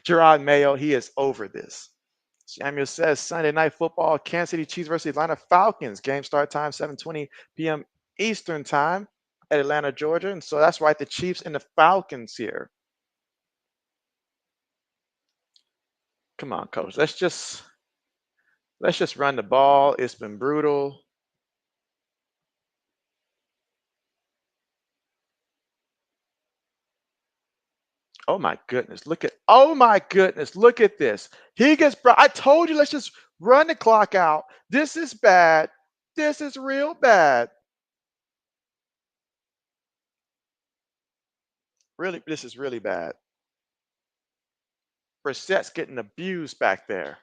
Gerard Mayo, he is over this. Samuel says Sunday Night Football, Kansas City Chiefs versus Atlanta Falcons. Game start time 7:20 p.m. Eastern time. at Atlanta, Georgia. And so that's right, the Chiefs and the Falcons here. Come on, coach. Let's just run the ball. It's been brutal. Oh my goodness, look at this. I told you, let's just run the clock out. This is bad. This is real bad. Really, this is really bad. Brissett's getting abused back there.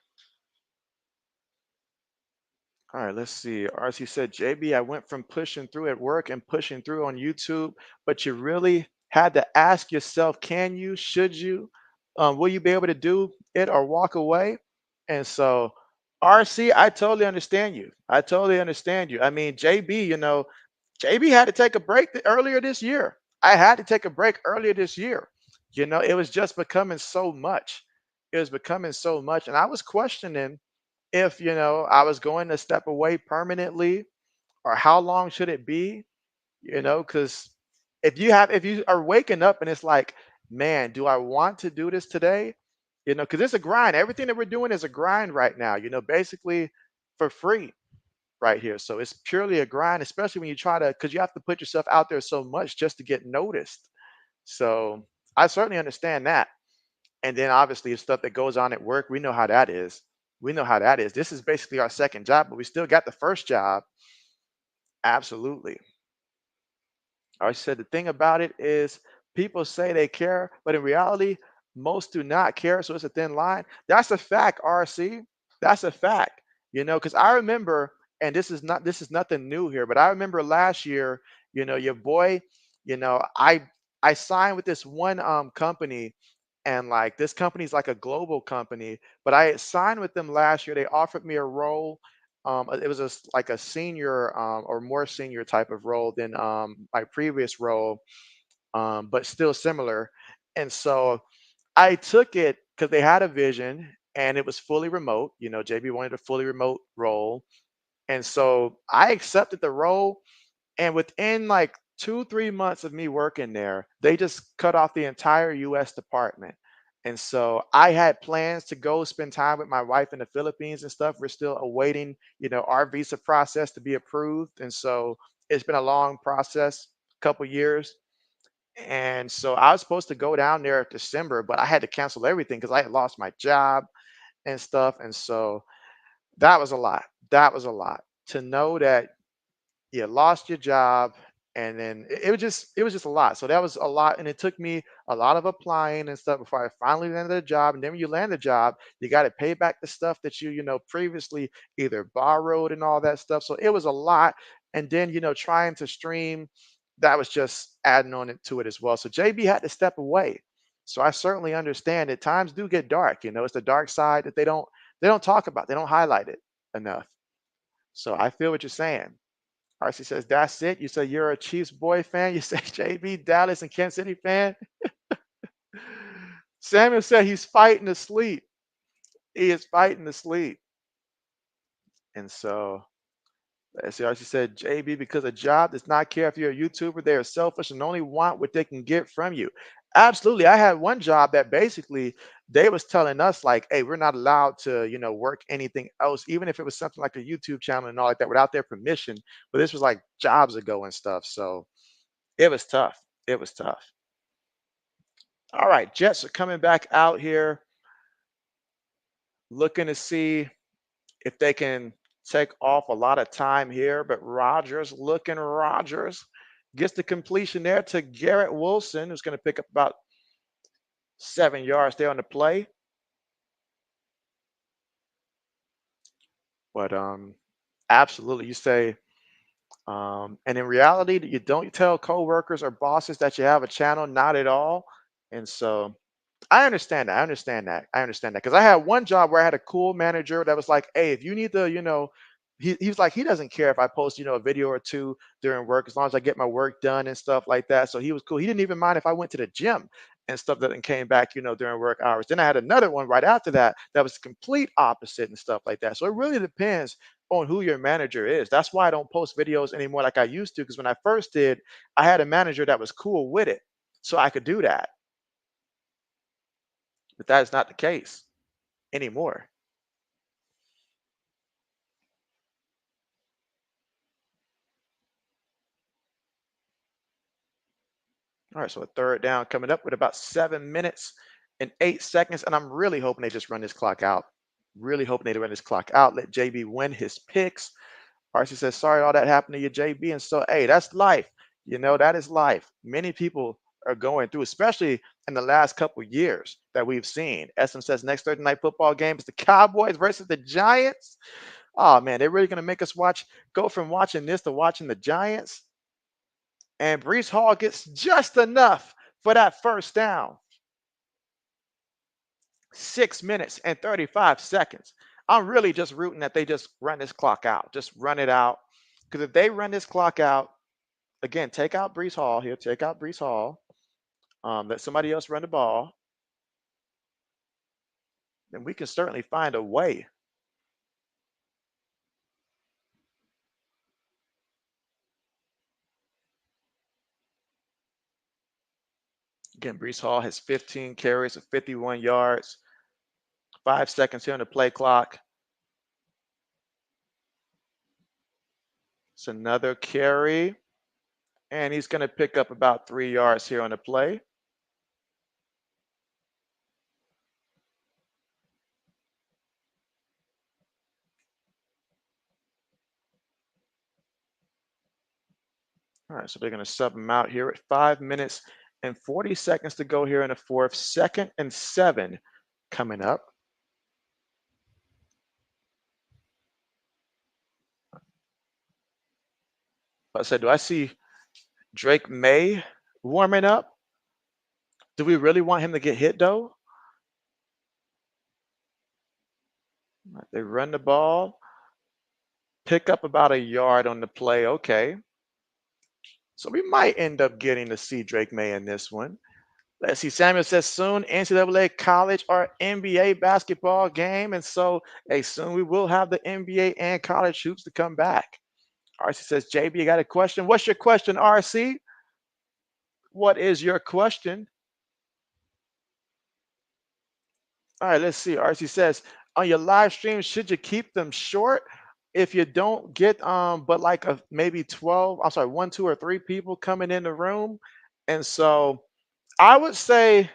All right, let's see. RC said, JB, I went from pushing through at work and pushing through on YouTube, but you really had to ask yourself, can you, should you, will you be able to do it or walk away? And so, RC, I totally understand you. I totally understand you. I mean, JB, JB had to take a break earlier this year. I had to take a break earlier this year. It was just becoming so much. It was becoming so much. And I was questioning if I was going to step away permanently or how long should it be, because if you are waking up and it's like, man, do I want to do this today, because it's a grind. Everything that we're doing is a grind right now, basically for free right here. So it's purely a grind, especially when you try to, because you have to put yourself out there so much just to get noticed. So I certainly understand that. And then obviously the stuff that goes on at work, we know how that is. We know how that is. This is basically our second job, but we still got the first job. Absolutely. I said the thing about it is people say they care, but in reality, most do not care. So it's a thin line. That's a fact, RC. That's a fact. Because I remember, and this is nothing new here, but I remember last year, your boy, I signed with this one company, and like this company's like a global company, but I had signed with them last year. They offered me a role. It was like a senior or more senior type of role than my previous role, but still similar. And so I took it because they had a vision and it was fully remote. JB wanted a fully remote role. And so I accepted the role. And within like 2, 3 months of me working there, they just cut off the entire US department. And so I had plans to go spend time with my wife in the Philippines and stuff. We're still awaiting, our visa process to be approved. And so it's been a long process, couple years. And so I was supposed to go down there in December, but I had to cancel everything because I had lost my job and stuff. And so that was a lot. That was a lot to know that you lost your job, and then it was just a lot. So that was a lot, and it took me a lot of applying and stuff before I finally landed a job. And then when you land a job, you got to pay back the stuff that you previously either borrowed and all that stuff. So it was a lot. And then trying to stream, that was just adding on it to it as well. So JB had to step away. So I certainly understand that times do get dark. It's the dark side that they don't talk about, they don't highlight it enough. So I feel what you're saying. RC says, that's it. You say you're a Chiefs boy fan. You say JB, Dallas, and Kansas City fan. Samuel said he's fighting to sleep. He is fighting to sleep. And so, let's see. RC said, JB, because a job does not care if you're a YouTuber, they are selfish and only want what they can get from you. Absolutely. I had one job that basically they was telling us like, hey, we're not allowed to, work anything else, even if it was something like a YouTube channel and all like that without their permission. But this was like jobs ago and stuff. So it was tough. It was tough. All right, Jets are coming back out here looking to see if they can take off a lot of time here. But Rogers gets the completion there to Garrett Wilson, who's going to pick up about 7 yards there on the play. But absolutely, you say, and in reality, you don't tell coworkers or bosses that you have a channel, not at all. And so I understand that. I understand that. I understand that. Because I had one job where I had a cool manager that was like, hey, if you need to, he was like, he doesn't care if I post, a video or two during work as long as I get my work done and stuff like that. So he was cool. He didn't even mind if I went to the gym and stuff that and came back, during work hours. Then I had another one right after that that was the complete opposite and stuff like that. So it really depends on who your manager is. That's why I don't post videos anymore like I used to. Because when I first did, I had a manager that was cool with it, so I could do that. But that is not the case anymore. All right, so a third down coming up with about 7 minutes and 8 seconds. And I'm really hoping they just run this clock out. Really hoping they run this clock out. Let JB win his picks. RC says, sorry all that happened to you, JB. And so, hey, that's life. That is life. Many people are going through, especially in the last couple years that we've seen. SM says next Thursday night football game is the Cowboys versus the Giants. Oh man, they're really gonna make us go from watching this to watching the Giants. And Brees Hall gets just enough for that first down. 6 minutes and 35 seconds. I'm really just rooting that they just run this clock out. Just run it out. Because if they run this clock out, again, take out Brees Hall here. Take out Brees Hall. Let somebody else run the ball. Then we can certainly find a way. Again, Brees Hall has 15 carries of 51 yards. 5 seconds here on the play clock. It's another carry. And he's going to pick up about 3 yards here on the play. All right, so they're going to sub him out here at 5 minutes and 40 seconds to go here in the fourth. 2nd and 7 coming up. I said, do I see Drake May warming up? Do we really want him to get hit though? They run the ball, pick up about a yard on the play. Okay. So we might end up getting to see Drake May in this one. Let's see. Samuel says soon NCAA, college, or NBA basketball game. And so, hey, soon we will have the NBA and college hoops to come back. RC says, JB, you got a question? What's your question, RC? What is your question? All right, let's see. RC says, on your live stream, should you keep them short? If you don't get but like a maybe 12, I'm sorry, 1, 2, or 3 people coming in the room. And so I would say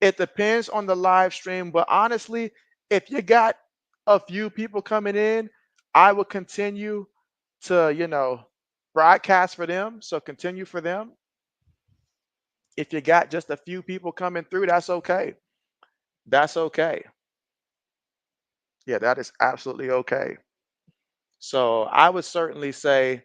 it depends on the live stream, but honestly, if you got a few people coming in, I would continue to, broadcast for them. So continue for them. If you got just a few people coming through, that's okay. That's okay. Yeah, that is absolutely okay. So I would certainly say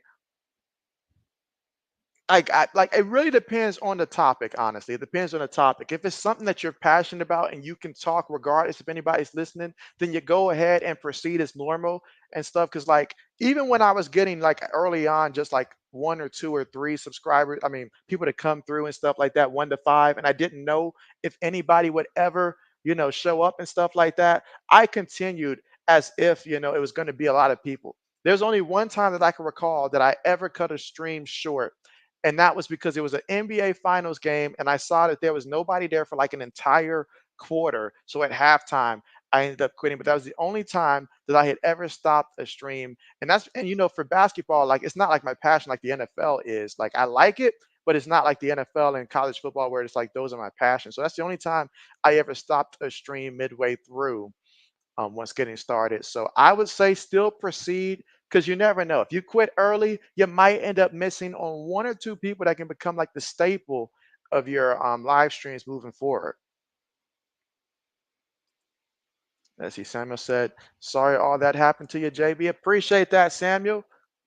like it really depends on the topic, honestly. It depends on the topic. If it's something that you're passionate about and you can talk regardless if anybody's listening, then you go ahead and proceed as normal and stuff. Cause like even when I was getting like early on, just like 1 or 2 or 3 subscribers, I mean people to come through and stuff like that, 1 to 5, and I didn't know if anybody would ever, show up and stuff like that. I continued as if, it was going to be a lot of people. There's only one time that I can recall that I ever cut a stream short, and that was because it was an NBA Finals game, and I saw that there was nobody there for like an entire quarter. So at halftime, I ended up quitting. But that was the only time that I had ever stopped a stream. And for basketball, like it's not like my passion like the NFL is. Like I like it, but it's not like the NFL and college football where it's like those are my passion. So that's the only time I ever stopped a stream midway through once getting started. So I would say still proceed because you never know. If you quit early, you might end up missing on 1 or 2 people that can become like the staple of your live streams moving forward. Let's see. Samuel said, sorry all that happened to you, JB. Appreciate that, Samuel.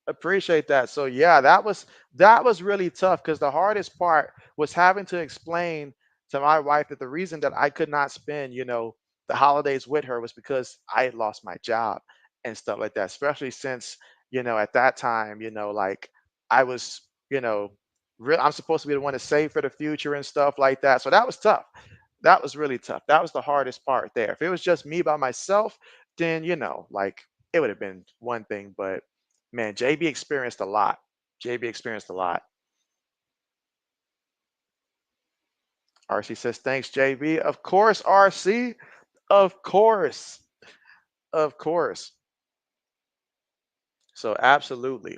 Appreciate that. So yeah, that was really tough because the hardest part was having to explain to my wife that the reason that I could not spend, the holidays with her was because I had lost my job and stuff like that. Especially since, at that time, like I was, I'm supposed to be the one to save for the future and stuff like that. So that was tough. That was really tough. That was the hardest part there. If it was just me by myself, then like it would have been one thing. But man, JB experienced a lot. JB experienced a lot. RC says, thanks, JB. Of course, RC. Of course. Of course. So absolutely.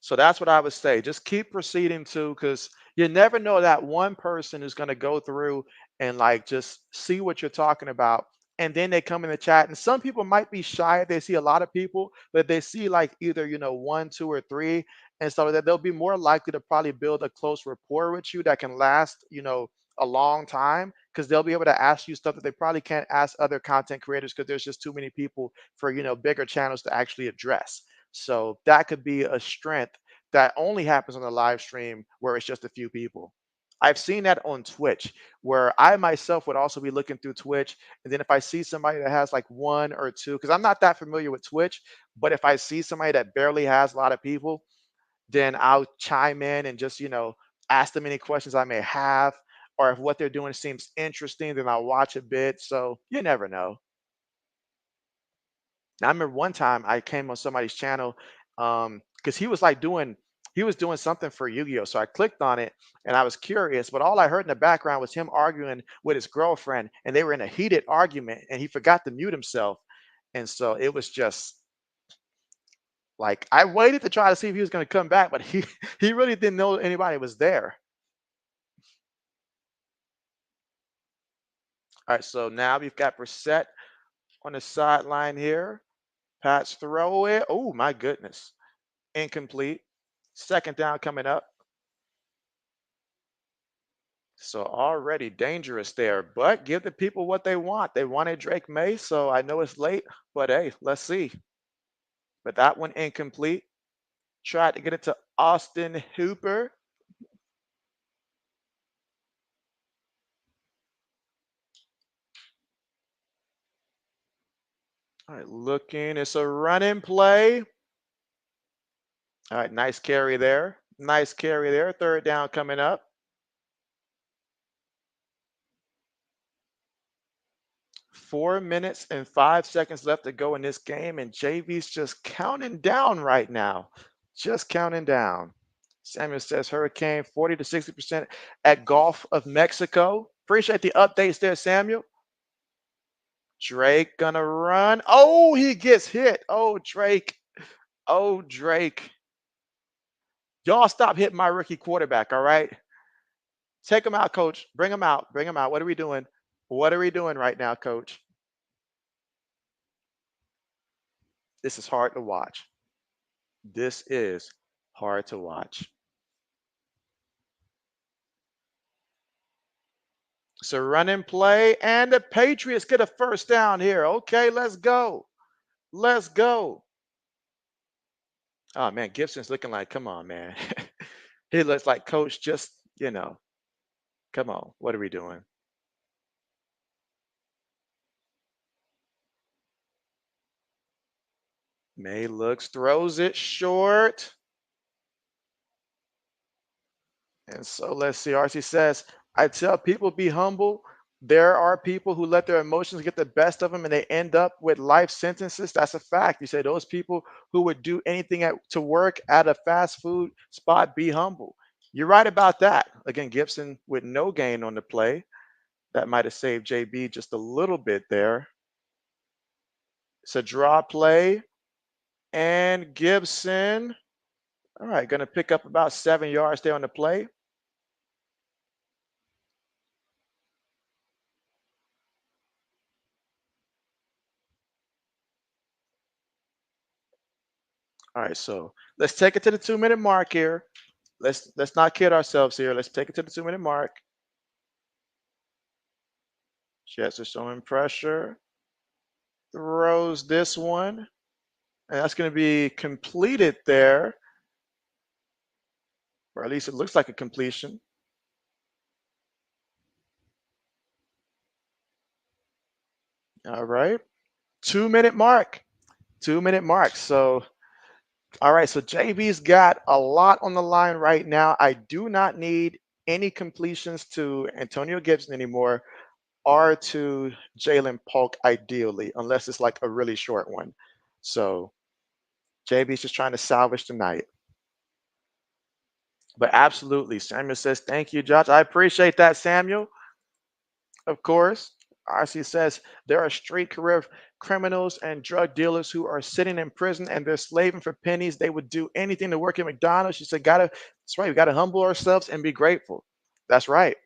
So that's what I would say. Just keep proceeding to, because you never know that one person is going to go through and like just see what you're talking about. And then they come in the chat. And some people might be shy if they see a lot of people, but they see like either, one, two, or three and stuff like that. They'll be more likely to probably build a close rapport with you that can last, a long time, because they'll be able to ask you stuff that they probably can't ask other content creators because there's just too many people for, bigger channels to actually address. So that could be a strength that only happens on the live stream where it's just a few people. I've seen that on Twitch, where I myself would also be looking through Twitch. And then if I see somebody that has like one or two, because I'm not that familiar with Twitch, but if I see somebody that barely has a lot of people, then I'll chime in and just, ask them any questions I may have. Or if what they're doing seems interesting, then I'll watch a bit. So you never know. I remember one time I came on somebody's channel, because he was doing something for Yu-Gi-Oh! So I clicked on it and I was curious, but all I heard in the background was him arguing with his girlfriend, and they were in a heated argument, and he forgot to mute himself. And so it was just like I waited to try to see if he was going to come back, but he he really didn't know anybody was there. All right, so now we've got Brissett on the sideline here. Pat's throw it. Oh my goodness. Incomplete. Second down coming up. So already dangerous there, but give the people what they want. They wanted Drake May, so I know it's late, but hey, let's see. But that one incomplete. Tried to get it to Austin Hooper. All right, looking. It's a running play. All right, nice carry there. Nice carry there. Third down coming up. 4 minutes and 5 seconds left to go in this game, and JV's just counting down right now. Just counting down. Samuel says Hurricane 40 to 60% at Gulf of Mexico. Appreciate the updates there, Samuel. Drake gonna run. Oh, he gets hit. Oh, Drake. Oh, Drake. Y'all stop hitting my rookie quarterback, all right? Take him out, coach. Bring him out. Bring him out. What are we doing? What are we doing right now, coach? This is hard to watch. This is hard to watch. So run and play, and the Patriots get a first down here. Okay, let's go. Let's go. Oh man, Gibson's looking like, come on, man. He looks like coach, just, come on. What are we doing? May looks, throws it short. And so let's see. RC says, I tell people be humble. There are people who let their emotions get the best of them and they end up with life sentences. That's a fact. You say those people who would do anything to work at a fast food spot, be humble. You're right about that. Again, Gibson with no gain on the play. That might have saved JB just a little bit there. It's a draw play. And Gibson, all right, going to pick up about 7 yards there on the play. All right, so let's take it to the 2-minute mark here. Let's not kid ourselves here. Let's take it to the 2-minute mark. Jets are showing pressure. Throws this one. And that's going to be completed there. Or at least it looks like a completion. All right. 2-minute mark. 2-minute mark. So, all right. So JB's got a lot on the line right now. I do not need any completions to Antonio Gibson anymore, or to Jalen Polk ideally, unless it's like a really short one. So JB's just trying to salvage the night. But absolutely, Samuel says, thank you, Josh. I appreciate that, Samuel. Of course. RC says there are street career criminals and drug dealers who are sitting in prison and they're slaving for pennies. They would do anything to work at McDonald's. She said, that's right, we gotta humble ourselves and be grateful. That's right.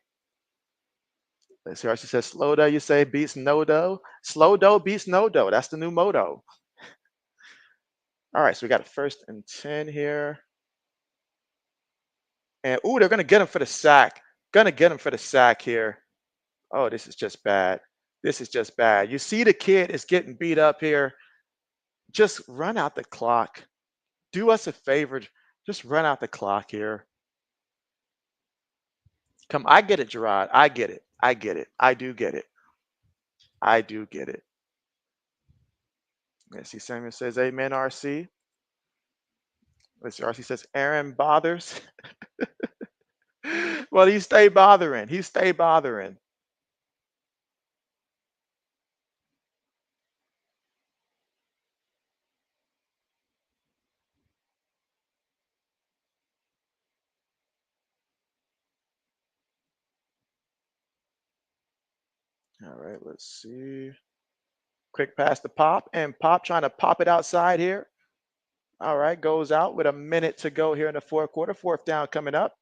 Let's see, RC says, slow dough, you say beats no dough. Slow dough beats no dough. That's the new motto. All right, so we got a 1st and 10 here. And ooh, they're gonna get him for the sack. Gonna get him for the sack here. Oh, this is just bad. This is just bad. You see the kid is getting beat up here. Just run out the clock. Do us a favor. Just run out the clock here. Come, I get it, Gerard. I get it. I get it. I do get it. I do get it. Let's see. Samuel says, Amen, RC. Let's see. RC says, Aaron bothers. Well, he stay bothering. He stay bothering. All right, let's see. Quick pass to Pop, and Pop trying to pop it outside here. All right, goes out with a minute to go here in the 4th quarter. 4th down coming up.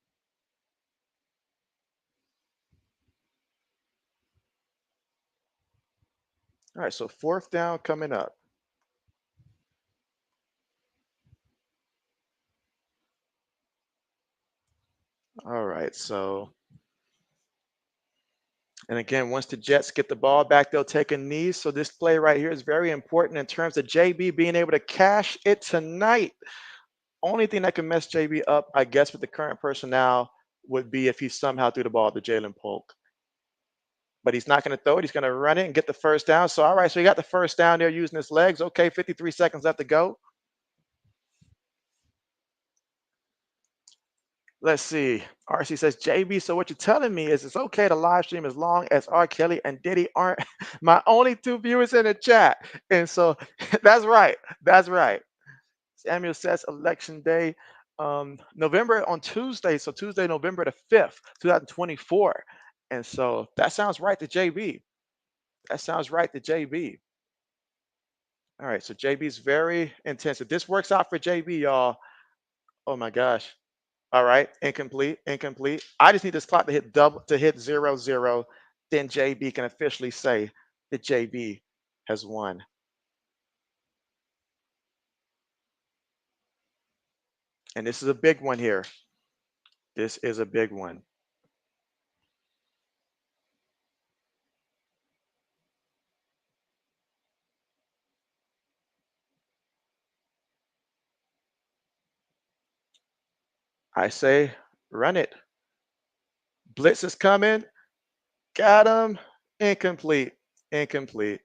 All right, so 4th down coming up. All right, so, and again, once the Jets get the ball back, they'll take a knee. So this play right here is very important in terms of JB being able to cash it tonight. Only thing that can mess JB up, I guess, with the current personnel would be if he somehow threw the ball to Jalen Polk. But he's not going to throw it. He's going to run it and get the 1st down. So, all right, so he got the 1st down there using his legs. Okay, 53 seconds left to go. Let's see. RC says, JB, so what you're telling me is it's okay to live stream as long as R. Kelly and Diddy aren't my only 2 viewers in the chat. And so that's right. That's right. Samuel says election day, November on Tuesday. So Tuesday, November the 5th, 2024. And so that sounds right to JB. That sounds right to JB. All right. So JB's very intense. If this works out for JB, y'all, oh my gosh. All right, incomplete, incomplete. I just need this clock to hit double to hit 0-0. Then JB can officially say that JB has won. And this is a big one here. This is a big one. I say run it. Blitz is coming. Got him. Incomplete. Incomplete.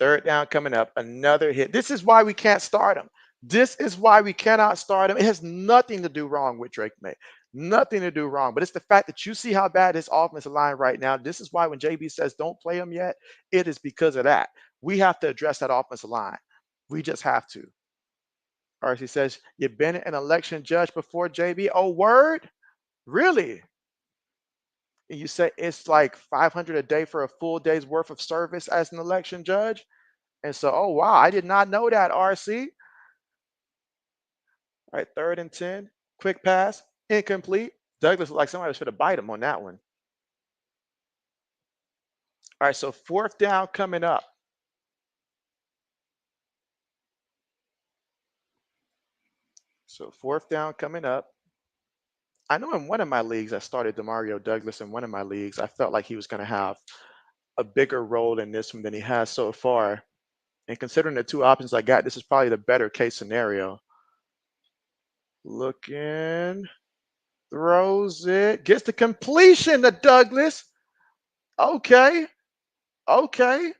3rd down coming up. Another hit. This is why we can't start him. This is why we cannot start him. It has nothing to do wrong with Drake May. Nothing to do wrong. But it's the fact that you see how bad his offensive line right now. This is why when JB says don't play him yet, it is because of that. We have to address that offensive line. We just have to. RC says, you've been an election judge before, JB? Oh, word? Really? And you say it's like 500 a day for a full day's worth of service as an election judge? And so, oh, wow, I did not know that, RC. All right, 3rd and 10. Quick pass, incomplete. Douglas looked like somebody should have bite him on that one. All right, so 4th down coming up. So 4th down coming up. I know in one of my leagues, I started Demario Douglas in one of my leagues. I felt like he was going to have a bigger role in this one than he has so far. And considering the 2 options I got, this is probably the better case scenario. Looking, throws it, gets the completion to Douglas. Okay, okay.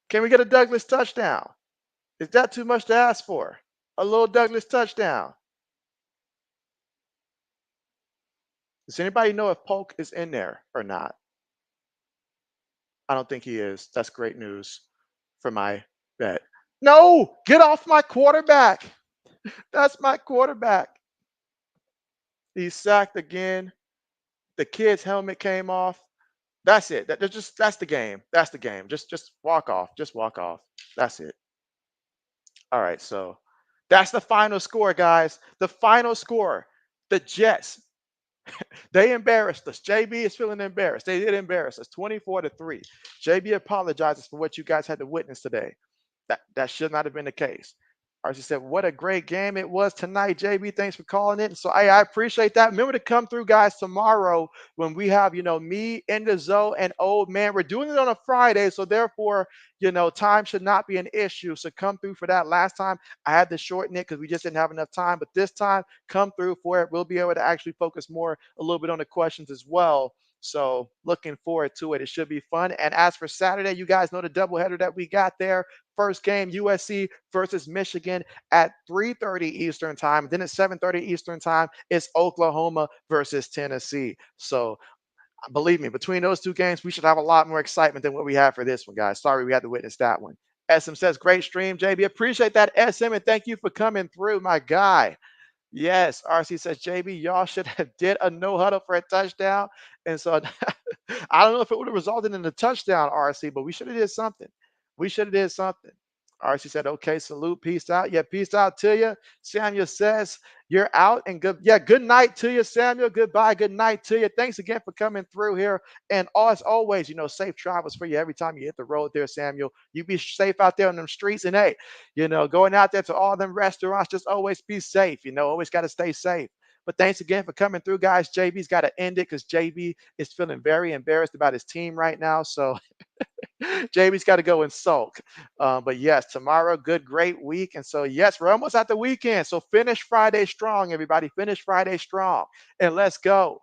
Can we get a Douglas touchdown? Is that too much to ask for? A little Douglas touchdown. Does anybody know if Polk is in there or not? I don't think he is. That's great news for my bet. No, get off my quarterback. That's my quarterback. He's sacked again. The kid's helmet came off. That's it. That's the game. That's the game. Just walk off. Just walk off. That's it. All right. So that's the final score, guys. The final score. The Jets, they embarrassed us. JB is feeling embarrassed. They did embarrass us 24-3. JB apologizes for what you guys had to witness today. That should not have been the case. RC said, "What a great game it was tonight, JB. Thanks for calling it." So I appreciate that. Remember to come through, guys, tomorrow when we have, me, Endazo, and Old Man. We're doing it on a Friday, so therefore, time should not be an issue. So come through for that. Last time I had to shorten it because we just didn't have enough time, but this time, come through for it. We'll be able to actually focus more a little bit on the questions as well. So looking forward to it. It should be fun. And as for Saturday, you guys know the doubleheader that we got there. First game, USC versus Michigan at 3:30 Eastern time. Then at 7:30 Eastern time, it's Oklahoma versus Tennessee. So believe me, between those two games, we should have a lot more excitement than what we have for this one, guys. Sorry we had to witness that one. SM says, great stream, JB. Appreciate that, SM, and thank you for coming through, my guy. Yes, RC says, JB, y'all should have did a no huddle for a touchdown. And so I don't know if it would have resulted in a touchdown, RC, but we should have did something. We should have did something. RC said, okay, salute, peace out. Yeah, peace out to you. Samuel says, you're out and good. Yeah, good night to you, Samuel. Goodbye, good night to you. Thanks again for coming through here. And as always, safe travels for you every time you hit the road there, Samuel. You be safe out there on them streets. And hey, going out there to all them restaurants, just always be safe. Always got to stay safe. But thanks again for coming through, guys. JB's got to end it because JB is feeling very embarrassed about his team right now. So JB's got to go and sulk. But yes, tomorrow, great week. And so, yes, we're almost at the weekend. So finish Friday strong, everybody. Finish Friday strong. And let's go.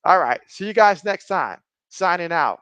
All right. See you guys next time. Signing out.